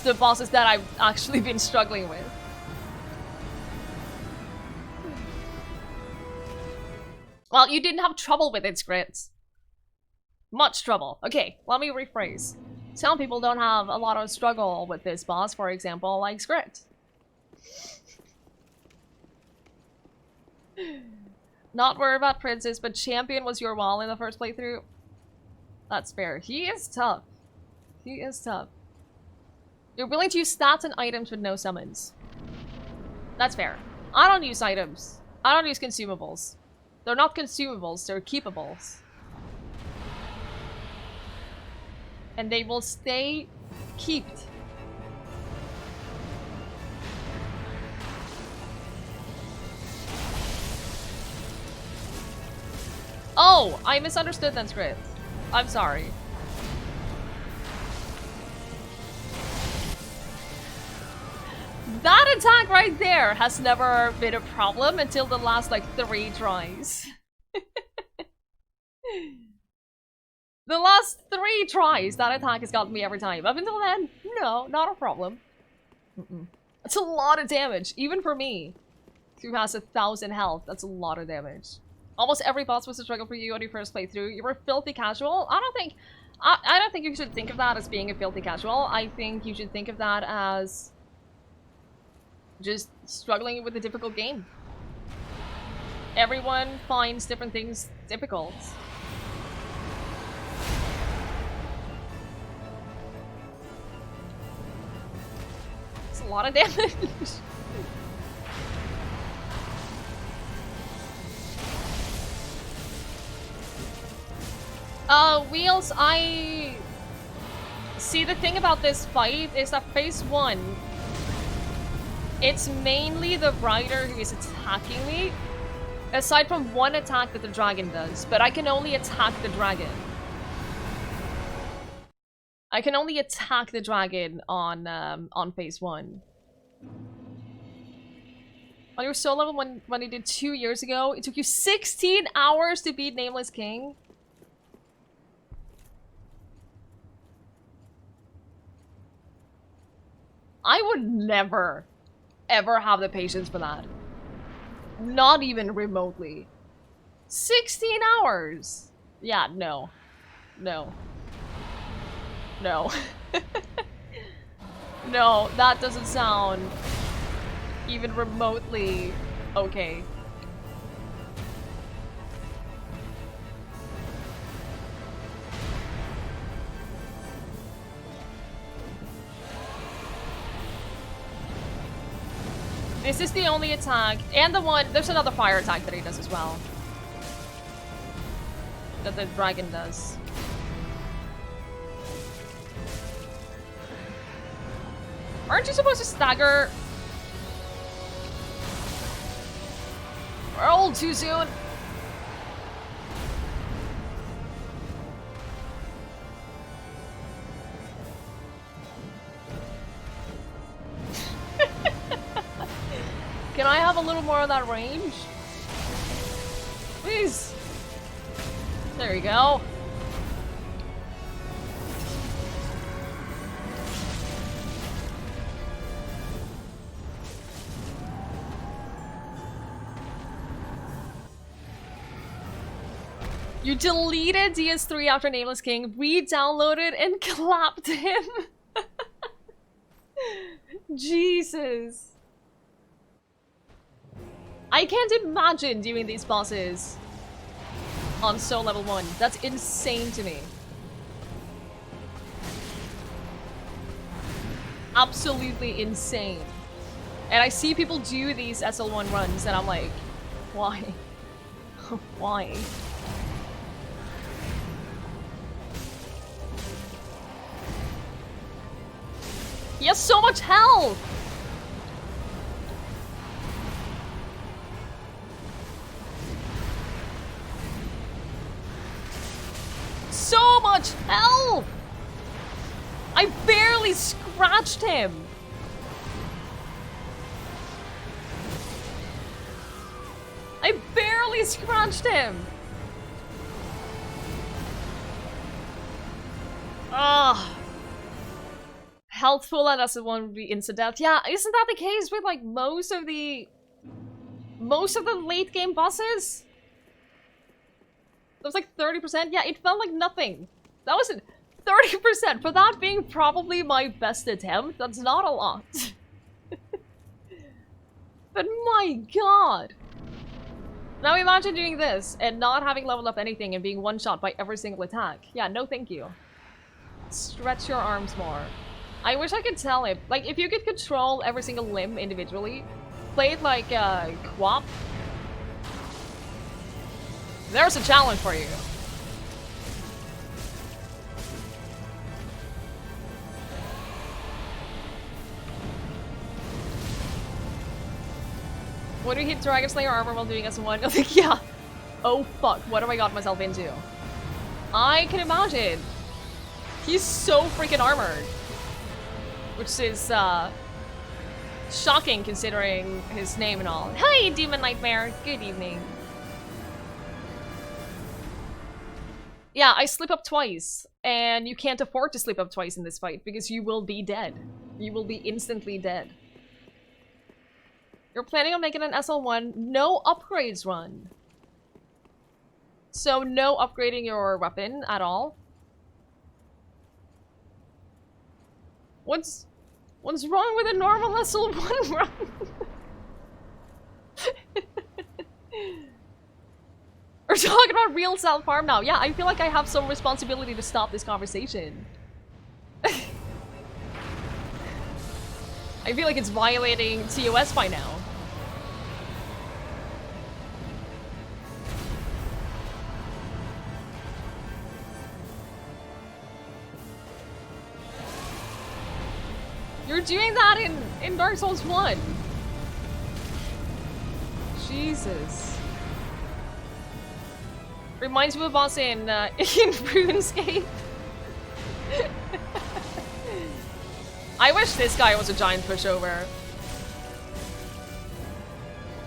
Speaker 1: the bosses that I've actually been struggling with. Well, you didn't have trouble with it, Scripts. Much trouble. Okay, let me rephrase. Some people don't have a lot of struggle with this boss, for example, like Script. Not worry about Princess, but Champion was your wall in the first playthrough. That's fair. He is tough. He is tough. You're willing to use stats and items with no summons. That's fair. I don't use items. I don't use consumables. They're not consumables, they're keepables. And they will stay keeped. Oh, I misunderstood then, script. I'm sorry. That attack right there has never been a problem until the last, like, 3 tries. The last 3 tries, that attack has gotten me every time. Up until then, no, not a problem. That's a lot of damage, even for me, who has 1,000 health. That's a lot of damage. Almost every boss was a struggle for you on your first playthrough. You were filthy casual. I don't think you should think of that as being a filthy casual. I think you should think of that as just struggling with a difficult game. Everyone finds different things difficult. It's a lot of damage. Wheels, I... See, the thing about this fight is that phase 1, it's mainly the rider who is attacking me, aside from one attack that the dragon does, but I can only attack the dragon. I can only attack the dragon on phase 1. On your soul level when you did 2 years ago, it took you 16 hours to beat Nameless King? I would never, ever have the patience for that. Not even remotely. 16 hours! Yeah, no. No. No. No, that doesn't sound even remotely okay. This is the only attack, and the one, there's another fire attack that he does as well. That the dragon does. Aren't you supposed to stagger? We're old too soon. Can I have a little more of that range? Please. There you go. You deleted DS3 after Nameless King, re-downloaded and clapped him. Jesus. I can't imagine doing these bosses on Soul Level 1. That's insane to me. Absolutely insane. And I see people do these SL1 runs and I'm like, why? Why? He has so much health! So much health! I barely scratched him! I barely scratched him! Ugh. Healthful and as one would be instant death. Yeah, isn't that the case with like most of the late game bosses? That was like 30%. Yeah, it felt like nothing. That wasn't 30% for that being probably my best attempt. That's not a lot. But my god. Now imagine doing this and not having leveled up anything and being one-shot by every single attack. Yeah, no thank you. Stretch your arms more. I wish I could tell it. Like, if you could control every single limb individually, play it like QWOP. There's a challenge for you. When we hit Dragon Slayer armor while doing S1, I think, yeah. Oh fuck, what have I got myself into? I can imagine. He's so freaking armored. Which is, shocking considering his name and all. Hey, Demon Nightmare. Good evening. Yeah, I slip up twice. And you can't afford to slip up twice in this fight because you will be dead. You will be instantly dead. You're planning on making an SL1, no upgrades run. So no upgrading your weapon at all. What's wrong with a normal SL1 run? We're talking about real self-harm now. Yeah, I feel like I have some responsibility to stop this conversation. I feel like it's violating TOS by now. You're doing that in Dark Souls 1. Jesus. Reminds me of a boss in RuneScape. I wish this guy was a giant pushover.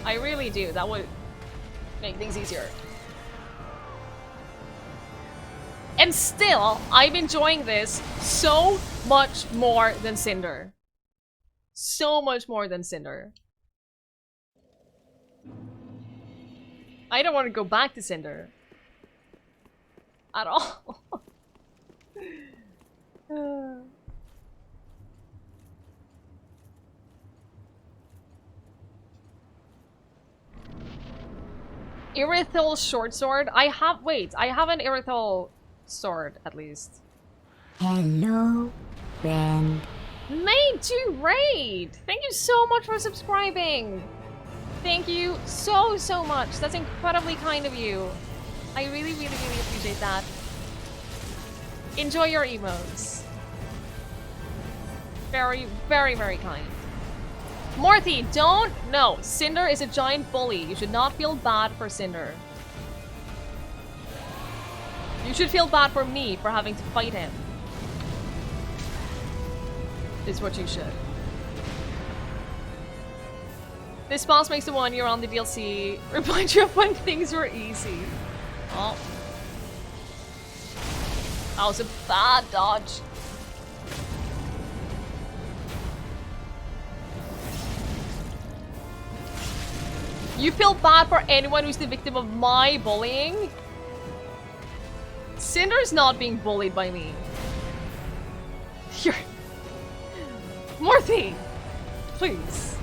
Speaker 1: I really do. That would make things easier. And still, I'm enjoying this so much more than Cinder. So much more than Cinder. I don't want to go back to Cinder. At all. Irithil short sword? I have an Irithil sword, at least.
Speaker 3: Hello, friend.
Speaker 1: Made to raid! Thank you so much for subscribing! Thank you so much. That's incredibly kind of you. I really appreciate that. Enjoy your emotes. Very kind. Morthy, don't! No, Cinder is a giant bully. You should not feel bad for Cinder. You should feel bad for me for having to fight him. Is what you should. This boss makes the one you're on the DLC remind you of when things were easy. Oh. That was a bad dodge. You feel bad for anyone who's the victim of my bullying? Cinder's not being bullied by me. You're... Morthy! Please.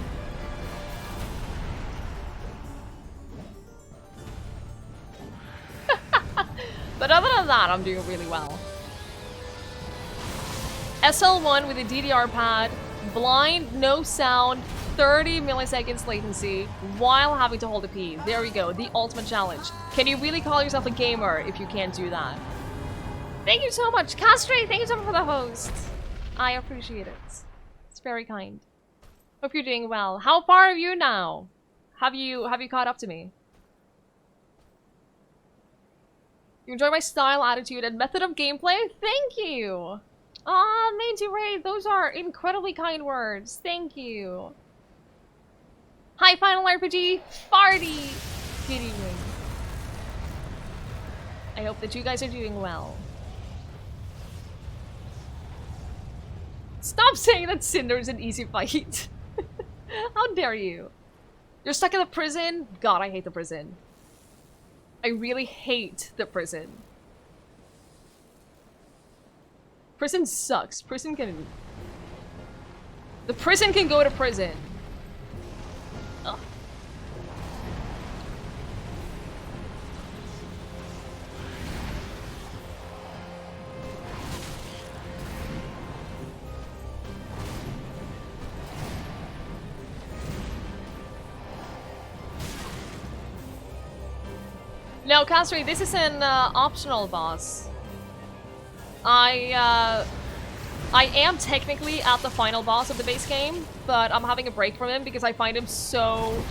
Speaker 1: But other than that, I'm doing really well. SL1 with a DDR pad, blind, no sound, 30 milliseconds latency, while having to hold a P. There we go, the ultimate challenge. Can you really call yourself a gamer if you can't do that? Thank you so much. Castrate, thank you so much for the host. I appreciate it. It's very kind. Hope you're doing well. How far are you now? Have you caught up to me? You enjoy my style, attitude, and method of gameplay? Thank you! Aw, made to raid. Those are incredibly kind words. Thank you. Hi, Final RPG. Farty. Good evening. I hope that you guys are doing well. Stop saying that Cinder is an easy fight. How dare you? You're stuck in the prison? God, I hate the prison. I really hate the prison. Prison sucks. The prison can go to prison. Ugh. No, Casri, this is an optional boss. I am technically at the final boss of the base game, but I'm having a break from him because I find him so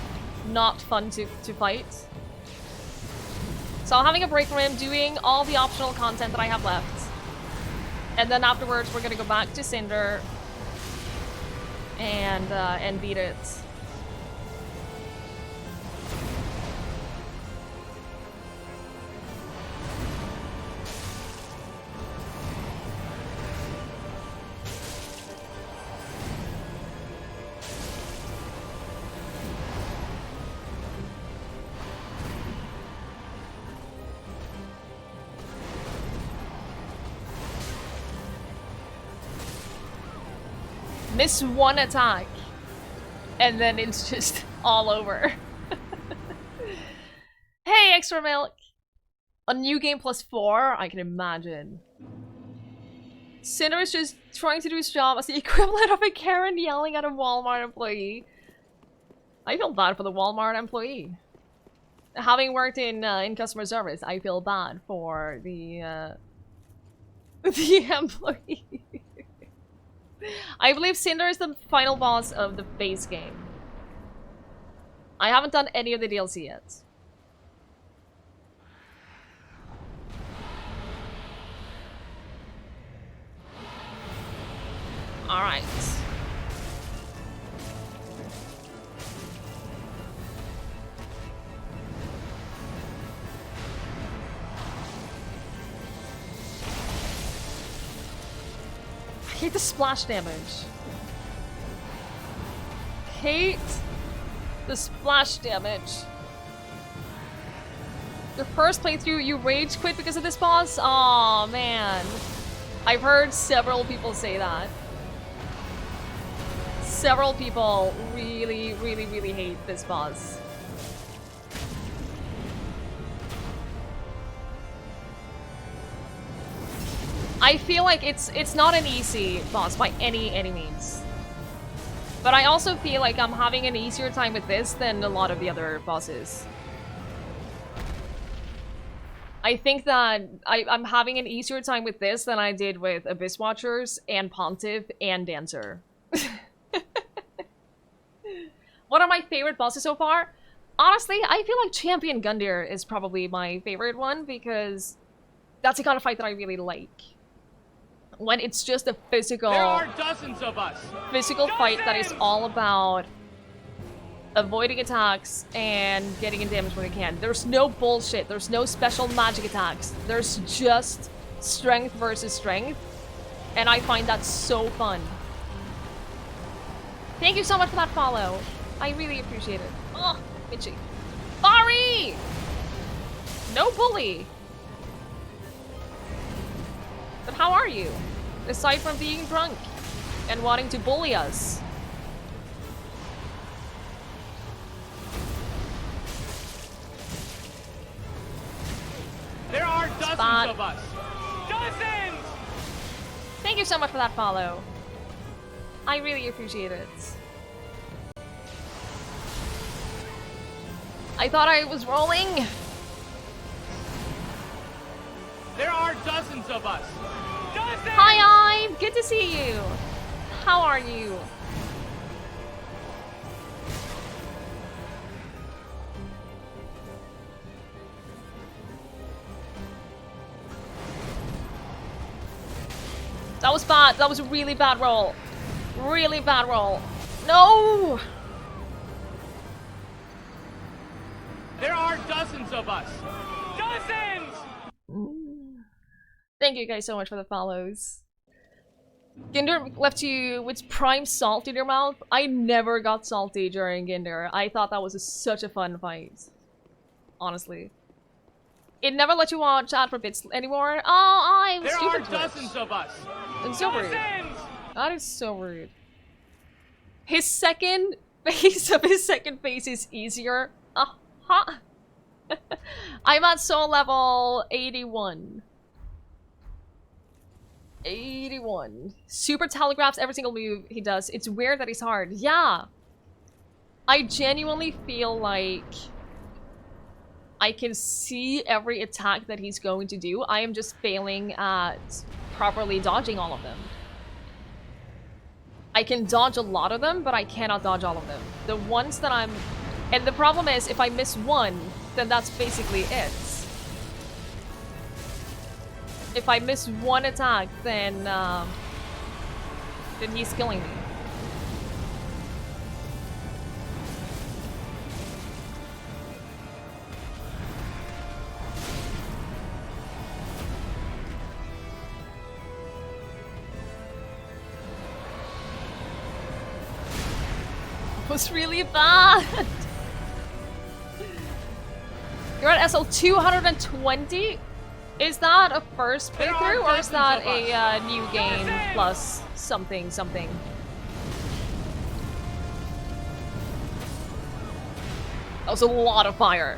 Speaker 1: not fun to fight. So I'm having a break from him, doing all the optional content that I have left. And then afterwards we're gonna go back to Cinder and beat it. Miss one attack, and then it's just all over. Hey, extra milk! A new game +4? I can imagine. Cinder is just trying to do his job as the equivalent of a Karen yelling at a Walmart employee. I feel bad for the Walmart employee. Having worked in customer service, I feel bad for the employee. I believe Cinder is the final boss of the base game. I haven't done any of the DLC yet. Alright. I hate the splash damage. Hate the splash damage. The first playthrough, you rage quit because of this boss? Aw, man. I've heard several people say that. Several people really, really, really hate this boss. I feel like it's not an easy boss by any means. But I also feel like I'm having an easier time with this than a lot of the other bosses. I think that I'm having an easier time with this than I did with Abyss Watchers and Pontiff and Dancer. What are my favorite bosses so far? Honestly, I feel like Champion Gundyr is probably my favorite one because that's the kind of fight that I really like. When it's just a physical...
Speaker 2: There are dozens of us!
Speaker 1: Physical fight that is all about avoiding attacks and getting in damage when you can. There's no bullshit. There's no special magic attacks. There's just strength versus strength. And I find that so fun. Thank you so much for that follow. I really appreciate it. Oh, itchy. Bari! No bully. But how are you? Aside from being drunk and wanting to bully us.
Speaker 2: There are dozens of us! Dozens!
Speaker 1: Thank you so much for that follow. I really appreciate it. I thought I was rolling.
Speaker 2: There are dozens of us! Dozens!
Speaker 1: Hi, I'm good to see you. How are you? That was bad. That was a really bad roll. Really bad roll. No!
Speaker 2: There are dozens of us! Dozens!
Speaker 1: Thank you guys so much for the follows. Ginder left you with prime salt in your mouth. I never got salty during Ginder. I thought that was such a fun fight. Honestly. It never let you watch ad for bits anymore. Oh, I'm
Speaker 2: there
Speaker 1: stupid.
Speaker 2: There are dozens of us!
Speaker 1: It's so rude.
Speaker 2: Dozens!
Speaker 1: That is so rude. His second phase of his second phase is easier. Huh? I'm at soul level 81. 81. Super telegraphs every single move he does. It's weird that he's hard. Yeah. I genuinely feel like I can see every attack that he's going to do. I am just failing at properly dodging all of them. I can dodge a lot of them, but I cannot dodge all of them. The ones that I'm... And the problem is, if I miss one, then that's basically it. If I miss one attack, then he's killing me. It was really bad. You're at SL 220? Is that a first playthrough, or is that a new game plus something something? That was a lot of fire.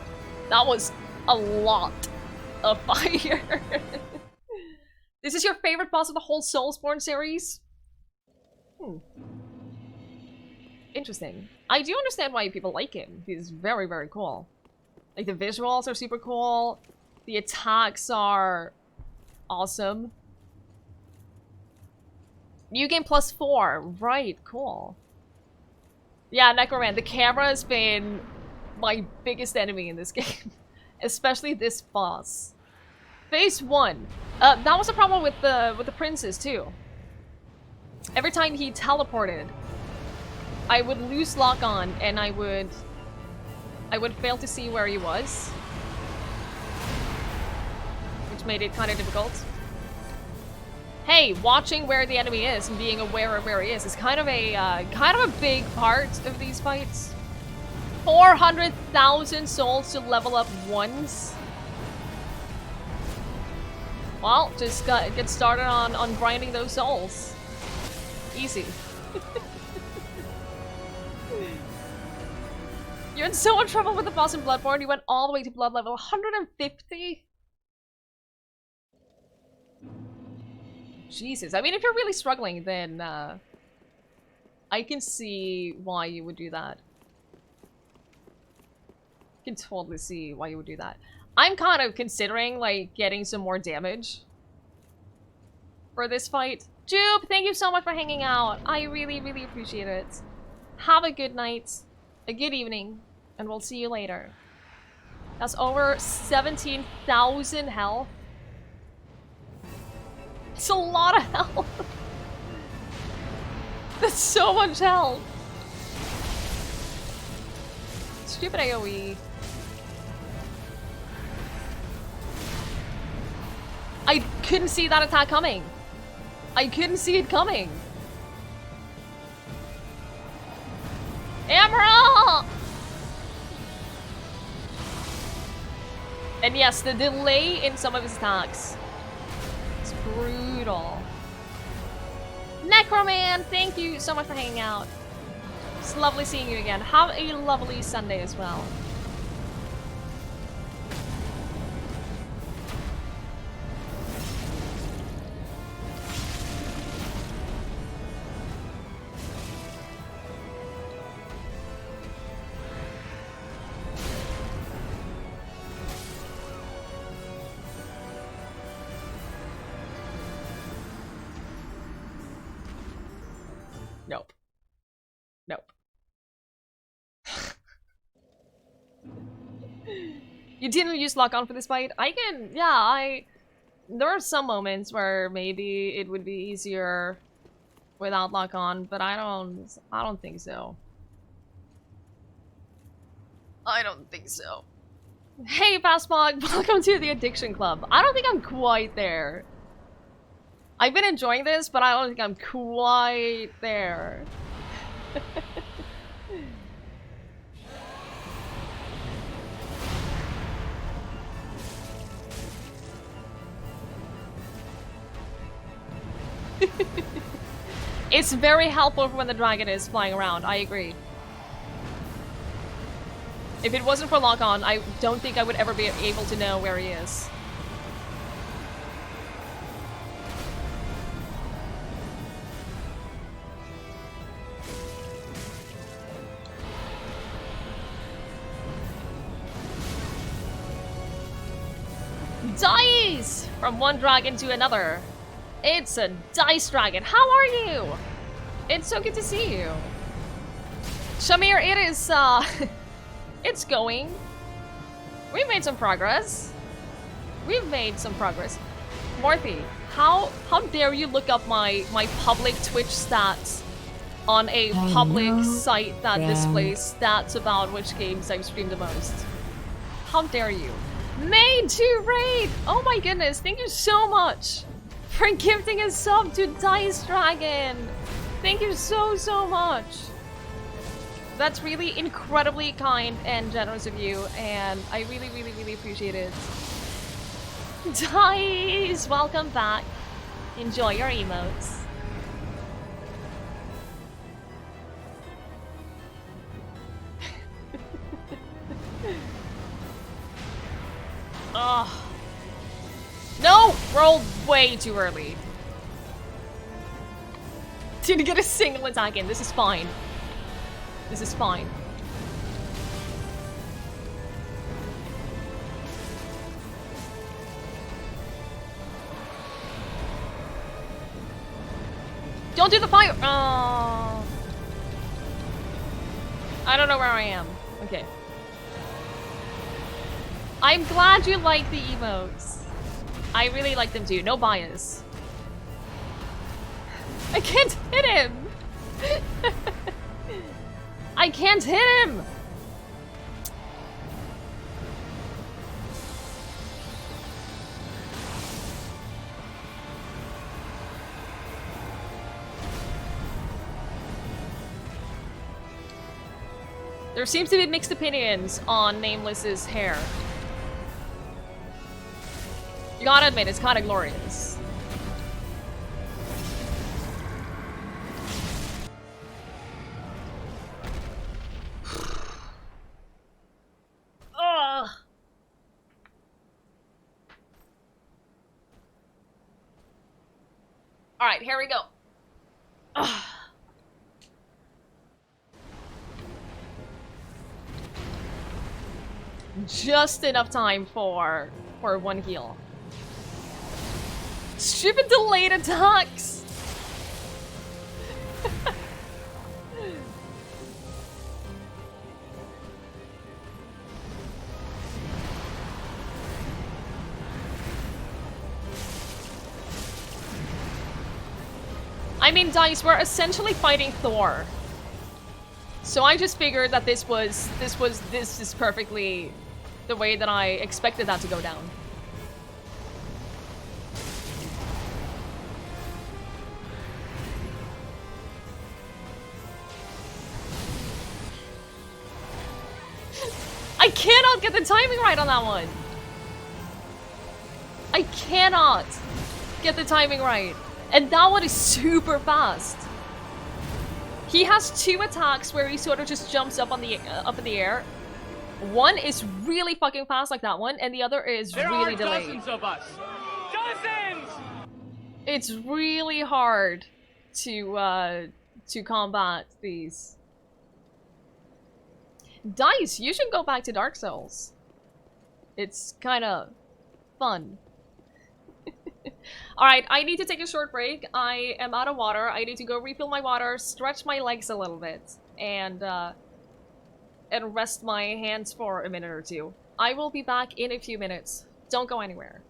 Speaker 1: That was a lot of fire. This is your favorite boss of the whole Soulsborne series? Interesting. I do understand why people like him. He's very, very cool. Like, the visuals are super cool. The attacks are awesome. New game +4. Right, cool. Yeah, Necroman, the camera has been my biggest enemy in this game. Especially this boss. Phase 1. That was a problem with the princes, too. Every time he teleported, I would lose lock on, and I would fail to see where he was. Which made it kind of difficult. Hey, watching where the enemy is and being aware of where he is kind of a big part of these fights. 400,000 souls to level up once. Well, just get started on grinding those souls. Easy. You're in so much trouble with the boss in Bloodborne. You went all the way to blood level 150? Jesus. I mean, if you're really struggling, then I can see why you would do that. I can totally see why you would do that. I'm kind of considering, like, getting some more damage for this fight. Jupe, thank you so much for hanging out. I really, really appreciate it. Have a good night, a good evening, and we'll see you later. That's over 17,000 health. It's a lot of health. That's so much health. Stupid AoE. I couldn't see that attack coming. I couldn't see it coming. Emerald! And yes, the delay in some of his attacks is brutal. Necroman, thank you so much for hanging out. It's lovely seeing you again. Have a lovely Sunday as well. Nope. Nope. You didn't use lock on for this fight? I can, yeah, there are some moments where maybe it would be easier without lock on, but I don't think so. I don't think so. Hey, Fastmog, welcome to the Addiction Club. I don't think I'm quite there. I've been enjoying this, but I don't think I'm quite there. It's very helpful for when the dragon is flying around, I agree. If it wasn't for lock-on, I don't think I would ever be able to know where he is. Dice! From one dragon to another. It's a dice dragon. How are you? It's so good to see you. Shamir, it is, it's going. We've made some progress. We've made some progress. Morthy, how dare you look up my public Twitch stats on a public site that displays stats about which games I've streamed the most? How dare you? Made to raid! Oh my goodness, thank you so much for gifting a sub to Dice Dragon! Thank you so much! That's really incredibly kind and generous of you, and I really appreciate it. Dice! Welcome back. Enjoy your emotes. Ugh. No! Rolled way too early. Didn't get a single attack in. This is fine. This is fine. Don't do the fire! Oh. I don't know where I am. Okay. I'm glad you like the emotes. I really like them too. No bias. I can't hit him! I can't hit him! There seems to be mixed opinions on Nameless's hair. You gotta admit, it's kinda glorious. Ugh. Alright, here we go. Ugh. Just enough time for one heal. Stupid delayed attacks! I mean, Dice, we're essentially fighting Thor. So I just figured that this is perfectly the way that I expected that to go down. I cannot get the timing right on that one! I cannot get the timing right. And that one is super fast. He has two attacks where he sort of just jumps up in the air. One is really fucking fast like that one, and the other is really delayed.
Speaker 2: There are dozens of us. Dozens!
Speaker 1: It's really hard to combat these. Dice, you should go back to Dark Souls. It's kind of fun. Alright, I need to take a short break. I am out of water. I need to go refill my water, stretch my legs a little bit, and rest my hands for a minute or two. I will be back in a few minutes. Don't go anywhere.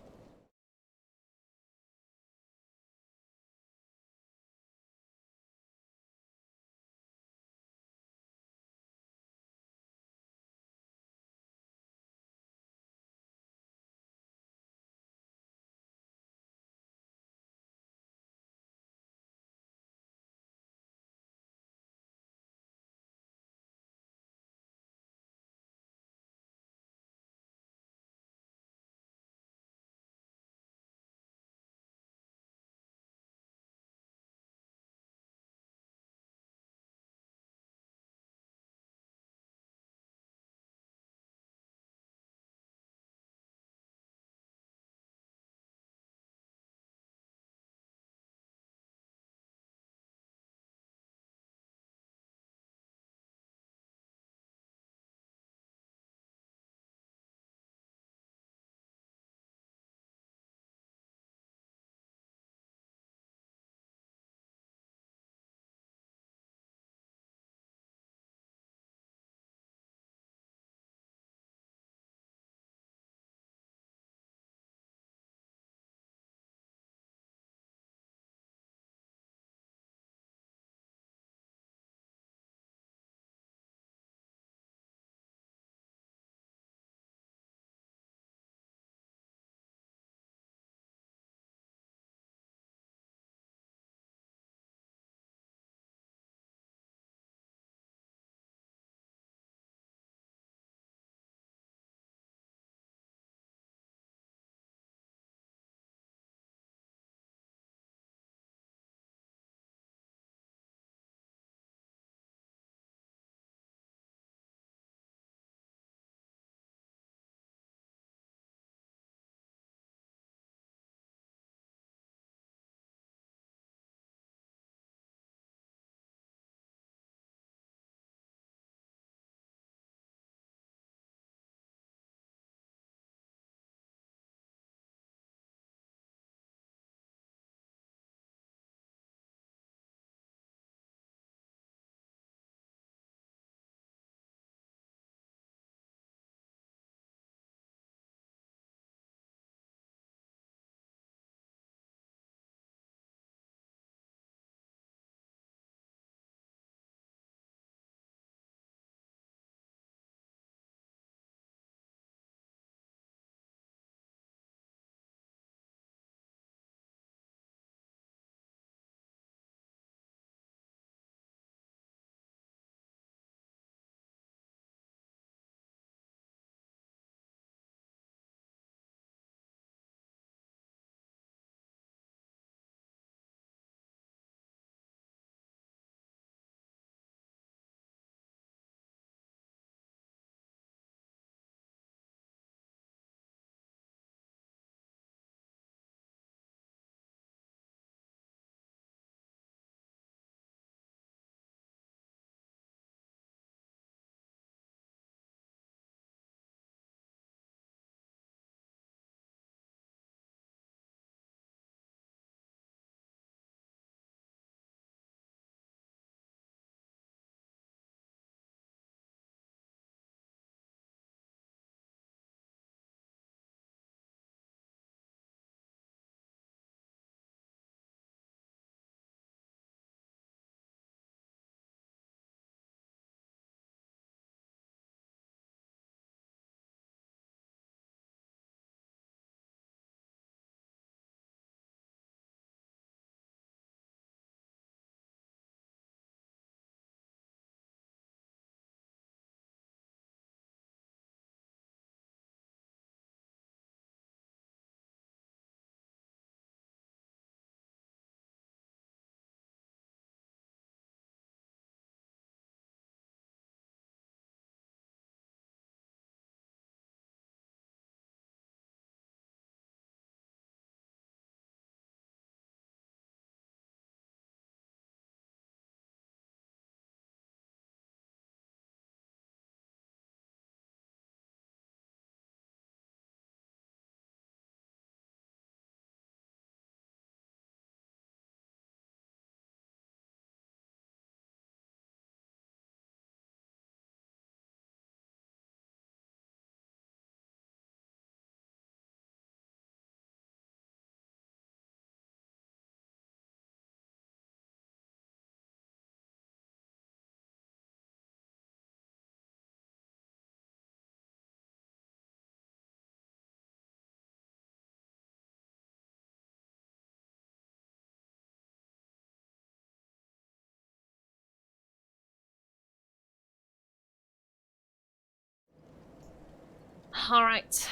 Speaker 1: Alright.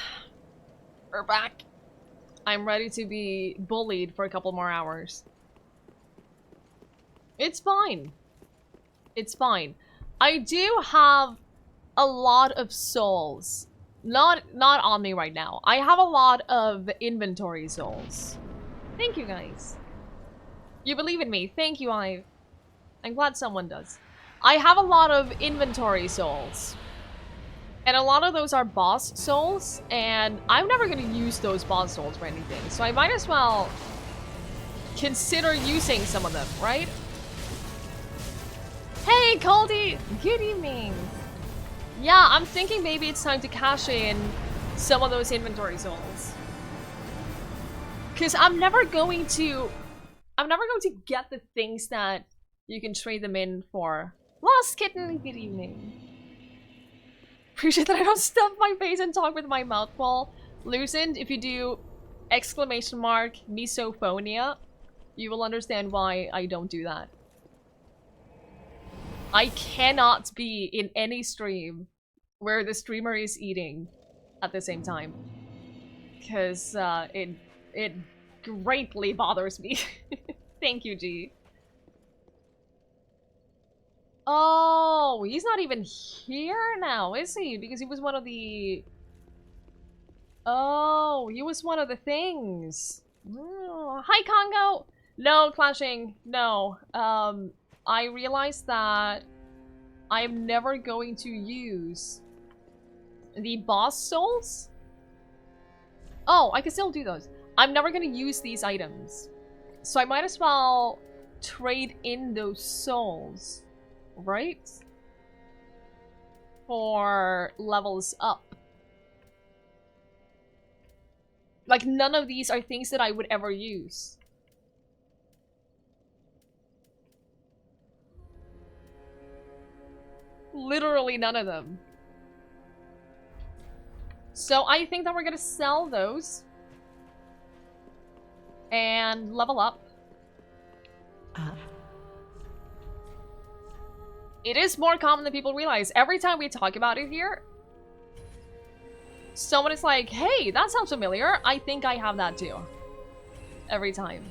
Speaker 1: We're back. I'm ready to be bullied for a couple more hours. It's fine. It's fine. I do have a lot of souls. Not on me right now. I have a lot of inventory souls. Thank you, guys. You believe in me. Thank you, I'm glad someone does. I have a lot of inventory souls. And a lot of those are boss souls, and I'm never going to use those boss souls for anything. So I might as well consider using some of them, right? Hey, Caldy! Good evening! Yeah, I'm thinking maybe it's time to cash in some of those inventory souls. Because I'm never going to get the things that you can trade them in for. Lost Kitten, good evening. Appreciate that I don't stuff my face and talk with my mouth full. Loosened, if you do exclamation mark misophonia, you will understand why I don't do that. I cannot be in any stream where the streamer is eating at the same time. Because it greatly bothers me. Thank you, G. Oh, he's not even here now, is he? Because he was one of the... Oh, he was one of the things. Oh, hi, Congo! No, clashing. No. I realized that I'm never going to use the boss souls. Oh, I can still do those. I'm never going to use these items. So I might as well trade in those souls. Right? For levels up. Like, none of these are things that I would ever use. Literally none of them. So I think that we're gonna sell those. And level up. It is more common than people realize. Every time we talk about it here, someone is like, hey, that sounds familiar. I think I have that too. Every time.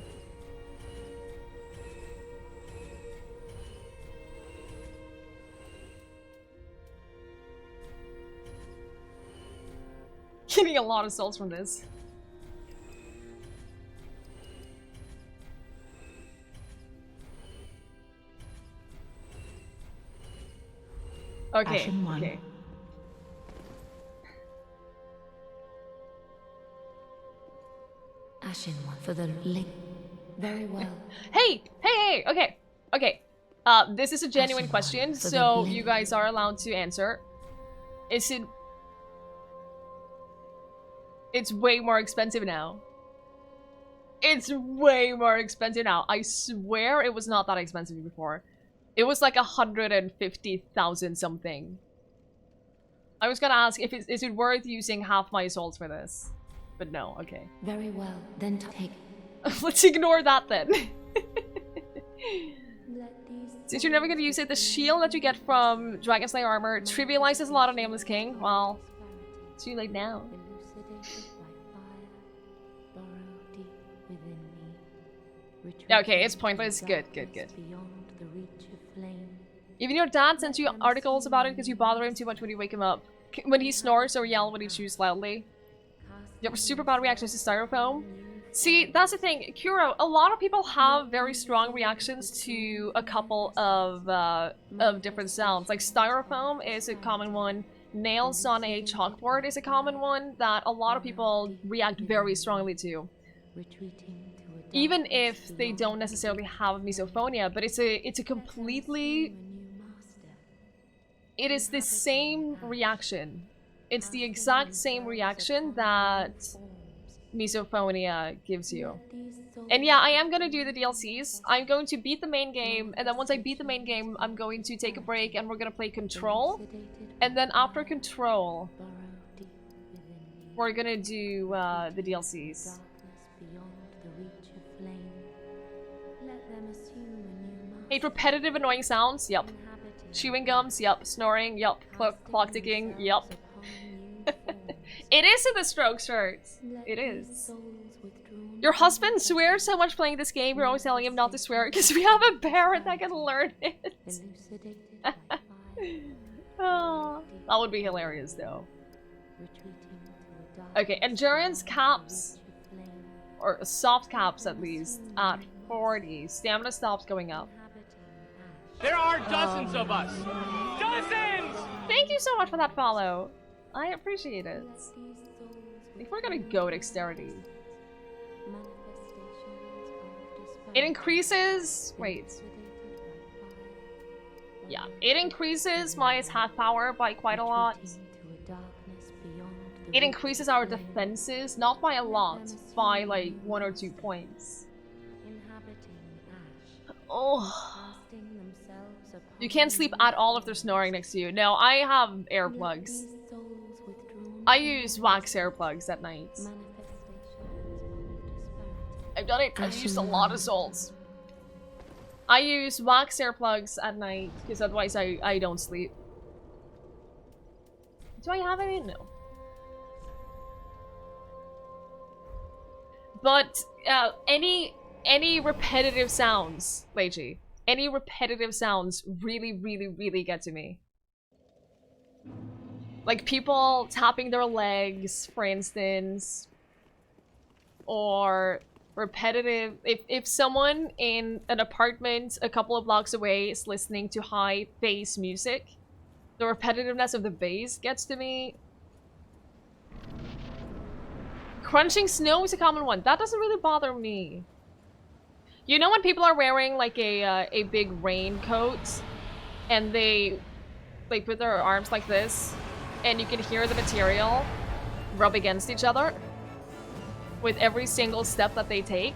Speaker 1: Getting a lot of souls from this. Okay, okay.
Speaker 3: Ashen one for the link. Very well.
Speaker 1: Hey, okay, okay. This is a genuine question, so you guys are allowed to answer. Is it... It's way more expensive now. It's way more expensive now. I swear it was not that expensive before. It was like 150,000 something. I was gonna ask if is it worth using half my souls for this? But no, okay.
Speaker 3: Very well, then take.
Speaker 1: Let's ignore that then. Since you're never gonna use it, the shield that you get from Dragon Slayer armor trivializes a lot of Nameless King. Well, it's too late now. Okay, it's pointless. Good, good, good. Even your dad sends you articles about it because you bother him too much when you wake him up. When he snores or yell when he chews loudly. You have super bad reactions to styrofoam. See, that's the thing. Kuro, a lot of people have very strong reactions to a couple of different sounds. Like styrofoam is a common one. Nails on a chalkboard is a common one that a lot of people react very strongly to. Even if they don't necessarily have misophonia, but it's a completely... It is the same reaction. It's the exact same reaction that misophonia gives you. And yeah, I am gonna do the DLCs. I'm going to beat the main game, and then once I beat the main game, I'm going to take a break and we're gonna play Control. And then after Control, we're gonna do the DLCs. Hate repetitive annoying sounds? Yep. Chewing gums? Yep. Snoring? Yep. Clock ticking? Yep. It is in the stroke shirt. It is. Your husband swears so much playing this game, you're always telling him not to swear because we have a parent that can learn it. Oh, that would be hilarious though. Okay, endurance caps, or soft caps at least, at 40. Stamina stops going up.
Speaker 2: There are dozens of us. Dozens!
Speaker 1: Thank you so much for that follow. I appreciate it. I think we're gonna go dexterity. It increases... Wait. Yeah, it increases my attack power by quite a lot. It increases our defenses, not by a lot, by like 1 or 2 points. Oh. You can't sleep at all if they're snoring next to you. No, I have earplugs. I use wax earplugs at night. I've done it. I've used a lot of salts. I use wax earplugs at night because otherwise I don't sleep. Do I have any? No. But any repetitive sounds, Leiji, any repetitive sounds really get to me. Like people tapping their legs, for instance, or repetitive. If someone in an apartment a couple of blocks away is listening to high bass music, the repetitiveness of the bass gets to me. Crunching snow is a common one. That doesn't really bother me. You know when people are wearing like a big raincoat and they put their arms like this and you can hear the material rub against each other with every single step that they take?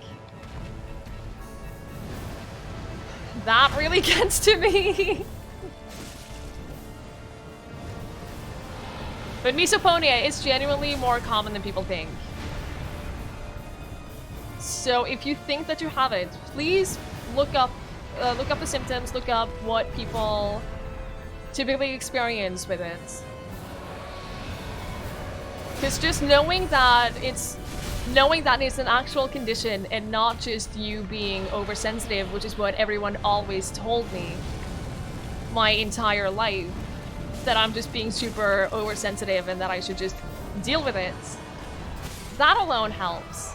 Speaker 1: That really gets to me. But misophonia is genuinely more common than people think. So if you think that you have it, please look up the symptoms, look up what people typically experience with it. Because just knowing that it's an actual condition and not just you being oversensitive, which is what everyone always told me my entire life, that I'm just being super oversensitive and that I should just deal with it. That alone helps.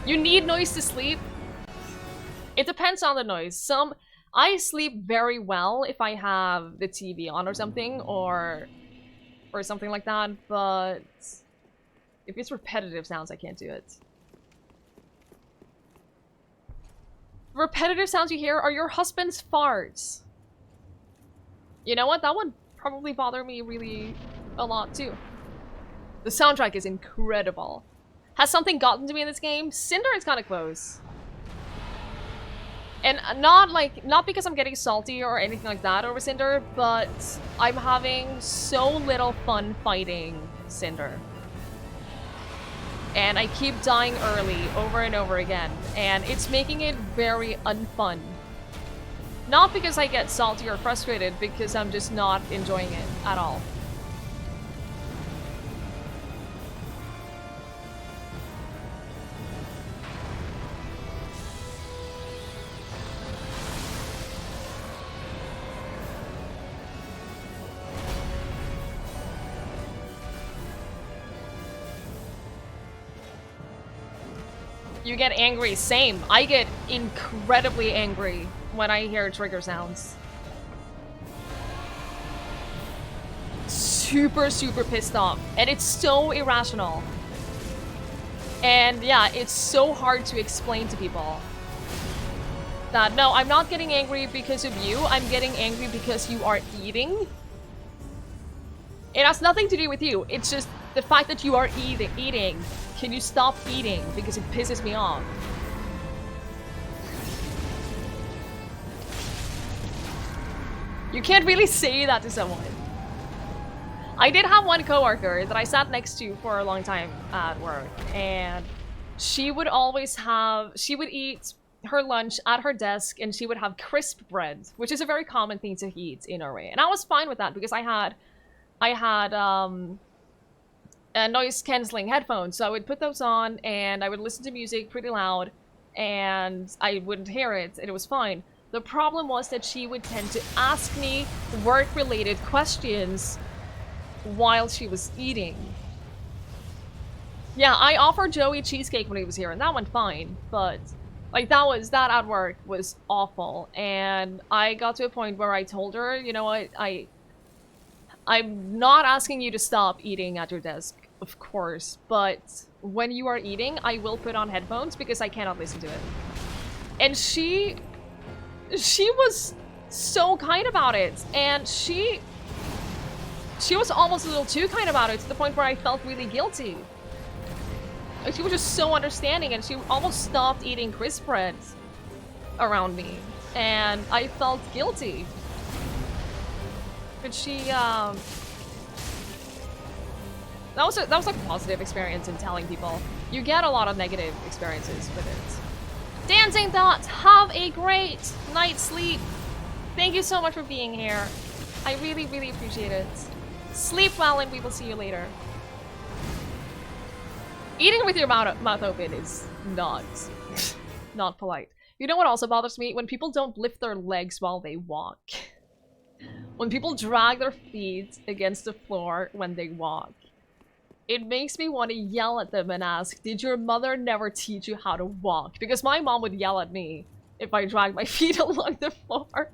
Speaker 1: You need noise to sleep. It depends on the noise. I sleep very well if I have the TV on or something, or something like that, but if it's repetitive sounds, I can't do it. Repetitive sounds you hear are your husband's farts. You know what? That would probably bother me really a lot too. The soundtrack is incredible. Has something gotten to me in this game? Cinder is kind of close. And not because I'm getting salty or anything like that over Cinder, but I'm having so little fun fighting Cinder. And I keep dying early over and over again, and it's making it very unfun. Not because I get salty or frustrated, because I'm just not enjoying it at all. You get angry, same. I get incredibly angry when I hear trigger sounds. Super pissed off. And it's so irrational. And yeah, it's so hard to explain to people. That, no, I'm not getting angry because of you. I'm getting angry because you are eating. It has nothing to do with you. It's just the fact that you are eating. Can you stop eating? Because it pisses me off. You can't really say that to someone. I did have one coworker that I sat next to for a long time at work, and she would eat her lunch at her desk, and she would have crisp bread, which is a very common thing to eat in Norway. And I was fine with that because I had I had noise cancelling headphones, so I would put those on and I would listen to music pretty loud and I wouldn't hear it and it was fine. The problem was that she would tend to ask me work-related questions while she was eating. Yeah, I offered Joey cheesecake when he was here and that went fine, but like that at work was awful. And I got to a point where I told her, you know what, I'm not asking you to stop eating at your desk, of course, but when you are eating, I will put on headphones because I cannot listen to it. And she was so kind about it, and she was almost a little too kind about it to the point where I felt really guilty. Like, she was just so understanding, and she almost stopped eating crisp bread around me, and I felt guilty. But she, that was like a positive experience in telling people. You get a lot of negative experiences with it. Dancing Thoughts, have a great night's sleep. Thank you so much for being here. I really, really appreciate it. Sleep well, and we will see you later. Eating with your mouth open is not polite. You know what also bothers me? When people don't lift their legs while they walk. When people drag their feet against the floor when they walk. It makes me want to yell at them and ask, did your mother never teach you how to walk? Because my mom would yell at me if I dragged my feet along the floor.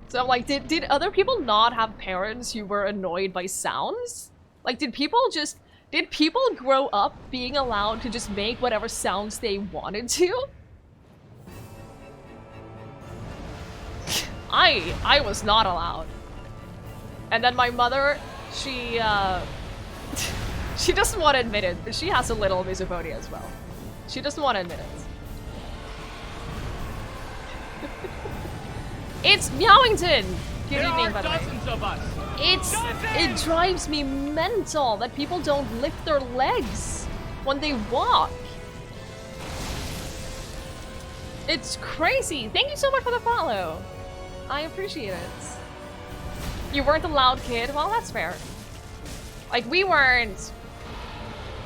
Speaker 1: So I'm like, did other people not have parents who were annoyed by sounds? Like, did people grow up being allowed to just make whatever sounds they wanted to? I was not allowed. And then my mother, she doesn't want to admit it, but she has a little misophonia as well. She doesn't want to admit it. It's Meowington! Good evening, by the way.
Speaker 2: Dozens of us.
Speaker 1: It drives me mental that people don't lift their legs when they walk. It's crazy. Thank you so much for the follow. I appreciate it. You weren't a loud kid? Well, that's fair. Like, we weren't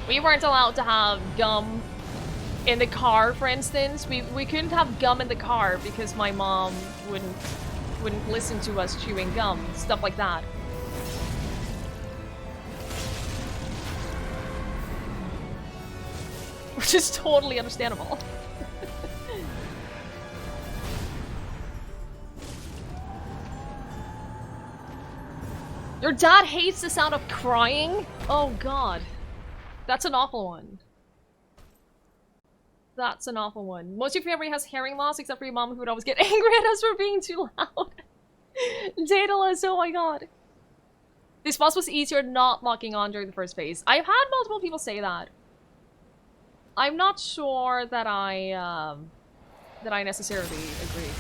Speaker 1: allowed to have gum in the car, for instance. We couldn't have gum in the car because my mom wouldn't listen to us chewing gum, stuff like that. Which is totally understandable. Your dad hates the sound of crying? Oh god. That's an awful one. That's an awful one. Most of your family has hearing loss except for your mom who would always get angry at us for being too loud. Daedalus, oh my god. This boss was easier not locking on during the first phase. I've had multiple people say that. I'm not sure that I necessarily agree.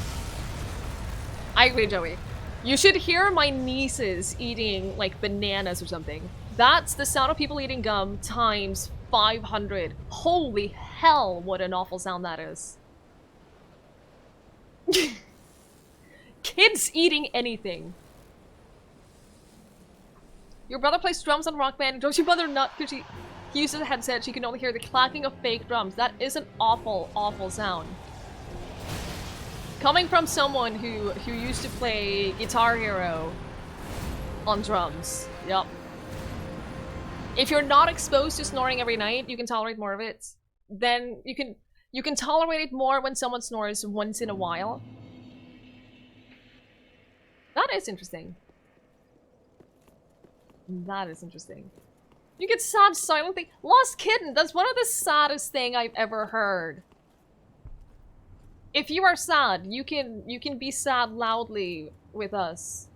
Speaker 1: I agree, Joey. You should hear my nieces eating, like, bananas or something. That's the sound of people eating gum times 500. Holy hell, what an awful sound that is. Kids eating anything. Your brother plays drums on Rock Band. Don't your mother not because he uses a headset, she can only hear the clacking of fake drums. That is an awful, awful sound. Coming from someone who used to play Guitar Hero on drums. Yep. If you're not exposed to snoring every night, you can tolerate more of it. Then you can tolerate it more when someone snores once in a while. That is interesting. That is interesting. You get sad silently. Lost kitten, that's one of the saddest thing I've ever heard. If you are sad, you can be sad loudly with us.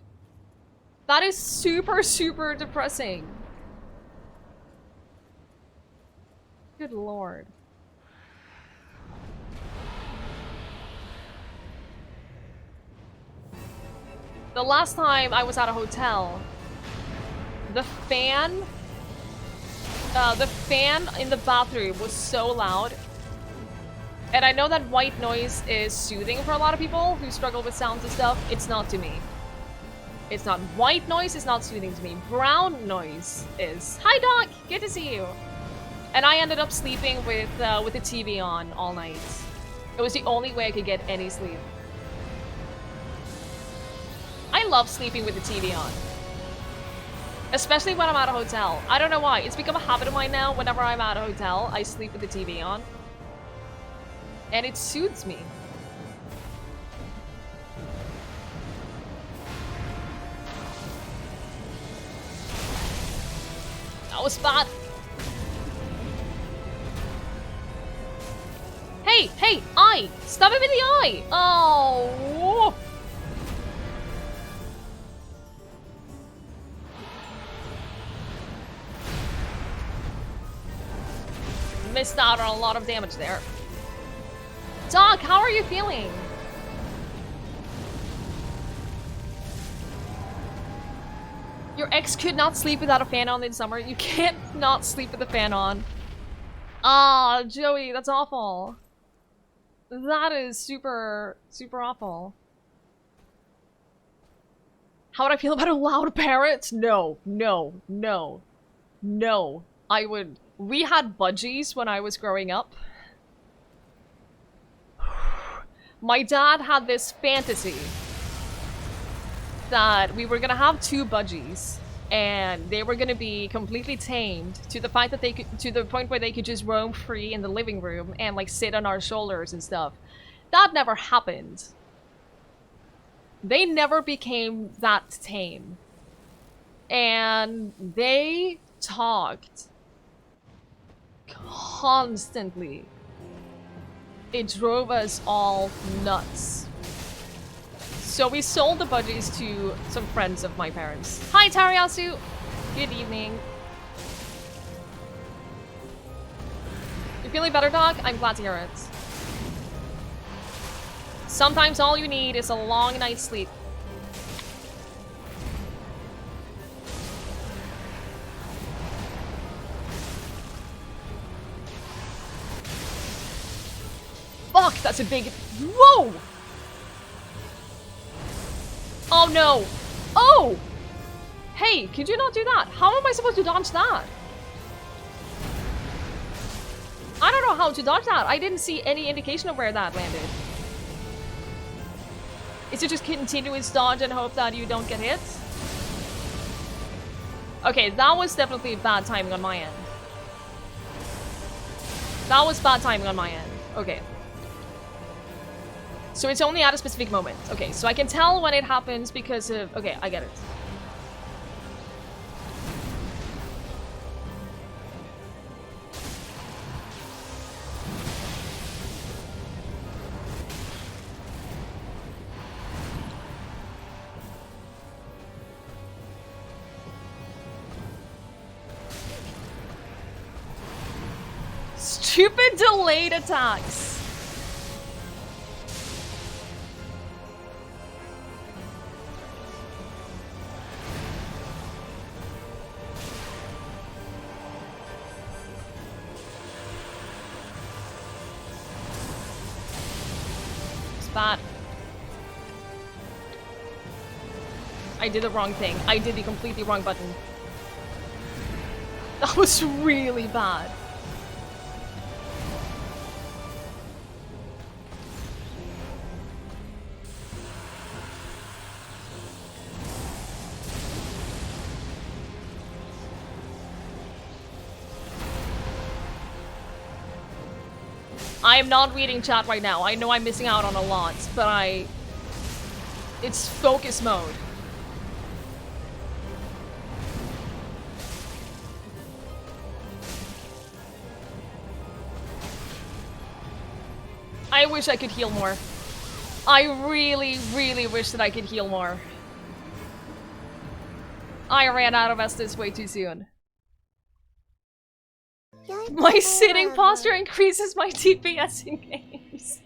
Speaker 1: That is super, super depressing. Good lord. The last time I was at a hotel, the fan in the bathroom was so loud. And I know that white noise is soothing for a lot of people who struggle with sounds and stuff. It's not to me. It's not white noise, it's not soothing to me. Brown noise is. Hi Doc, good to see you. And I ended up sleeping with the TV on all night. It was the only way I could get any sleep. I love sleeping with the TV on. Especially when I'm at a hotel. I don't know why. It's become a habit of mine now. Whenever I'm at a hotel, I sleep with the TV on. And it soothes me. That was bad. Hey, hey, eye! Stab him in the eye! Oh! Missed out on a lot of damage there. Doc, how are you feeling? Your ex could not sleep without a fan on in summer. You can't not sleep with the fan on. Ah, Joey, that's awful. That is super, super awful. How would I feel about a loud parrot? No, no, no, no. I would... We had budgies when I was growing up. My dad had this fantasy that we were gonna have 2 budgies and they were gonna be completely tamed to the fact that they could, to the point where they could just roam free in the living room and like sit on our shoulders and stuff. That never happened. They never became that tame. And they talked constantly. It drove us all nuts. So we sold the budgies to some friends of my parents. Hi, Tariyasu! Good evening. You feeling better, Doc? I'm glad to hear it. Sometimes all you need is a long night's sleep. Fuck, that's a big... Whoa! Oh no! Oh! Hey, could you not do that? How am I supposed to dodge that? I don't know how to dodge that. I didn't see any indication of where that landed. Is it just continuous dodge and hope that you don't get hit? Okay, that was definitely bad timing on my end. That was bad timing on my end. Okay. So it's only at a specific moment. Okay, so I can tell when it happens because of... Okay, I get it. Stupid delayed attacks. Bad. I did the wrong thing. I did the completely wrong button. That was really bad. I am not reading chat right now. I know I'm missing out on a lot, but it's focus mode. I wish I could heal more. I really, really wish that I could heal more. I ran out of Estus way too soon. My sitting posture increases my DPS in games.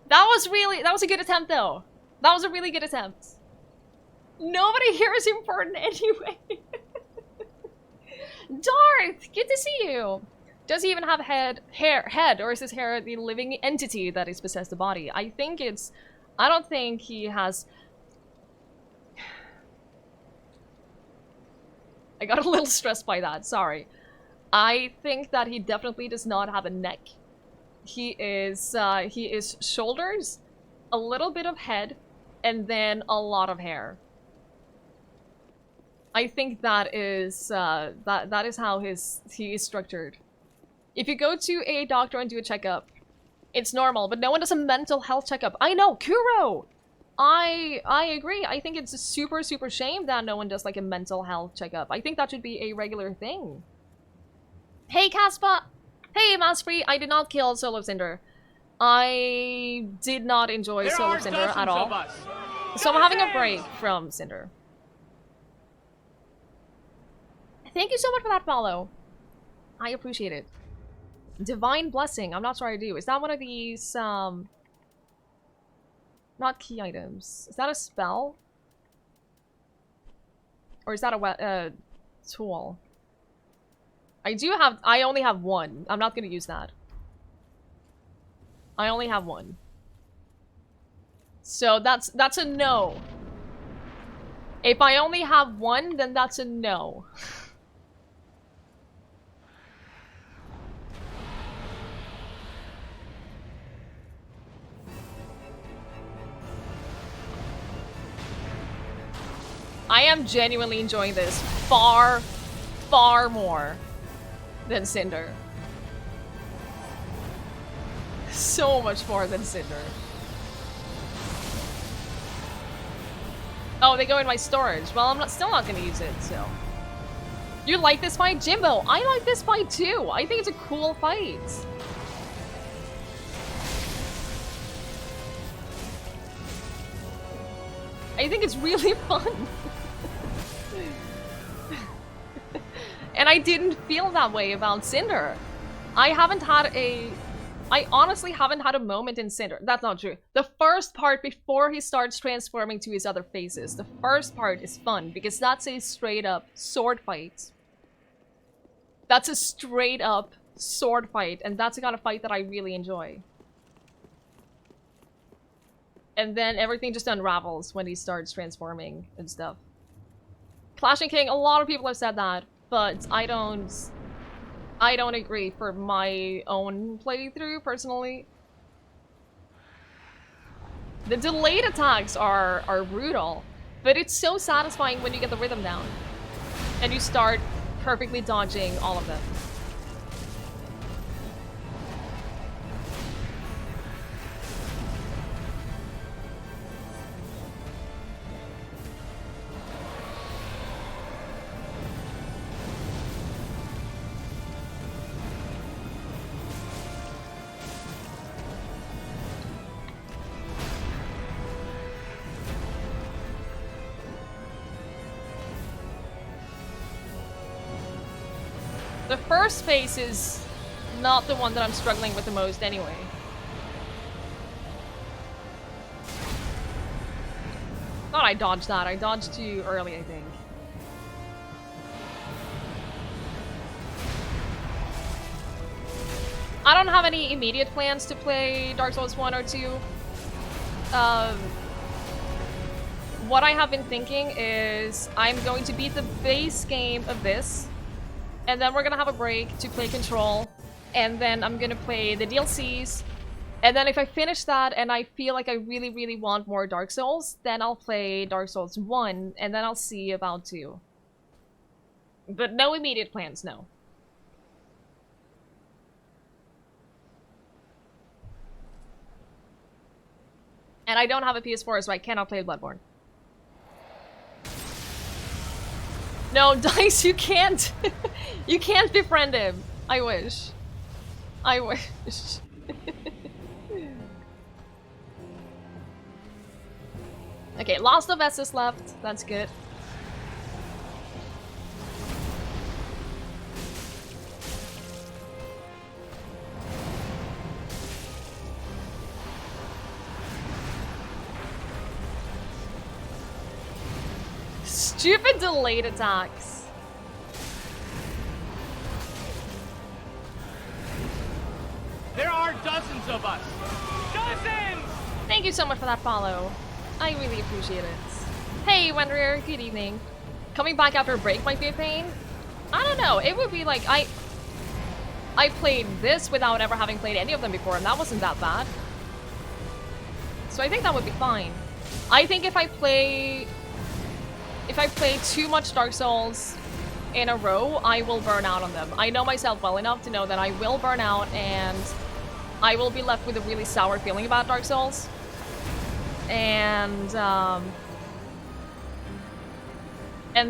Speaker 1: That was a good attempt though. That was a really good attempt. Nobody here is important anyway. Darth, good to see you. Does he even have head, or is his hair the living entity that is possessed the body? I think it's... I don't think he has... I got a little stressed by that, sorry. I think that he definitely does not have a neck. He is shoulders, a little bit of head, and then a lot of hair. I think that is that is how he is structured. If you go to a doctor and do a checkup, it's normal, but no one does a mental health checkup. I know, Kuro! I agree. I think it's a super shame that no one does like a mental health checkup. I think that should be a regular thing. Hey, Caspa! Hey, Masfree! I did not kill Soul of Cinder. I did not enjoy Soul of Cinder at all. So I'm having a break from Cinder. Thank you so much for that follow. I appreciate it. Divine Blessing. I'm not sure I do. Is that one of these, not key items. Is that a spell? Or is that a tool? I only have one. I'm not gonna use that. I only have one. So that's a no. If I only have one, then that's a no. I am genuinely enjoying this far more than Cinder. So much more than Cinder. Oh, they go in my storage. Well, I'm still not gonna use it, so. You like this fight? Jimbo, I like this fight too. I think it's a cool fight. I think it's really fun. And I didn't feel that way about Cinder. I honestly haven't had a moment in Cinder. That's not true. The first part before he starts transforming to his other faces. The first part is fun because that's a straight up sword fight. That's a straight up sword fight, and that's the kind of fight that I really enjoy. And then everything just unravels when he starts transforming and stuff. Clashing King, a lot of people have said that, but I don't agree for my own playthrough, personally. The delayed attacks are brutal, but it's so satisfying when you get the rhythm down. And you start perfectly dodging all of them. The first phase is not the one that I'm struggling with the most anyway. Thought I dodged that. I dodged too early, I think. I don't have any immediate plans to play Dark Souls 1 or 2. What I have been thinking is I'm going to beat the base game of this, and then we're gonna have a break to play Control, and then I'm gonna play the DLCs, and then if I finish that and I feel like I really want more Dark Souls, then I'll play Dark Souls 1, and then I'll see about 2. But no immediate plans, no. And I don't have a PS4, so I cannot play Bloodborne. No, Dice, you can't. You can't befriend him. I wish. I wish. Okay, Lost of Essus left. That's good. Stupid delayed attacks.
Speaker 2: dozens of us. Dozens!
Speaker 1: Thank you so much for that follow. I really appreciate it. Hey, Wanderer, good evening. Coming back after a break might be a pain. I don't know, it would be like, I played this without ever having played any of them before, and that wasn't that bad. So I think that would be fine. I think if I play too much Dark Souls in a row, I will burn out on them. I know myself well enough to know that I will burn out and I will be left with a really sour feeling about Dark Souls. And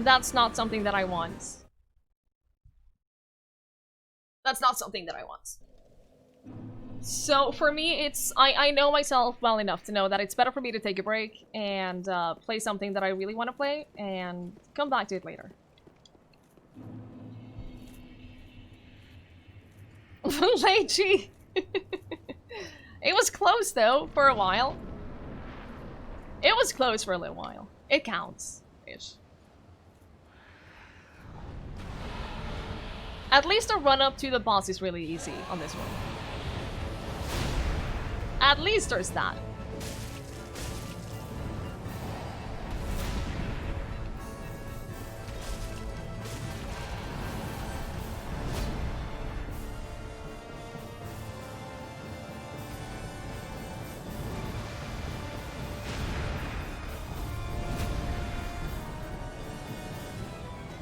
Speaker 1: that's not something that I want. That's not something that I want. So for me, it's I know myself well enough to know that it's better for me to take a break and play something that I really want to play and come back to it later. Leiji! It was close though, for a while. It was close for a little while. It counts. Ish. At least the run up to the boss is really easy on this one. At least there's that.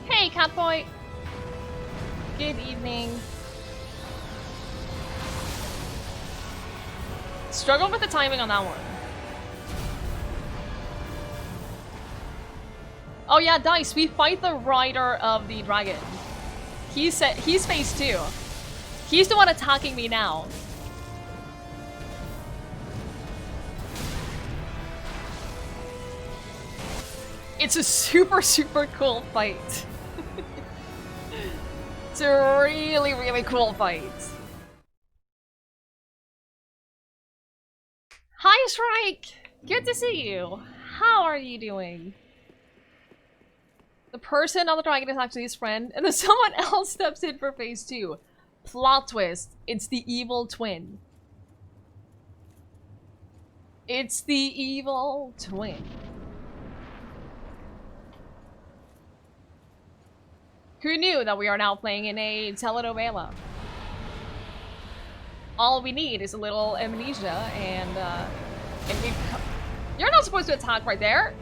Speaker 1: Hey, Catboy! Good evening. Struggle with the timing on that one. Oh yeah, Dice, we fight the rider of the dragon. He's phase 2. He's the one attacking me now. It's a super, super cool fight. It's a really, really cool fight. Hi, Shrike! Good to see you. How are you doing? The person on the dragon is actually his friend, and then someone else steps in for phase 2. Plot twist. It's the evil twin. It's the evil twin. Who knew that we are now playing in a telenovela? All we need is a little amnesia, and we. You're not supposed to attack right there.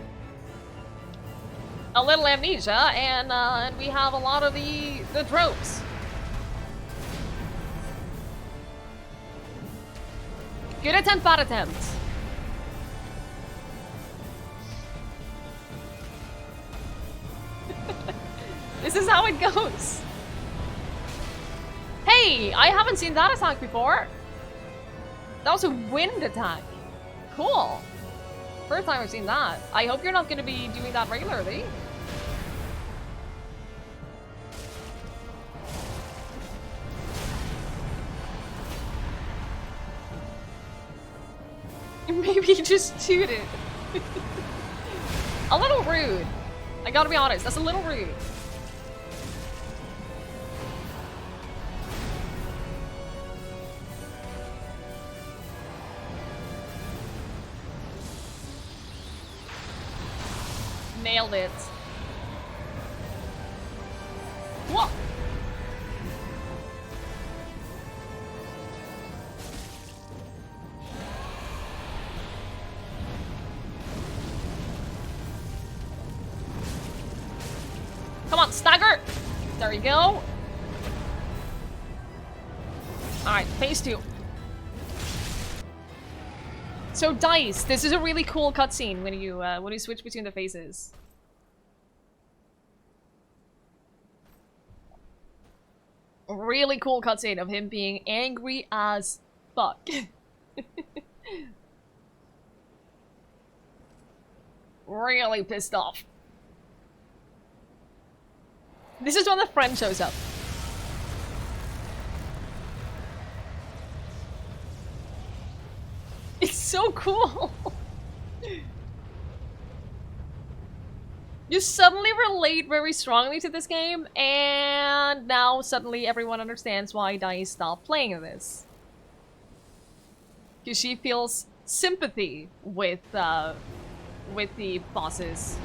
Speaker 1: A little amnesia, and we have a lot of the tropes. Good attempt, bad attempt. This is how it goes. Hey, I haven't seen that attack before. That was a wind attack. Cool. First time I've seen that. I hope you're not going to be doing that regularly. Maybe just shoot it. A little rude. I gotta be honest, that's a little rude. Nailed it. What? Come on, stagger! There you go. Alright, phase 2. So Dice, this is a really cool cutscene when you switch between the phases. A really cool cutscene of him being angry as fuck. Really pissed off. This is when the friend shows up. It's so cool. You suddenly relate very strongly to this game, and now suddenly everyone understands why Dice stopped playing this. Because she feels sympathy with the bosses.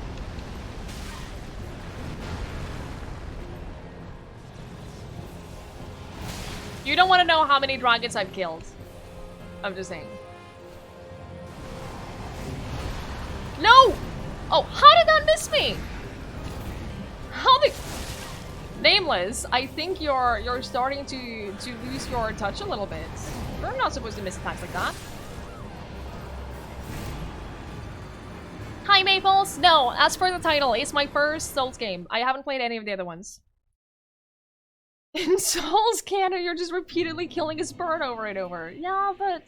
Speaker 1: You don't want to know how many dragons I've killed. I'm just saying. No! Oh, how did that miss me? How did... Nameless, I think you're starting to lose your touch a little bit. You're not supposed to miss attacks like that. Hi, Maples! No, as per the title, it's my first Souls game. I haven't played any of the other ones. In Souls canon, you're just repeatedly killing his bird over and over. Yeah, but...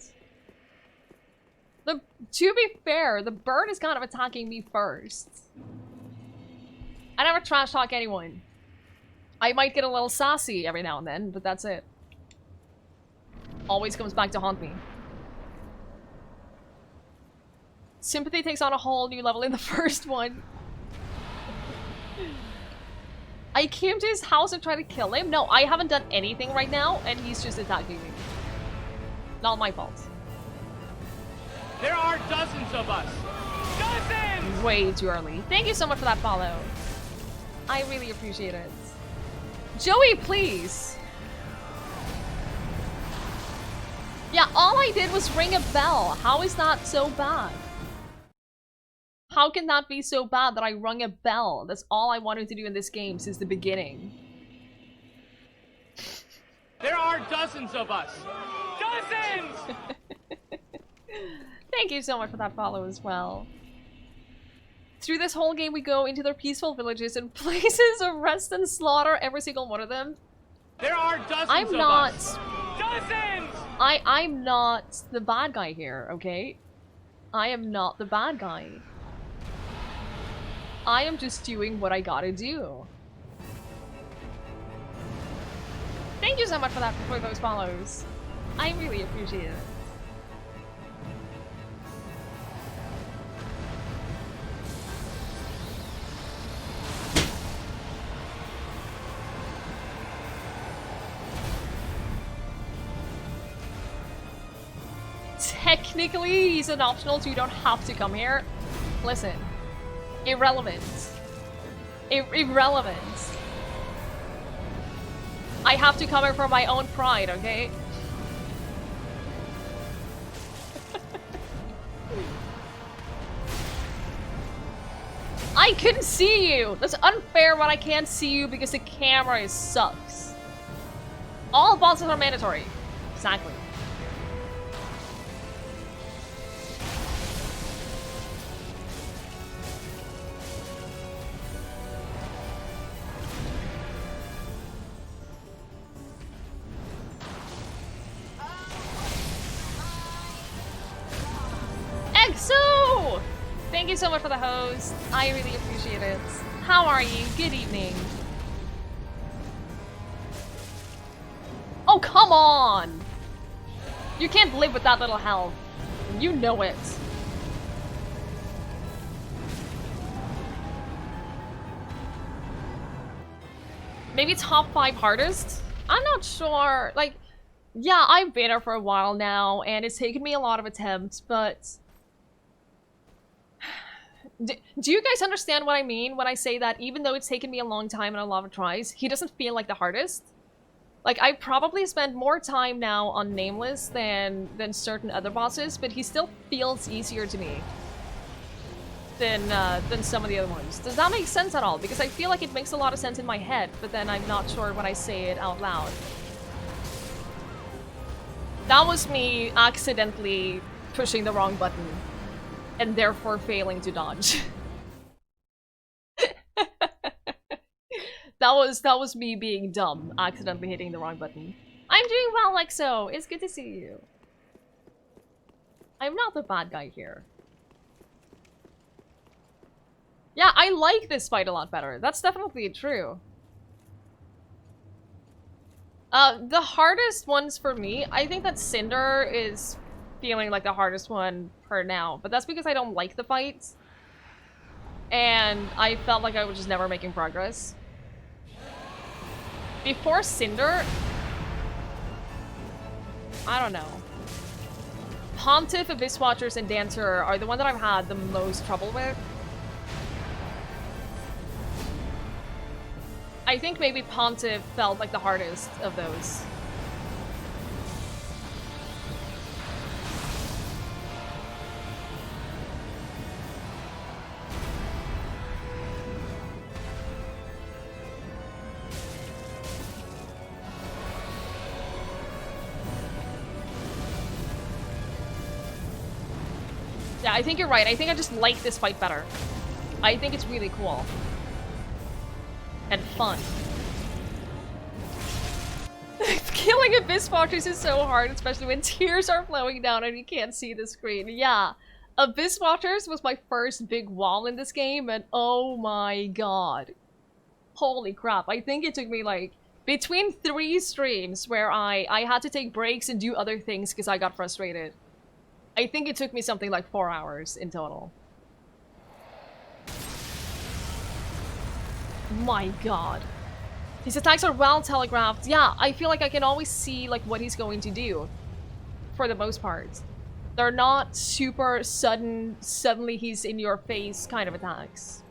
Speaker 1: to be fair, the bird is kind of attacking me first. I never trash talk anyone. I might get a little sassy every now and then, but that's it. Always comes back to haunt me. Sympathy takes on a whole new level in the first one. I came to his house and tried to kill him. No, I haven't done anything right now, and he's just attacking me. Not my fault.
Speaker 2: There are dozens of us. Dozens!
Speaker 1: Way too early. Thank you so much for that follow. I really appreciate it. Joey, please. Yeah, all I did was ring a bell. How is that so bad? How can that be so bad that I rung a bell? That's all I wanted to do in this game since the beginning.
Speaker 2: There are dozens of us. Dozens!
Speaker 1: Thank you so much for that follow as well. Through this whole game we go into their peaceful villages and places of rest and slaughter every single one of them.
Speaker 2: There are dozens
Speaker 1: I'm
Speaker 2: of
Speaker 1: not...
Speaker 2: us. Dozens!
Speaker 1: I'm not the bad guy here, okay? I am not the bad guy. I am just doing what I gotta do. Thank you so much for those follows. I really appreciate it. Technically, he's an optional, so you don't have to come here. Listen. Irrelevant. Irrelevant. I have to come here for my own pride, okay? I couldn't see you! That's unfair when I can't see you because the camera sucks. All bosses are mandatory. Exactly. Exo! Thank you so much for the host. I really appreciate it. How are you? Good evening. Oh, come on! You can't live with that little health. You know it. Maybe top 5 hardest? I'm not sure. Like, yeah, I've been here for a while now, and it's taken me a lot of attempts, but... Do you guys understand what I mean when I say that even though it's taken me a long time and a lot of tries, he doesn't feel like the hardest? Like, I probably spend more time now on Nameless than certain other bosses, but he still feels easier to me than some of the other ones. Does that make sense at all? Because I feel like it makes a lot of sense in my head, but then I'm not sure when I say it out loud. That was me accidentally pushing the wrong button and therefore failing to dodge. That was me being dumb, accidentally hitting the wrong button. I'm doing well, Lexo. It's good to see you. I'm not the bad guy here. Yeah, I like this fight a lot better. That's definitely true. The hardest ones for me, I think that Cinder is feeling like the hardest one for now, but that's because I don't like the fights. And I felt like I was just never making progress. Before Cinder, I don't know. Pontiff, Abyss Watchers, and Dancer are the one that I've had the most trouble with. I think maybe Pontiff felt like the hardest of those. Yeah, I think you're right. I think I just like this fight better. I think it's really cool. And fun. Killing Abyss Watchers is so hard, especially when tears are flowing down and you can't see the screen. Yeah. Abyss Watchers was my first big wall in this game, and oh my god. Holy crap. I think it took me like between 3 streams where I had to take breaks and do other things because I got frustrated. I think it took me something like 4 hours in total. My god. His attacks are well telegraphed. Yeah, I feel like I can always see like what he's going to do. For the most part. They're not super suddenly he's in your face kind of attacks.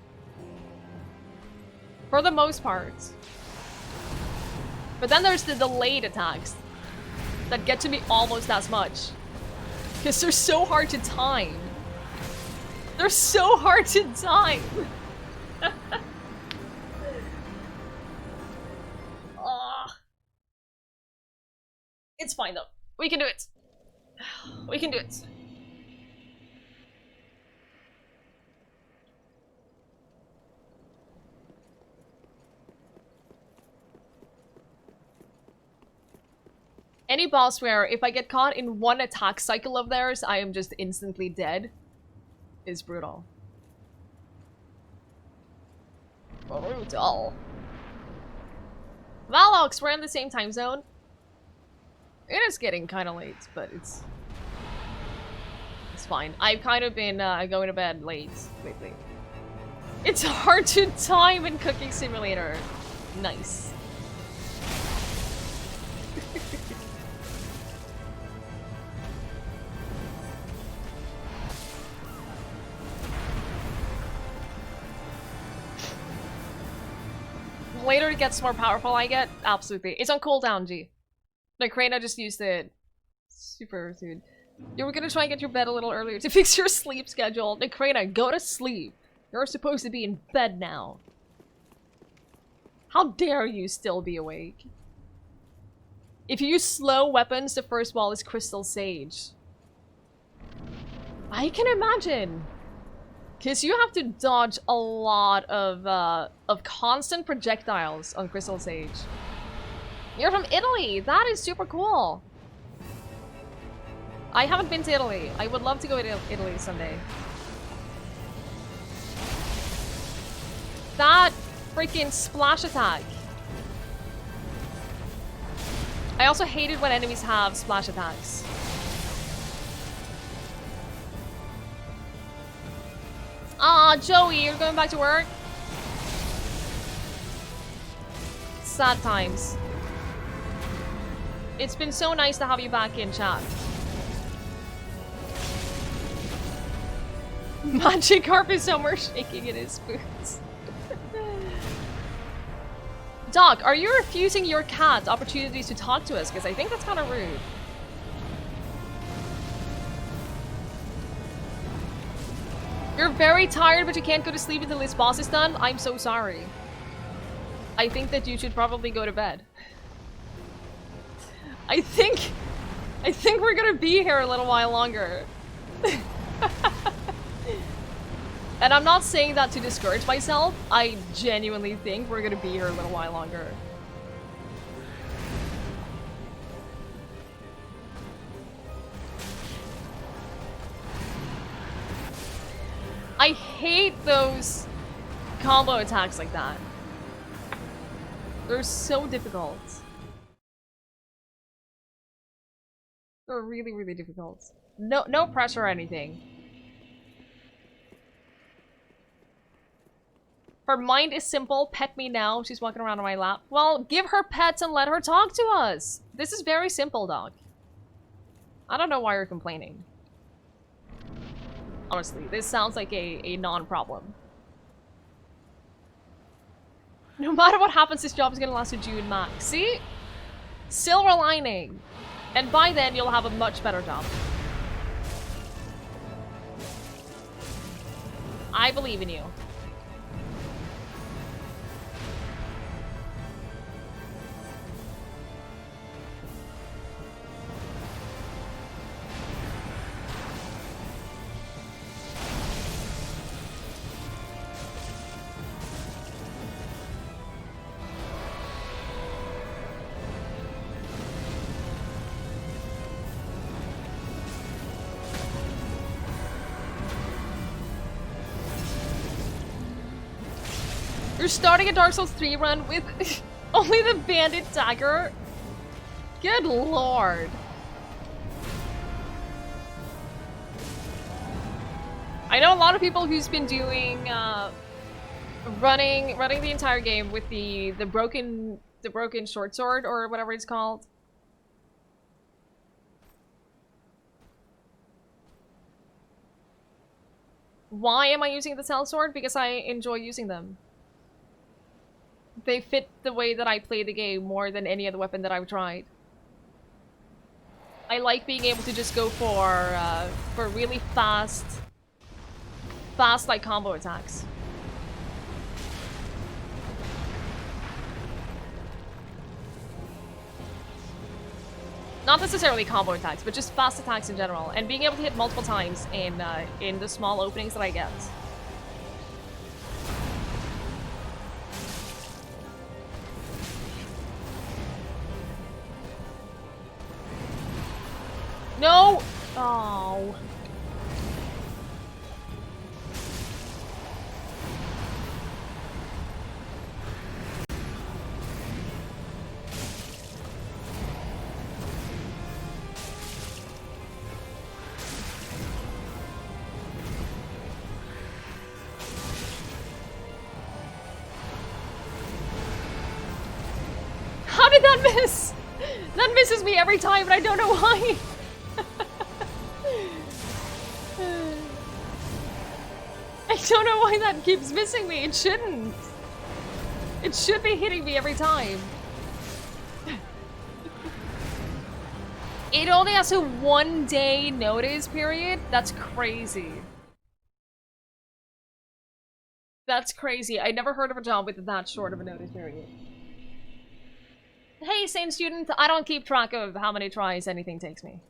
Speaker 1: For the most part. But then there's the delayed attacks that get to me almost as much. Because they're so hard to time. They're so hard to time. It's fine though. We can do it. We can do it. Any boss where if I get caught in one attack cycle of theirs, I am just instantly dead is brutal. Brutal. Valox, we're in the same time zone. It is getting kind of late, but it's fine. I've kind of been going to bed late lately. It's hard to time in Cooking Simulator. Nice. Later it gets more powerful, I get. Absolutely. It's on cooldown, G. Like, Krana just used it. Super soon. You were gonna try and get your bed a little earlier to fix your sleep schedule. Like, Krana, go to sleep. You're supposed to be in bed now. How dare you still be awake? If you use slow weapons, the first wall is Crystal Sage. I can imagine. Because you have to dodge a lot of constant projectiles on Crystal Sage. You're from Italy! That is super cool! I haven't been to Italy. I would love to go to Italy someday. That freaking splash attack. I also hate it when enemies have splash attacks. Aw, Joey, you're going back to work? Sad times. It's been so nice to have you back in chat. Magikarp is somewhere shaking in his boots. Doc, are you refusing your cat opportunities to talk to us? Because I think that's kind of rude. You're very tired, but you can't go to sleep until this boss is done? I'm so sorry. I think that you should probably go to bed. I think we're gonna be here a little while longer. And I'm not saying that to discourage myself. I genuinely think we're gonna be here a little while longer. I hate those combo attacks like that. They're so difficult. They're really, really difficult. No pressure or anything. Her mind is simple. Pet me now. She's walking around on my lap. Well, give her pets and let her talk to us. This is very simple, dog. I don't know why you're complaining. Honestly, this sounds like a non-problem. No matter what happens, this job is gonna last to June max. See? Silver lining. And by then, you'll have a much better job. I believe in you. You're starting a Dark Souls 3 run with only the bandit dagger? Good lord. I know a lot of people who's been doing running the entire game with the broken short sword or whatever it's called. Why am I using the cell sword? Because I enjoy using them. They fit the way that I play the game more than any other weapon that I've tried. I like being able to just go for really fast like combo attacks. Not necessarily combo attacks, but just fast attacks in general, and being able to hit multiple times in the small openings that I get. No! Oh. How did that miss? That misses me every time, and I don't know why. I don't know why that keeps missing me. It shouldn't. It should be hitting me every time. It only has a 1-day notice period? That's crazy. That's crazy. I never heard of a job with that short of a notice period. Hey, same student, I don't keep track of how many tries anything takes me.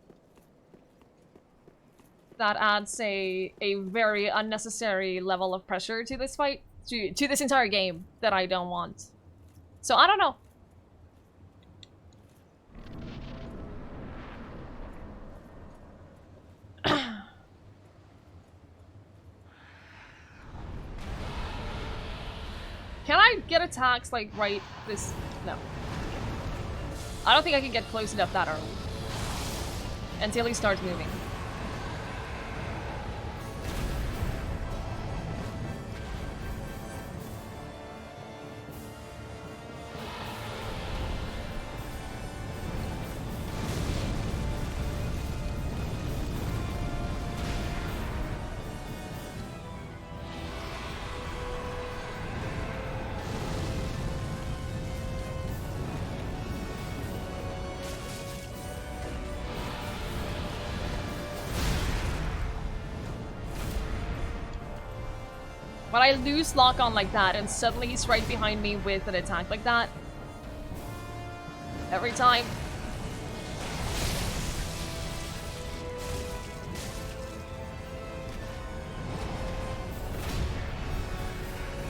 Speaker 1: That adds a very unnecessary level of pressure to this fight, to this entire game, that I don't want. So, I don't know. Can I get attacks, like, right this... No. I don't think I can get close enough that early. Until he starts moving. When I lose lock on like that and suddenly he's right behind me with an attack like that. Every time.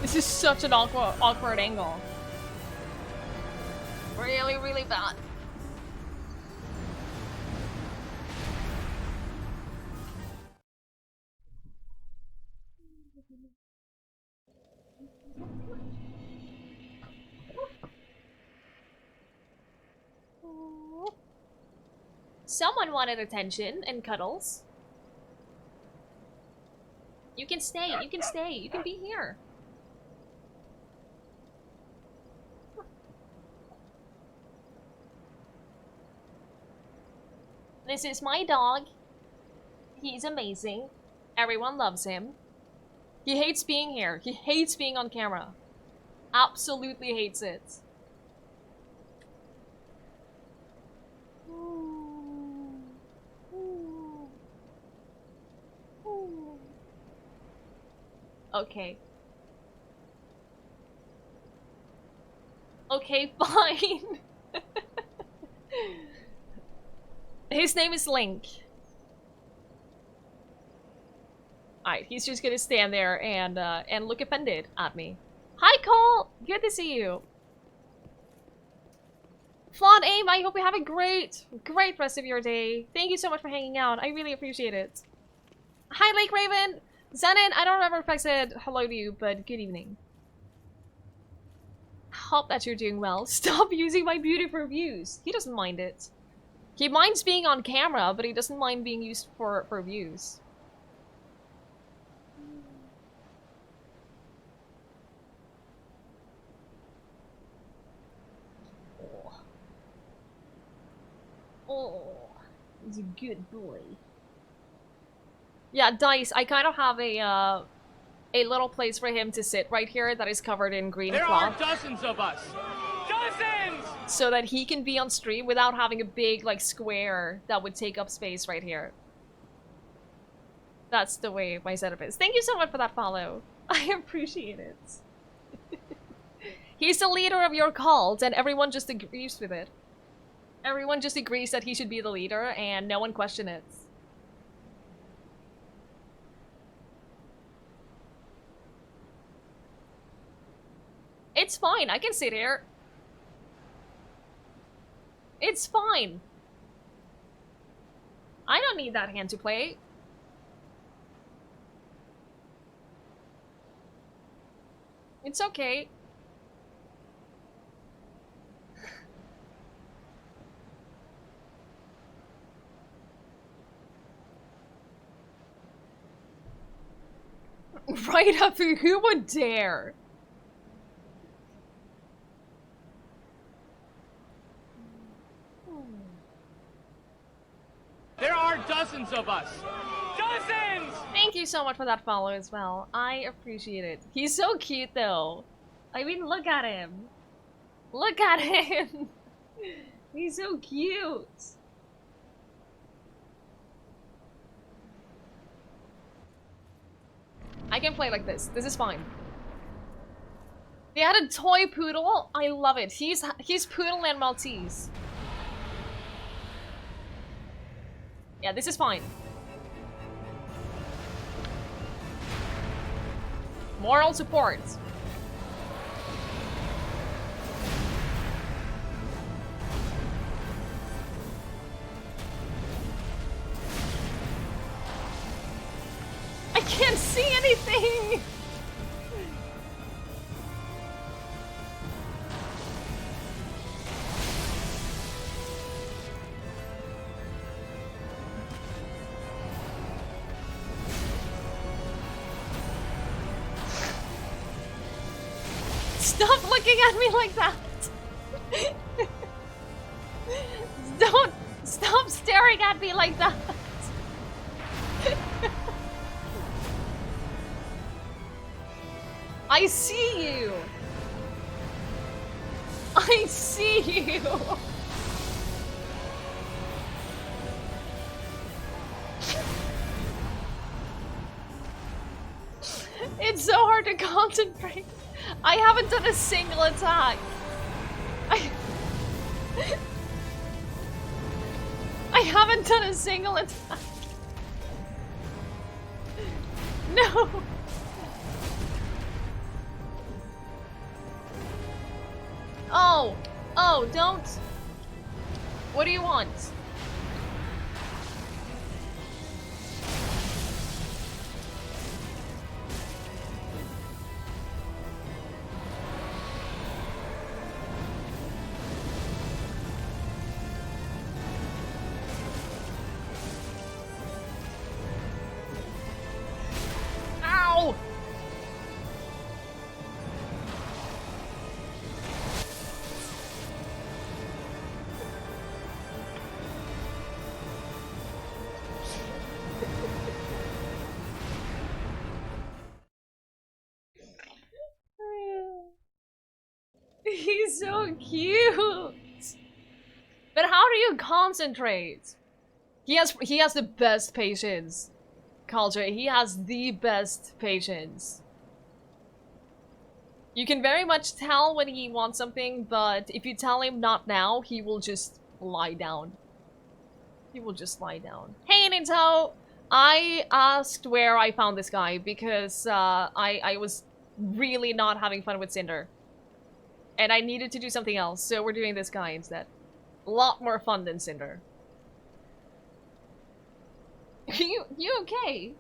Speaker 1: This is such an awkward angle. Really, really bad. Someone wanted attention and cuddles. You can stay, you can stay, you can be here. This is my dog. He's amazing. Everyone loves him. He hates being here. He hates being on camera. Absolutely hates it. Okay. Okay, fine. His name is Link. Alright, he's just gonna stand there and look offended at me. Hi, Cole! Good to see you. Flawed Aim, I hope you have a great rest of your day. Thank you so much for hanging out. I really appreciate it. Hi, Lake Raven! Zenon, I don't remember if I said hello to you, but good evening. Hope that you're doing well. Stop using my beauty for views. He doesn't mind it. He minds being on camera, but he doesn't mind being used for views. Oh, he's a good boy. Yeah, Dice, I kind of have a little place for him to sit right here that is covered in green cloth.
Speaker 2: There are dozens of us. Dozens!
Speaker 1: So that he can be on stream without having a big, like, square that would take up space right here. That's the way my setup is. Thank you so much for that follow. I appreciate it. He's the leader of your cult, and everyone just agrees with it. Everyone just agrees that he should be the leader, and no one questions it. It's fine, I can sit here. It's fine. I don't need that hand to play. It's okay. Right after, who would dare?
Speaker 2: There are dozens of us. Dozens!
Speaker 1: Thank you so much for that follow as well. I appreciate it. He's so cute though. I mean, look at him. Look at him. He's so cute. I can play like this. This is fine. They had a toy poodle. I love it. He's poodle and Maltese. Yeah, this is fine. Moral support. I can't see anything! Stop looking at me like that! Don't stop staring at me like that! I see you! I see you! It's so hard to concentrate. I haven't done a single attack. I haven't done a single attack. No! Oh! Oh, don't! What do you want? Ow! He's so cute. But how do you concentrate? He has the best patience. Culture. He has the best patience. You can very much tell when he wants something, but if you tell him not now, he will just lie down. He will just lie down. Hey, Ninto! I asked where I found this guy because I was really not having fun with Cinder. And I needed to do something else, so we're doing this guy instead. A lot more fun than Cinder. You okay?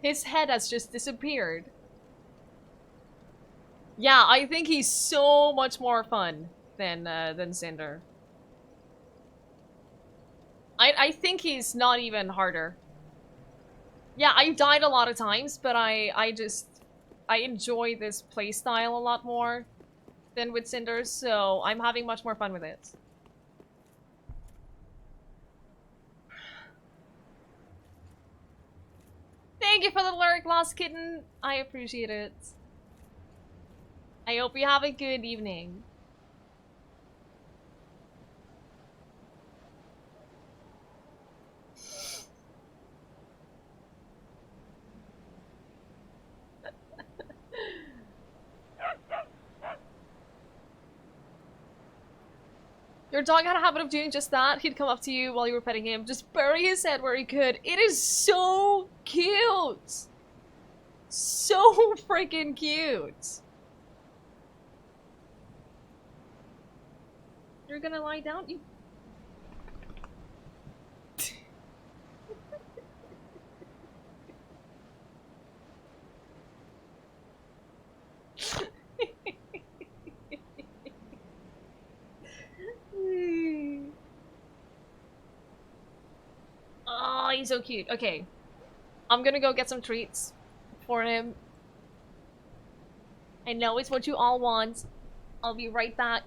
Speaker 1: His head has just disappeared. Yeah, I think he's so much more fun than Cinder. I think he's not even harder. Yeah, I died a lot of times, but I enjoy this playstyle a lot more than with Cinder, so I'm having much more fun with it. Thank you for the lurk, Lost Kitten. I appreciate it. I hope you have a good evening. Your dog had a habit of doing just that. He'd come up to you while you were petting him, just bury his head where he could. It is so cute! So freaking cute! You're gonna lie down? You... Oh, he's so cute. Okay. I'm gonna go get some treats for him. I know it's what you all want. I'll be right back.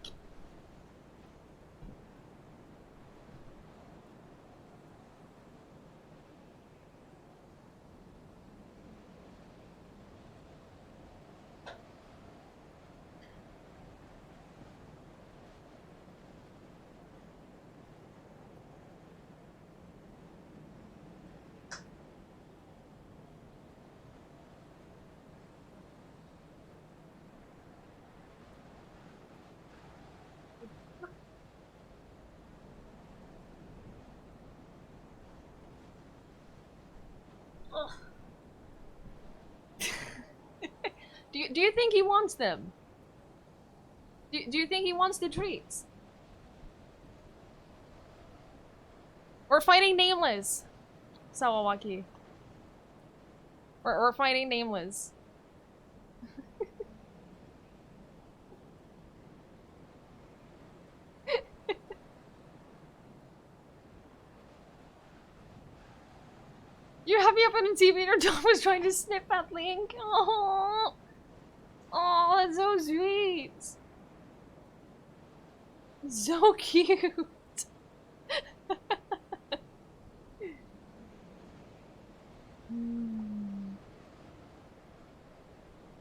Speaker 1: Do you think he wants them? Do you think he wants the treats? We're fighting Nameless, Sawawaki. We're fighting Nameless. You have me up on the TV and your dog was trying to snip at Link. Oh, oh, that's so sweet. So cute.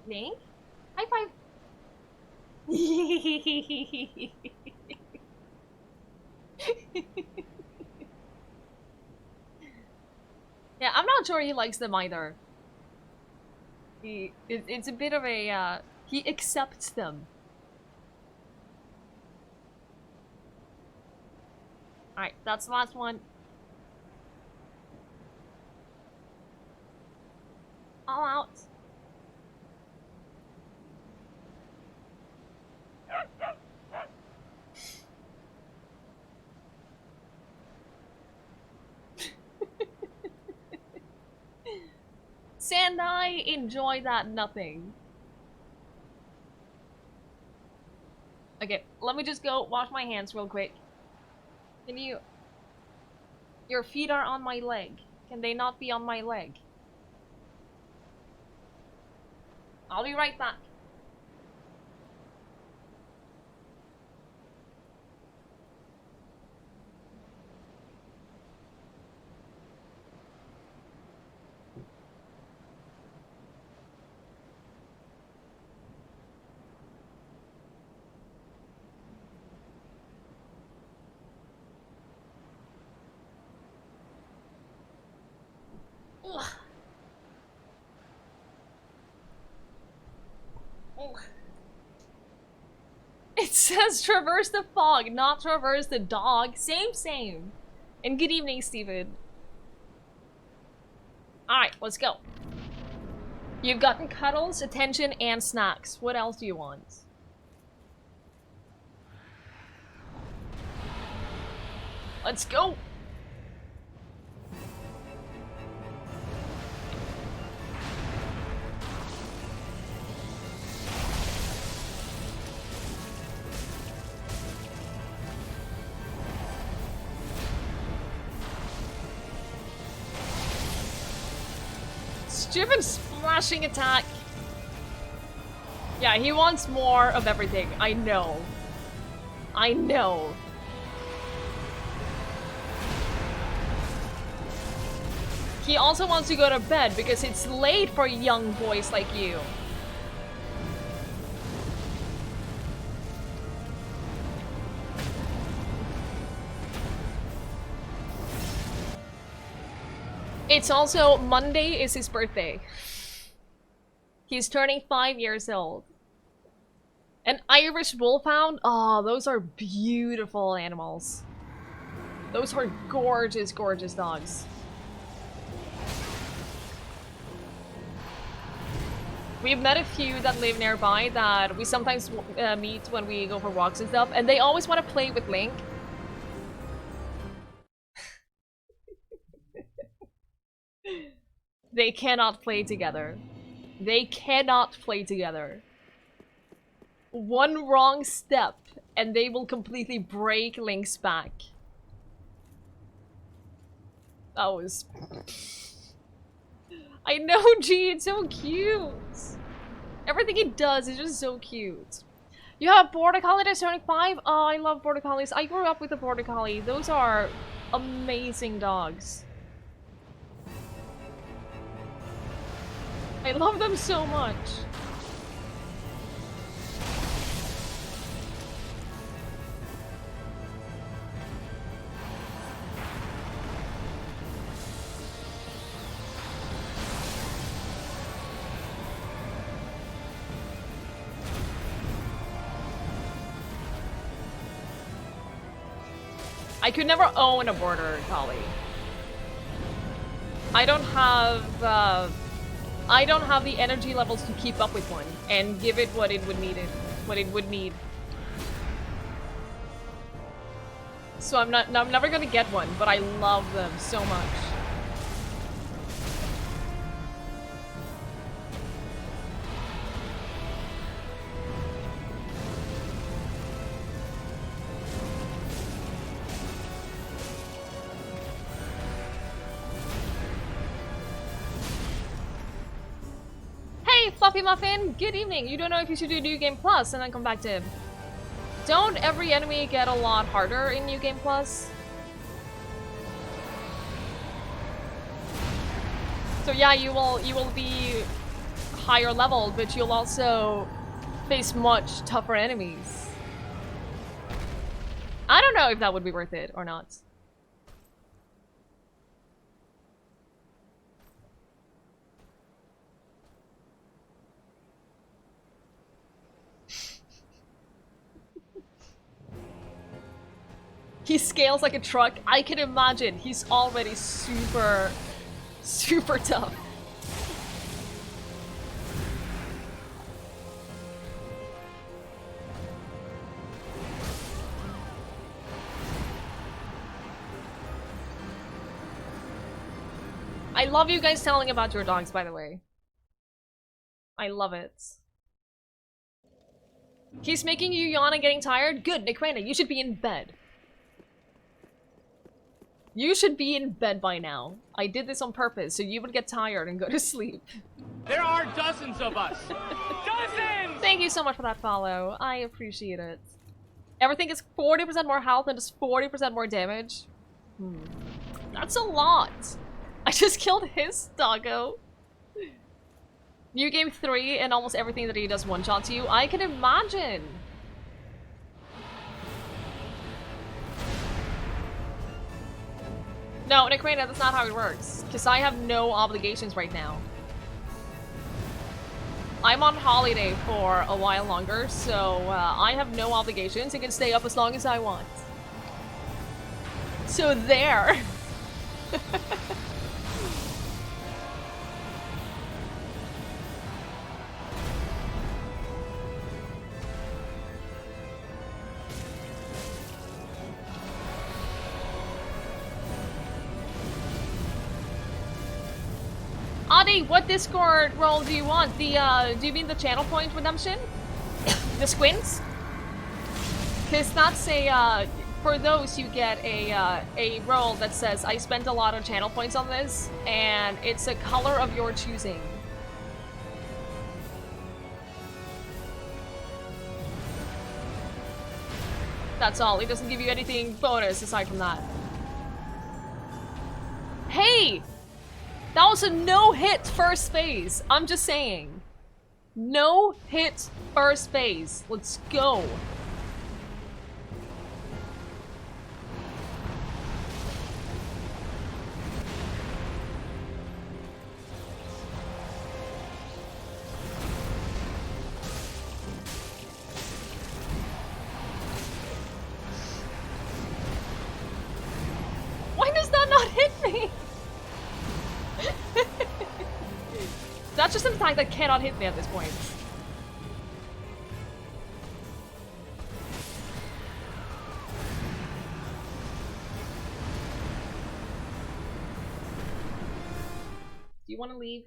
Speaker 1: Link? High five. Yeah, I'm not sure he likes them either. It's a bit of a, he accepts them. Alright, that's the last one. All out. Sandai, enjoy that nothing. Okay, let me just go wash my hands real quick. Can you... Your feet are on my leg. Can they not be on my leg? I'll be right back. It says traverse the fog, not traverse the dog. Same. And good evening, Steven. Alright, let's go. You've gotten cuddles, attention, and snacks. What else do you want? Let's go! Stupid splashing attack. Yeah, he wants more of everything. I know. I know. He also wants to go to bed because it's late for young boys like you. It's also Monday is his birthday. He's turning 5 years old. An Irish wolfhound? Oh, those are beautiful animals. Those are gorgeous, gorgeous dogs. We've met a few that live nearby that we sometimes meet when we go for walks and stuff, and they always want to play with Link. They cannot play together. They cannot play together. One wrong step, and they will completely break Link's back. That was... I know, G, it's so cute. Everything he does is just so cute. You have Border Collie that's turning 5? Oh, I love Border Collies. I grew up with a Border Collie. Those are amazing dogs. I love them so much. I could never own a Border Collie. I don't have the energy levels to keep up with one and give it what it would need. So I'm never gonna get one, but I love them so much. Fluffy Muffin, good evening. You don't know if you should do New Game Plus and then come back to him. Don't every enemy get a lot harder in New Game Plus? So yeah, you will be higher level, but you'll also face much tougher enemies. I don't know if that would be worth it or not. He scales like a truck. I can imagine. He's already super tough. I love you guys telling about your dogs, by the way. I love it. He's making you yawn and getting tired? Good, Nikrana, you should be in bed. You should be in bed by now. I did this on purpose, so you would get tired and go to sleep.
Speaker 2: There are dozens of us. Dozens!
Speaker 1: Thank you so much for that follow. I appreciate it. Everything is 40% more health and just 40% more damage. That's a lot. I just killed his doggo. New Game 3 and almost everything that he does one-shots you. I can imagine. No, Nikrana, that's not how it works. Because I have no obligations right now. I'm on holiday for a while longer, so I have no obligations and can stay up as long as I want. So there. Adi, what Discord role do you want? The, do you mean the channel point redemption? The squints? Because that's a, for those you get a role that says, I spent a lot of channel points on this, and it's a color of your choosing. That's all. It doesn't give you anything bonus aside from that. Hey! That was a no-hit first phase. I'm just saying. No-hit first phase. Let's go. Why does that not hit me? That's just an attack that cannot hit me at this point. Do you want to leave?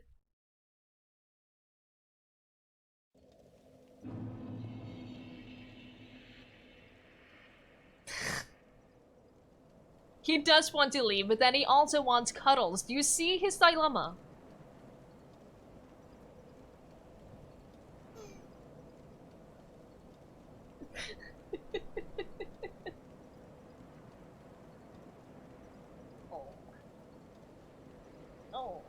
Speaker 1: He does want to leave, but then he also wants cuddles. Do you see his dilemma? Oh.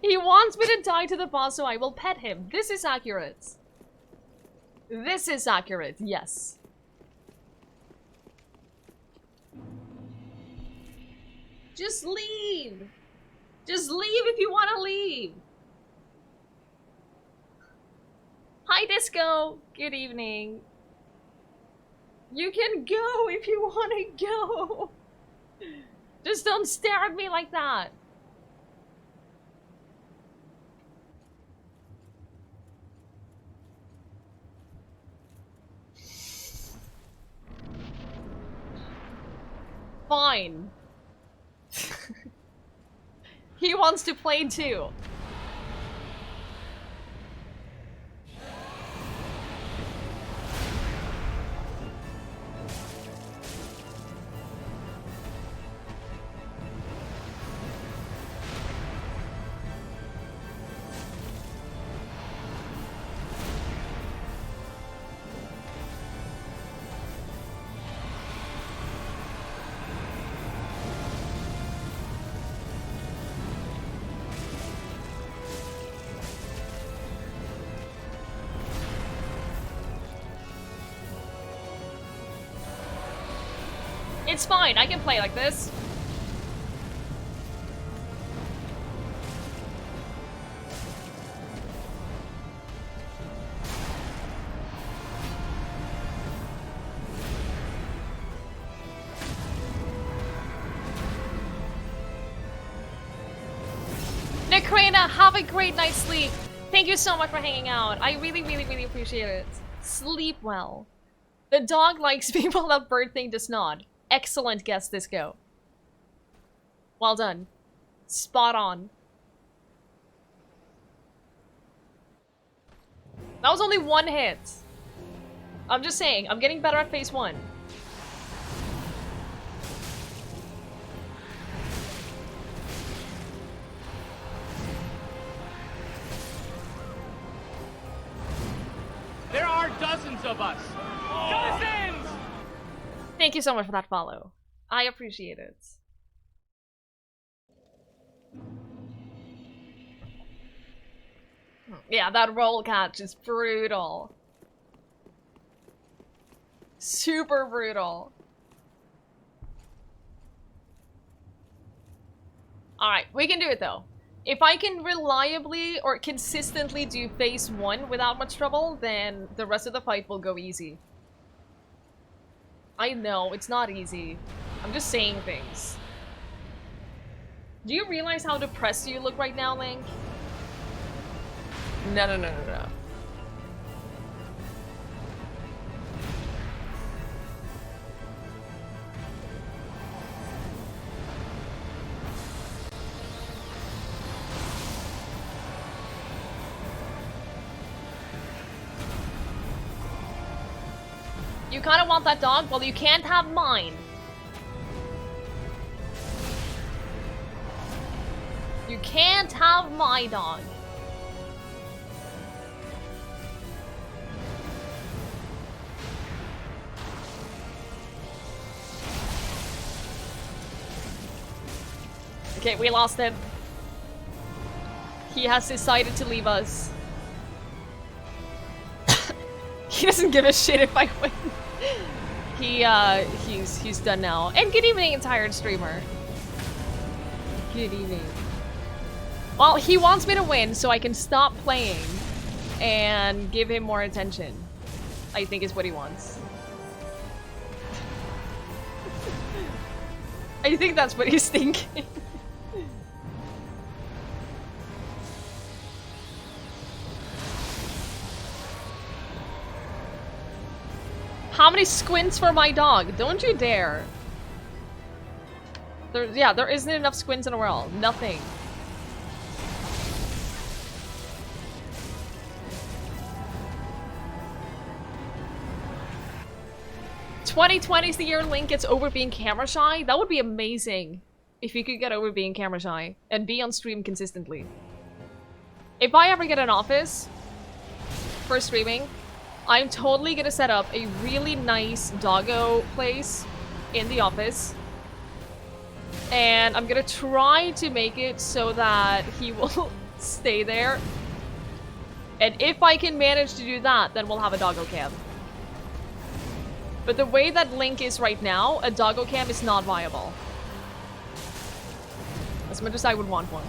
Speaker 1: He wants me to die to the boss so I will pet him. This is accurate. This is accurate, yes. Just leave! Just leave if you want to leave! Hi, Disco! Good evening. You can go if you want to go! Just don't stare at me like that! Fine. He wants to play too. It's fine, I can play like this. Nikrena, have a great night's sleep. Thank you so much for hanging out. I really, really, really appreciate it. Sleep well. The dog likes people, that bird thing does not. Excellent guess, Disco. Well done. Spot on. That was only one hit. I'm just saying, I'm getting better at phase 1.
Speaker 2: There are dozens of us. Dozens!
Speaker 1: Thank you so much for that follow. I appreciate it. Yeah, that roll catch is brutal. Super brutal. Alright, we can do it though. If I can reliably or consistently do phase 1 without much trouble, then the rest of the fight will go easy. I know, it's not easy. I'm just saying things. Do you realize how depressed you look right now, Link? No, no, no, no, no. You kind of want that dog? Well, you can't have mine. You can't have my dog. Okay, we lost him. He has decided to leave us. He doesn't give a shit if I win. He's done now. And good evening, tired streamer. Good evening. Well, he wants me to win so I can stop playing and give him more attention. I think is what he wants. I think that's what he's thinking. How many squints for my dog? Don't you dare. There isn't enough squints in the world. Nothing. "2020's the year Link gets over being camera shy." That would be amazing if you could get over being camera shy and be on stream consistently. If I ever get an office for streaming, I'm totally gonna set up a really nice doggo place in the office. And I'm gonna try to make it so that he will stay there. And if I can manage to do that, then we'll have a doggo cam. But the way that Link is right now, a doggo cam is not viable. As much as I would want one.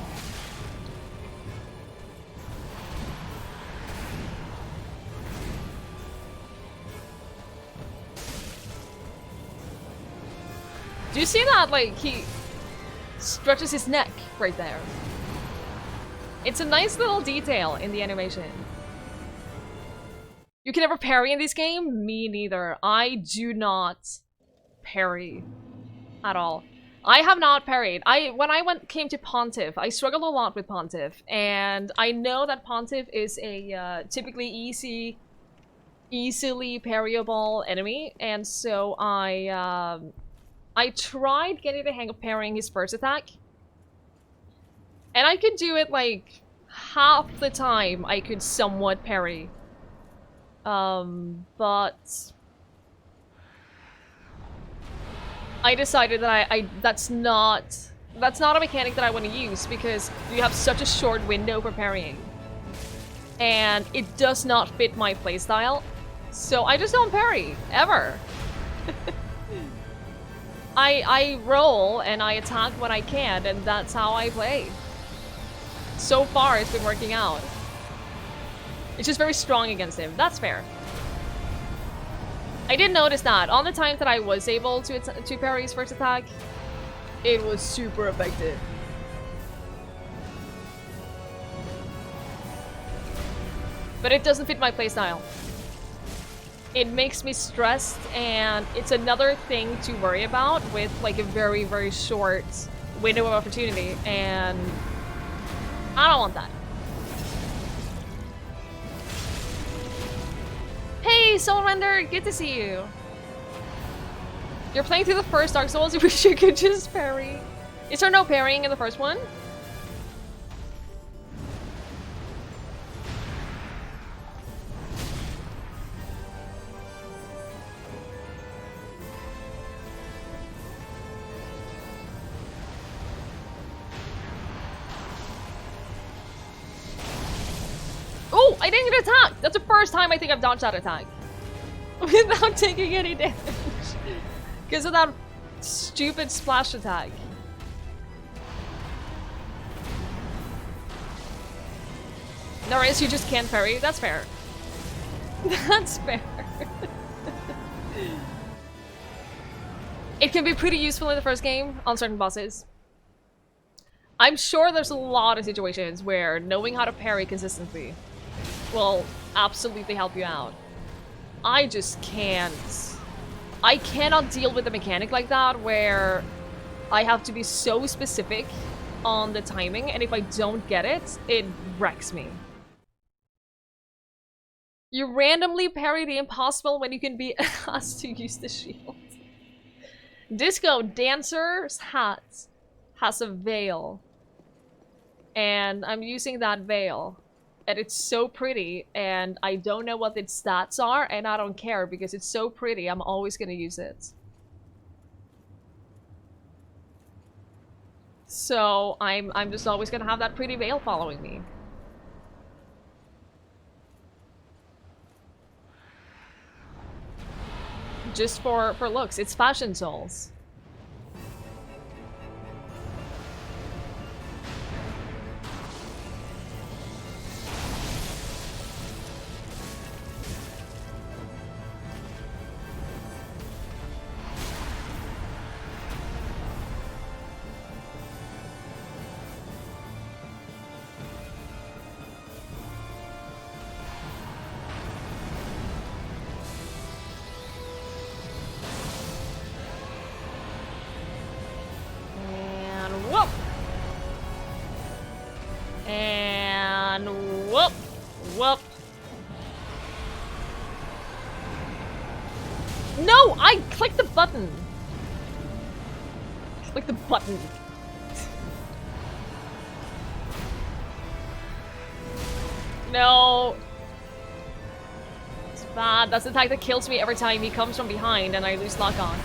Speaker 1: Do you see that? Like, he stretches his neck right there. It's a nice little detail in the animation. You can never parry in this game? Me neither. I do not parry at all. I have not parried. When I came to Pontiff, I struggled a lot with Pontiff, and I know that Pontiff is a typically easily parryable enemy, and so I tried getting the hang of parrying his first attack. And I could do it like half the time I could somewhat parry. But I decided that that's not a mechanic that I want to use because you have such a short window for parrying. And it does not fit my playstyle. So I just don't parry, ever. I roll and I attack when I can, and that's how I play. So far, it's been working out. It's just very strong against him. That's fair. I did notice that. On the times that I was able to parry his first attack, it was super effective. But it doesn't fit my playstyle. It makes me stressed, and it's another thing to worry about with like a very, very short window of opportunity, and I don't want that. Hey, Soul Render, good to see you. You're playing through the first Dark Souls, you wish you could just parry. Is there no parrying in the first one? Oh, I didn't get attacked! That's the first time I think I've dodged that attack. Without taking any damage. Because of that stupid splash attack. There is, you just can't parry. That's fair. That's fair. It can be pretty useful in the first game on certain bosses. I'm sure there's a lot of situations where knowing how to parry consistently will absolutely help you out. I just can't. I cannot deal with a mechanic like that where I have to be so specific on the timing, and if I don't get it, it wrecks me. You randomly parry the impossible when you can be asked to use the shield. Disco Dancer's hat has a veil. And I'm using that veil. And it's so pretty, and I don't know what its stats are, and I don't care because it's so pretty, I'm always gonna use it. So I'm just always gonna have that pretty veil following me. Just for looks. It's fashion souls. Whoop. No! I clicked the button! Click the button. No! It's bad. That's the attack that kills me every time he comes from behind and I lose lock on.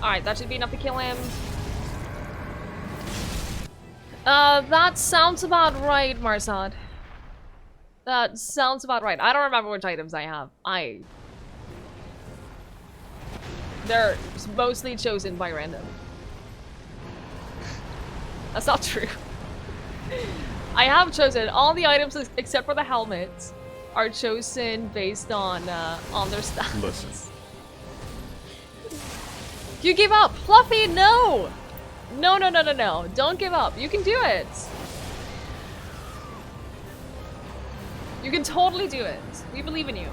Speaker 1: Alright, that should be enough to kill him. That sounds about right, Marsad. That sounds about right. I don't remember which items I have. They're mostly chosen by random. That's not true. I have chosen all the items except for the helmet are chosen based on their stats.
Speaker 6: Listen.
Speaker 1: You give up! Fluffy, no! No, no, no, no, no. Don't give up. You can do it. You can totally do it. We believe in you.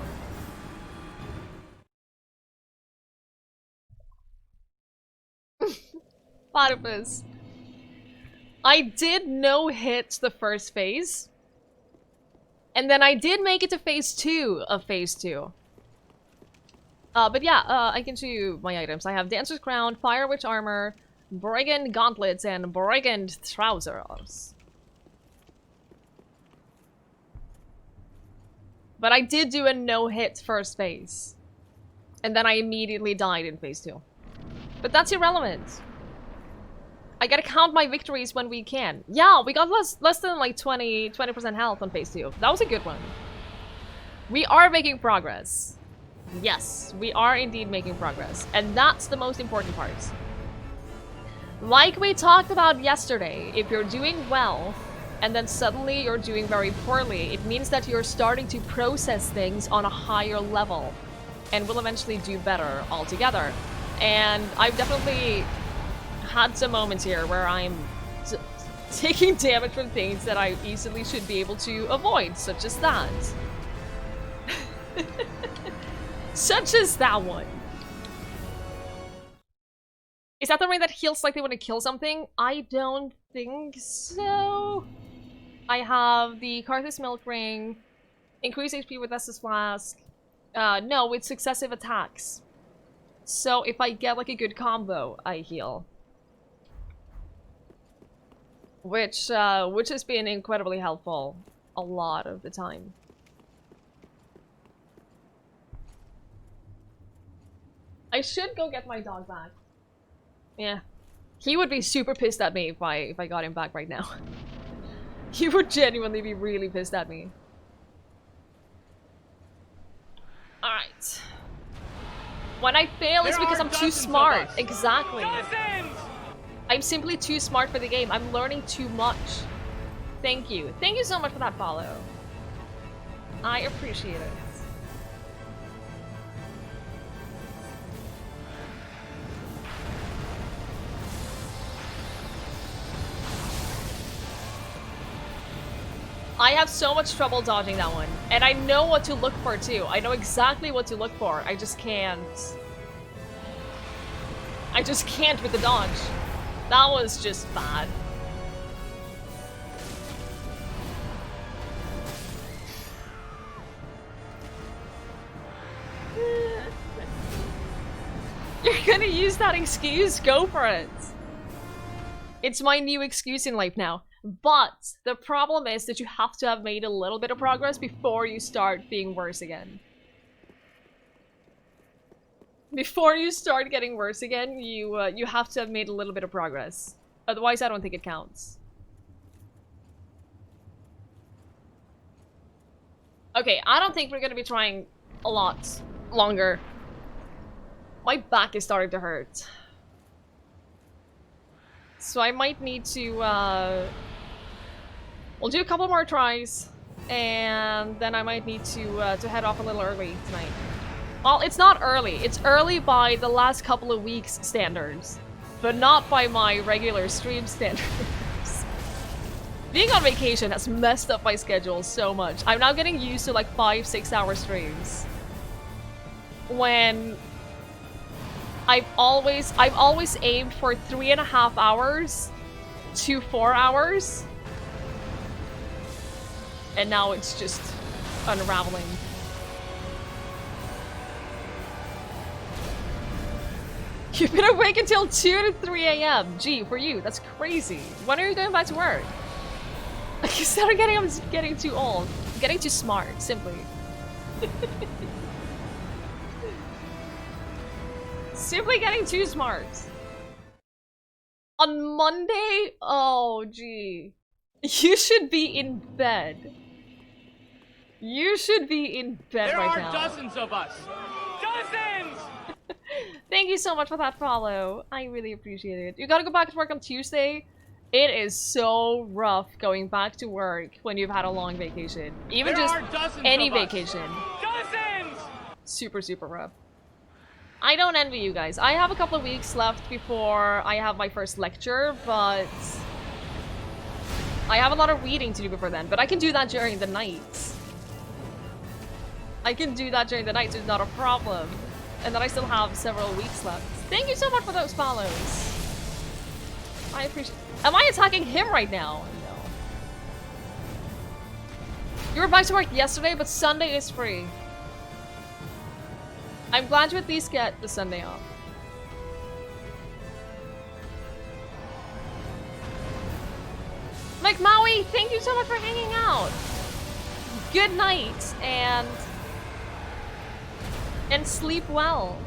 Speaker 1: Platypus. I did no-hit the first phase. And then I did make it to phase 2 of phase 2. But yeah, I can show you my items. I have Dancer's Crown, Fire Witch Armor, Brigand Gauntlets, and Brigand Trousers. But I did do a no-hit first phase. And then I immediately died in phase 2. But that's irrelevant. I gotta count my victories when we can. Yeah, we got less than like 20% health on phase 2. That was a good one. We are making progress. Yes, we are indeed making progress. And that's the most important part. Like we talked about yesterday, if you're doing well, and then suddenly you're doing very poorly, it means that you're starting to process things on a higher level, and will eventually do better altogether. And I've definitely had some moments here where I'm taking damage from things that I easily should be able to avoid, such as that. Such as that one. Is that the ring that heals slightly when it kills something? I don't think so. I have the Karthus Milk Ring, increase HP with Estus Flask. No, with successive attacks. So if I get like a good combo, I heal. Which has been incredibly helpful a lot of the time. I should go get my dog back. Yeah. He would be super pissed at me if I got him back right now. He would genuinely be really pissed at me. Alright. When I fail, it's because I'm too smart. Exactly.
Speaker 2: Dozens!
Speaker 1: I'm simply too smart for the game. I'm learning too much. Thank you. Thank you so much for that follow. I appreciate it. I have so much trouble dodging that one. And I know what to look for too. I know exactly what to look for. I just can't. I just can't with the dodge. That was just bad. You're gonna use that excuse? Go for it. It's my new excuse in life now. But the problem is that you have to have made a little bit of progress before you start being worse again. Before you start getting worse again, you have to have made a little bit of progress. Otherwise, I don't think it counts. Okay, I don't think we're gonna be trying a lot longer. My back is starting to hurt. So I might need to, we'll do a couple more tries, and then I might need to head off a little early tonight. Well, it's not early. It's early by the last couple of weeks' standards, but not by my regular stream standards. Being on vacation has messed up my schedule so much. I'm now getting used to like 5-6 hour streams. When I've always aimed for 3.5 hours to 4 hours. And now it's just unraveling. You've been awake until 2 to 3 a.m. Gee, for you, that's crazy. When are you going back to work? I started getting too old. I'm getting too smart, simply. Simply getting too smart. On Monday? Oh, gee. You should be in bed. You should be in bed right now.
Speaker 2: There are dozens of us. Dozens!
Speaker 1: Thank you so much for that follow. I really appreciate it. You gotta go back to work on Tuesday. It is so rough going back to work when you've had a long vacation. Even
Speaker 2: There
Speaker 1: just
Speaker 2: are dozens
Speaker 1: any
Speaker 2: of us.
Speaker 1: vacation.
Speaker 2: Dozens!
Speaker 1: Super, super rough. I don't envy you guys. I have a couple of weeks left before I have my first lecture, but I have a lot of reading to do before then, but I can do that during the night. I can do that during the night, so it's not a problem. And then I still have several weeks left. Thank you so much for those follows. I appreciate. Am I attacking him right now? No. You were back to work yesterday, but Sunday is free. I'm glad you at least get the Sunday off. Mike Maui, thank you so much for hanging out. Good night, and sleep well.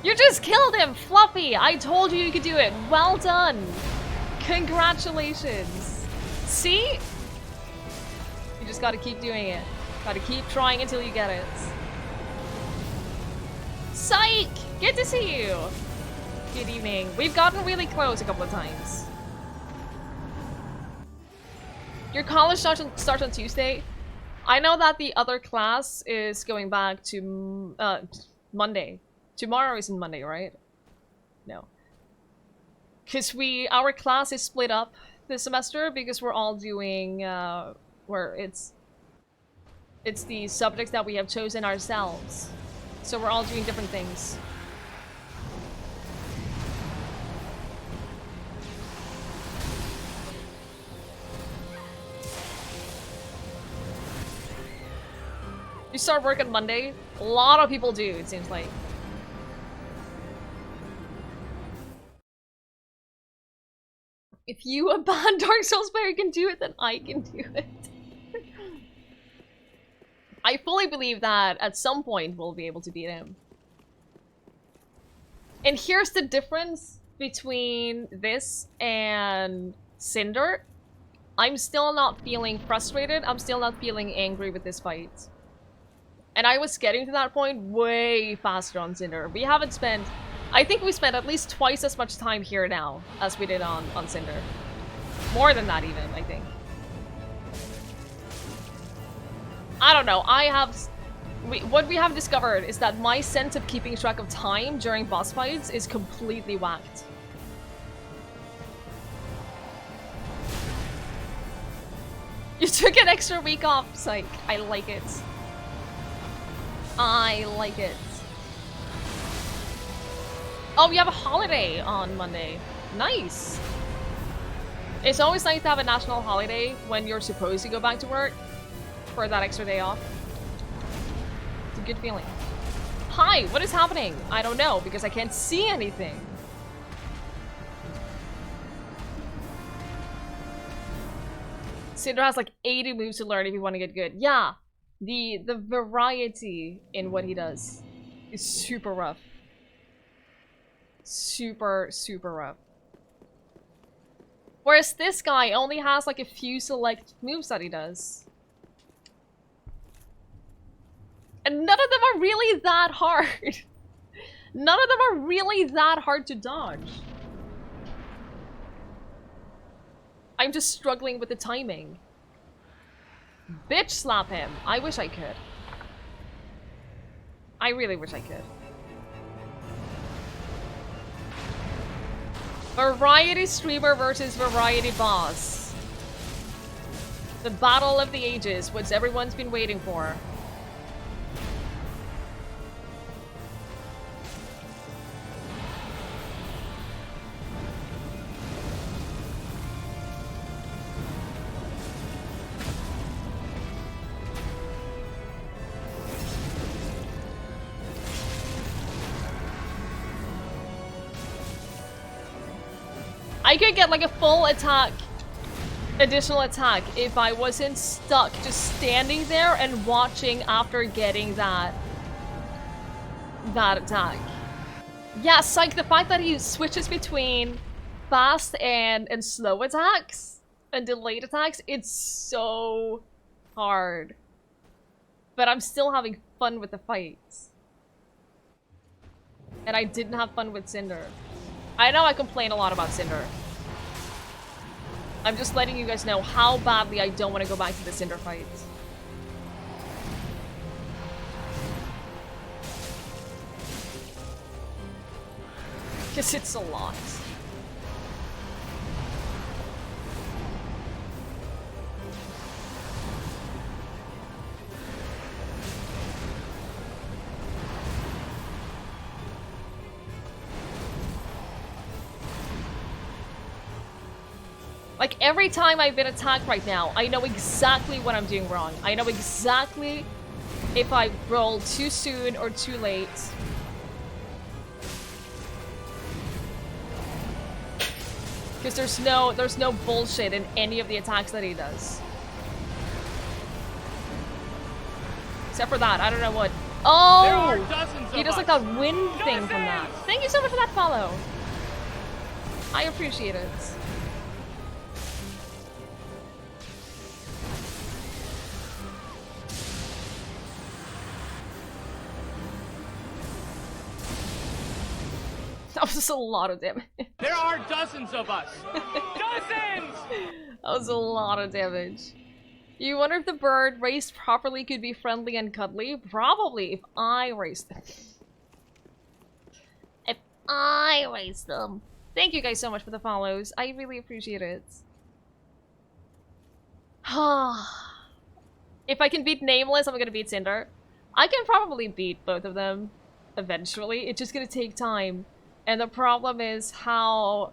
Speaker 1: You just killed him, Fluffy! I told you you could do it. Well done. Congratulations. See? You just gotta keep doing it. Gotta keep trying until you get it. Psych! Good to see you! Good evening. We've gotten really close a couple of times. Your college starts on Tuesday? I know that the other class is going back to Monday. Tomorrow isn't Monday, right? No. Because our class is split up this semester because we're all doing, where it's the subjects that we have chosen ourselves. So we're all doing different things. You start work on Monday? A lot of people do, it seems like. If you, a bad Dark Souls player, can do it, then I can do it. I fully believe that at some point we'll be able to beat him. And here's the difference between this and Cinder. I'm still not feeling frustrated. I'm still not feeling angry with this fight. And I was getting to that point way faster on Cinder. We haven't spent... I think we spent at least twice as much time here now as we did on Cinder. More than that even, I think. I don't know. What we have discovered is that my sense of keeping track of time during boss fights is completely whacked. You took an extra week off, psych. I like it. I like it. Oh, we have a holiday on Monday. Nice. It's always nice to have a national holiday when you're supposed to go back to work for that extra day off. It's a good feeling. Hi, what is happening? I don't know because I can't see anything. Cinder has like 80 moves to learn if you want to get good. Yeah, the variety in what he does is super rough. Super, super rough. Whereas this guy only has like a few select moves that he does. And none of them are really that hard. None of them are really that hard to dodge. I'm just struggling with the timing. Bitch slap him. I wish I could. I really wish I could. Variety streamer versus variety boss. The battle of the ages, what everyone's been waiting for. I could get like a full attack, additional attack, if I wasn't stuck just standing there and watching after getting that attack. Yeah, psych, the fact that he switches between fast and slow attacks and delayed attacks, it's so hard. But I'm still having fun with the fights. And I didn't have fun with Cinder. I know I complain a lot about Cinder. I'm just letting you guys know how badly I don't want to go back to the Cinder fight. Because it's a lot. Like, every time I've been attacked right now, I know exactly what I'm doing wrong. I know exactly if I roll too soon or too late. Because there's no bullshit in any of the attacks that he does. Except for that, I don't know what. Oh! He does like that wind thing from that. Thank you so much for that follow. I appreciate it. That was just a lot of damage.
Speaker 2: There are dozens of us. Dozens!
Speaker 1: That was a lot of damage. You wonder if the bird raised properly could be friendly and cuddly? Probably, if I raised them. If I raised them. Thank you guys so much for the follows. I really appreciate it. If I can beat Nameless, I'm gonna beat Cinder. I can probably beat both of them eventually. It's just gonna take time. And the problem is how...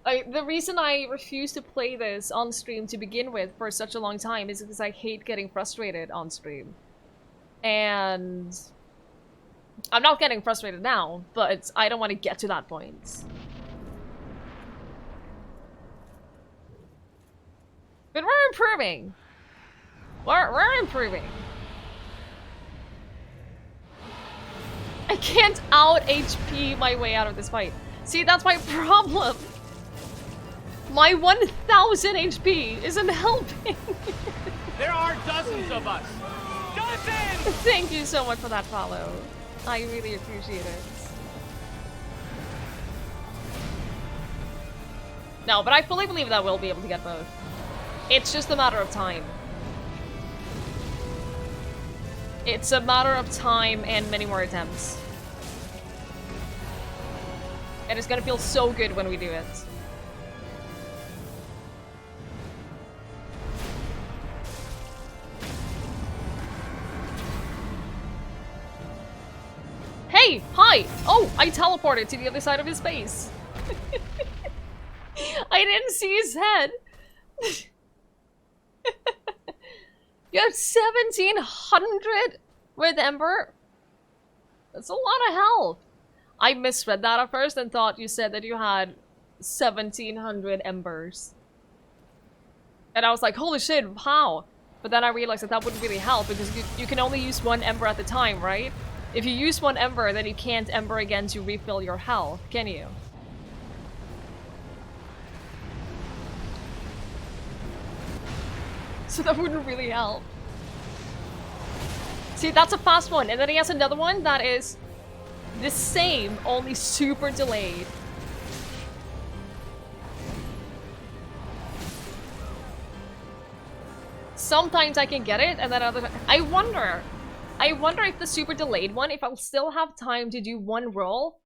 Speaker 1: the reason I refuse to play this on stream to begin with for such a long time is because I hate getting frustrated on stream. And... I'm not getting frustrated now, but I don't want to get to that point. But we're improving. We're improving. I can't out HP my way out of this fight. See, that's my problem. My 1000 HP isn't helping.
Speaker 2: There are dozens of us. Dozens!
Speaker 1: Thank you so much for that follow. I really appreciate it. No, but I fully believe that we'll be able to get both. It's just a matter of time. It's a matter of time and many more attempts. And it's gonna feel so good when we do it. Hey! Hi! Oh! I teleported to the other side of his face. I didn't see his head. You have 1700 with Ember? That's a lot of health. I misread that at first and thought you said that you had 1700 Embers. And I was like, holy shit, how? But then I realized that that wouldn't really help because you can only use one Ember at a time, right? If you use one Ember, then you can't Ember again to refill your health, can you? So that wouldn't really help. See, that's a fast one. And then he has another one that is the same, only super delayed. Sometimes I can get it, and then other times... I wonder if the super delayed one, if I'll still have time to do one roll,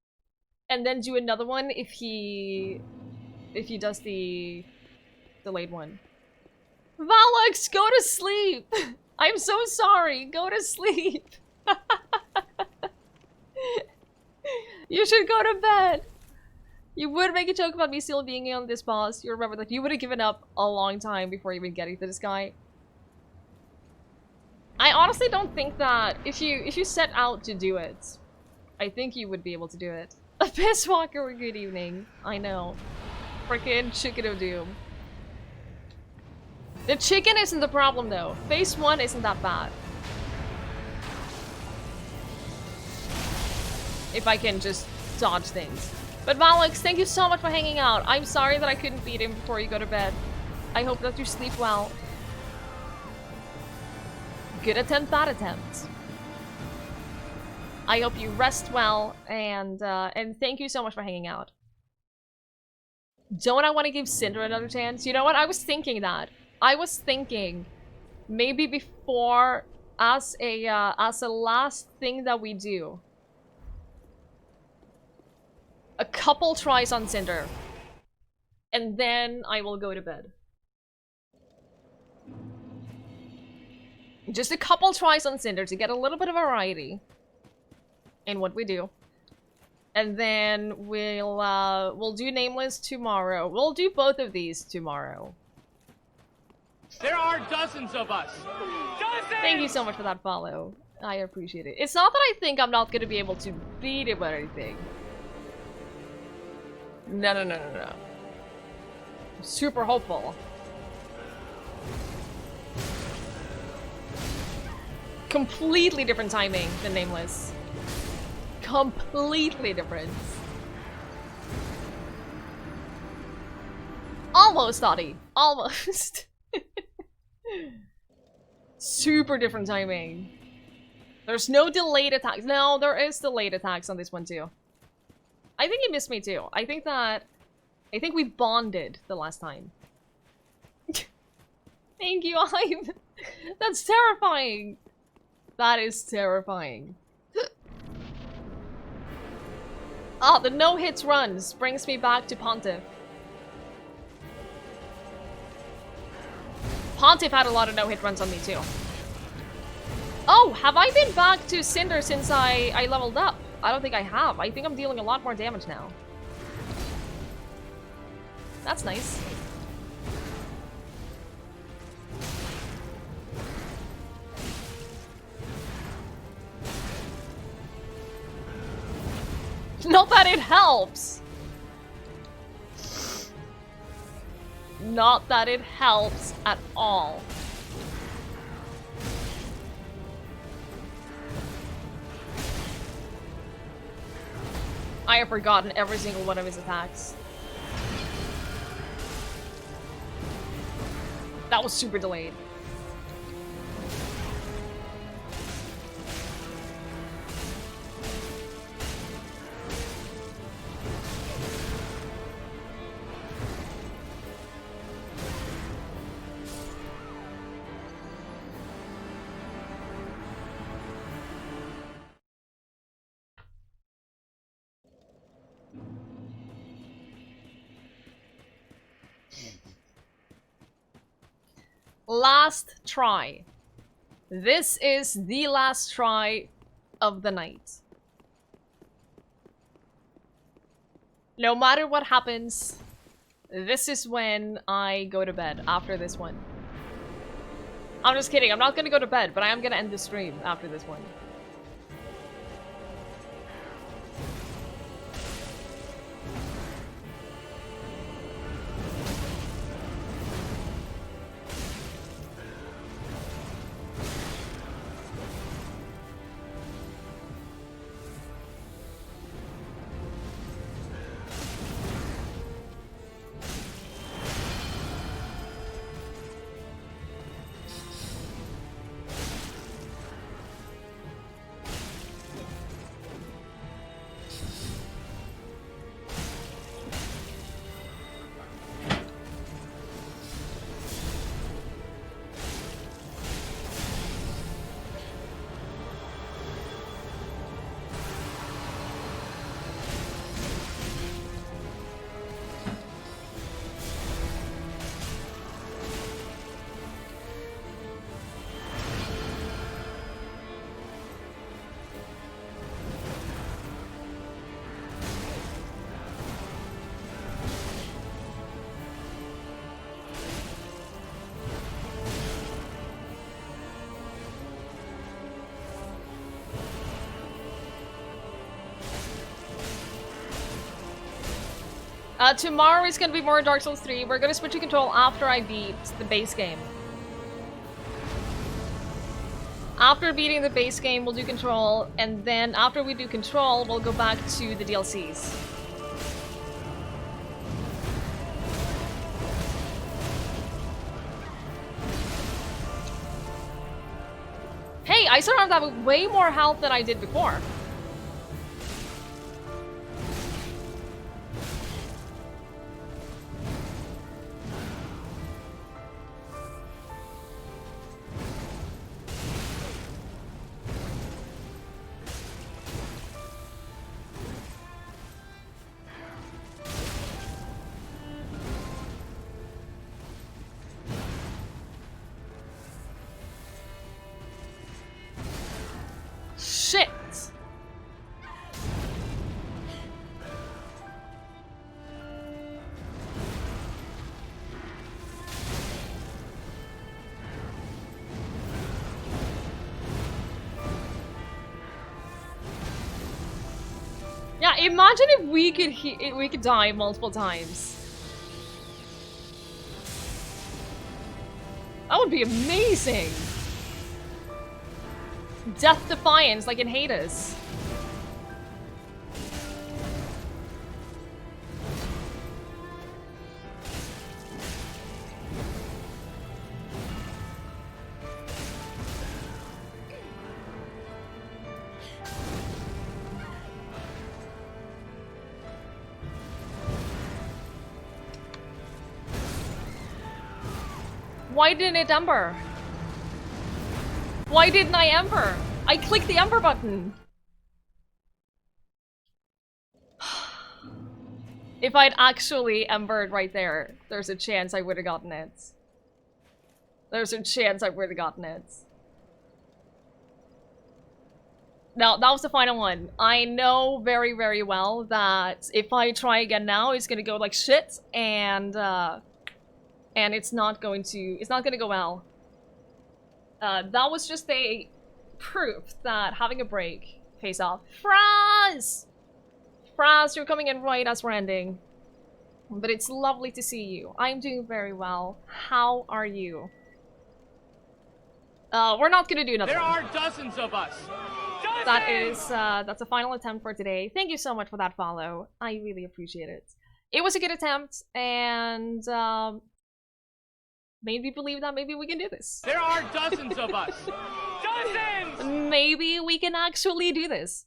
Speaker 1: and then do another one if he does the delayed one. Valux, go to sleep! I'm so sorry, go to sleep! You should go to bed! You would make a joke about me still being on this boss. You remember that you would have given up a long time before even getting to this guy. I honestly don't think that if you set out to do it, I think you would be able to do it. A Pisswalker, good evening. I know. Frickin' Chicken of Doom. The chicken isn't the problem though. Phase 1 isn't that bad. If I can just dodge things. But Valix, thank you so much for hanging out. I'm sorry that I couldn't beat him before you go to bed. I hope that you sleep well. Good attempt, bad attempt. I hope you rest well, and thank you so much for hanging out. Don't I want to give Cinder another chance? You know what? I was thinking that. I was thinking maybe before as a last thing that we do, a couple tries on Cinder, and then I will go to bed. Just a couple tries on Cinder to get a little bit of variety in what we do. And then we'll do Nameless tomorrow. We'll do both of these tomorrow.
Speaker 2: There are dozens of us. Dozens!
Speaker 1: Thank you so much for that follow. I appreciate it. It's not that I think I'm not gonna be able to beat him or anything. No. I'm super hopeful. Completely different timing than Nameless. Completely different. Almost, Dottie. Almost. Super different timing. There's no delayed attacks. No, there is delayed attacks on this one too. I think he missed me too. I think we bonded the last time. Thank you, I'm... That's terrifying. That is terrifying. Ah, the no-hits runs brings me back to Pontiff. Pontiff had a lot of no-hit runs on me too. Oh, have I been back to Cinder since I leveled up? I don't think I have. I think I'm dealing a lot more damage now. That's nice. Not that it helps! Not that it helps at all. I have forgotten every single one of his attacks. That was super delayed. Last try. This is the last try of the night. No matter what happens, this is when I go to bed after this one. I'm just kidding, I'm not gonna go to bed, but I am gonna end the stream after this one. Tomorrow is gonna be more Dark Souls 3. We're gonna switch to control after I beat the base game. After beating the base game, we'll do control, and then after we do control, we'll go back to the DLCs. Hey, I still have way more health than I did before. Shit! Yeah, imagine if we could die multiple times. That would be amazing. Death Defiance, like in Hades. Why didn't it ember? Why didn't I ember? I clicked the ember button. If I'd actually embered right there, there's a chance I would have gotten it. There's a chance I would have gotten it. Now, that was the final one. I know very, very well that if I try again now, it's gonna go like shit, and it's not gonna go well. That was just a proof that having a break pays off. Fraz! Fraz, you're coming in right as we're ending. But it's lovely to see you. I'm doing very well. How are you? We're not gonna do another
Speaker 2: There
Speaker 1: one.
Speaker 2: are dozens of us. Dozens!
Speaker 1: That's a final attempt for today. Thank you so much for that follow. I really appreciate it. It was a good attempt, and made me believe that maybe we can do this.
Speaker 2: There are dozens of us. Dozens!
Speaker 1: Maybe we can actually do this.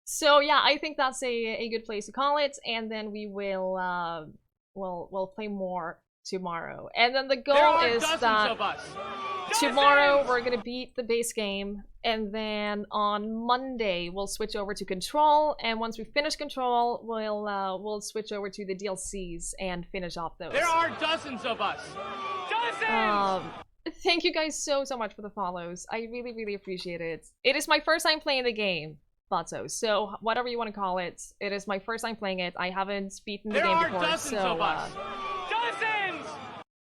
Speaker 1: So yeah, I think that's a good place to call it, and then we will we'll play more tomorrow. And then the goal is that tomorrow we're gonna beat the base game, and then on Monday we'll switch over to Control, and once we finish Control, we'll switch over to the DLCs and finish off those.
Speaker 2: There are dozens of us. Dozens!
Speaker 1: Thank you guys so much for the follows. I really, really appreciate it. It is my first time playing the game, Bato, so whatever you want to call it, it is my first time playing it. I haven't beaten the game before, so
Speaker 2: dozens!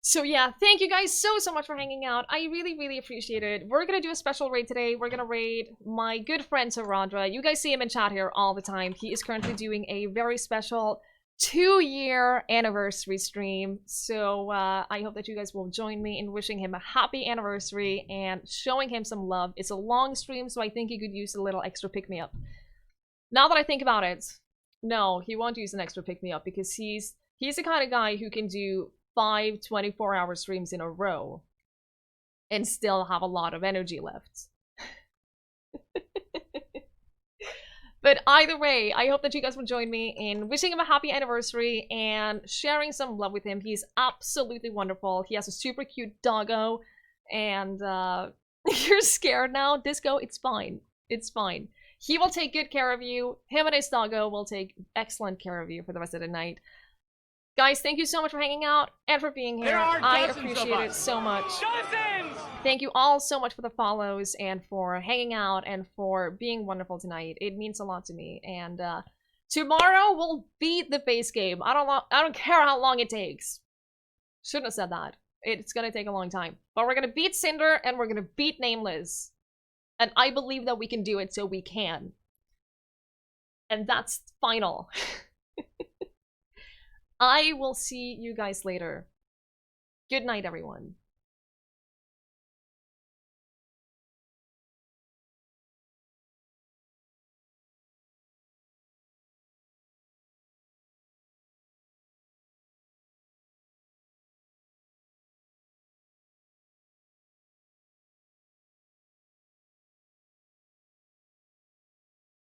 Speaker 1: So yeah, thank you guys so much for hanging out. I really, really appreciate it. We're gonna do a special raid today. We're gonna raid my good friend Saradra. You guys see him in chat here all the time. He is currently doing a very special 2-year anniversary stream. So I hope that you guys will join me in wishing him a happy anniversary and showing him some love. It's a long stream, so I think he could use a little extra pick-me-up. Now that I think about it, no, he won't use an extra pick-me-up because he's the kind of guy who can do 5 24-hour streams in a row and still have a lot of energy left. But either way, I hope that you guys will join me in wishing him a happy anniversary and sharing some love with him. He's absolutely wonderful. He has a super cute doggo, and you're scared now, Disco? It's fine. It's fine. He will take good care of you. Him and his doggo will take excellent care of you for the rest of the night. Guys, thank you so much for hanging out and for being here. I appreciate it so much.
Speaker 2: Dozens!
Speaker 1: Thank you all so much for the follows and for hanging out and for being wonderful tonight. It means a lot to me. And tomorrow we'll beat the base game. I don't care how long it takes. Shouldn't have said that. It's gonna take a long time. But we're gonna beat Cinder and we're gonna beat Nameless. And I believe that we can do it, so we can. And that's final. I will see you guys later. Good night, everyone.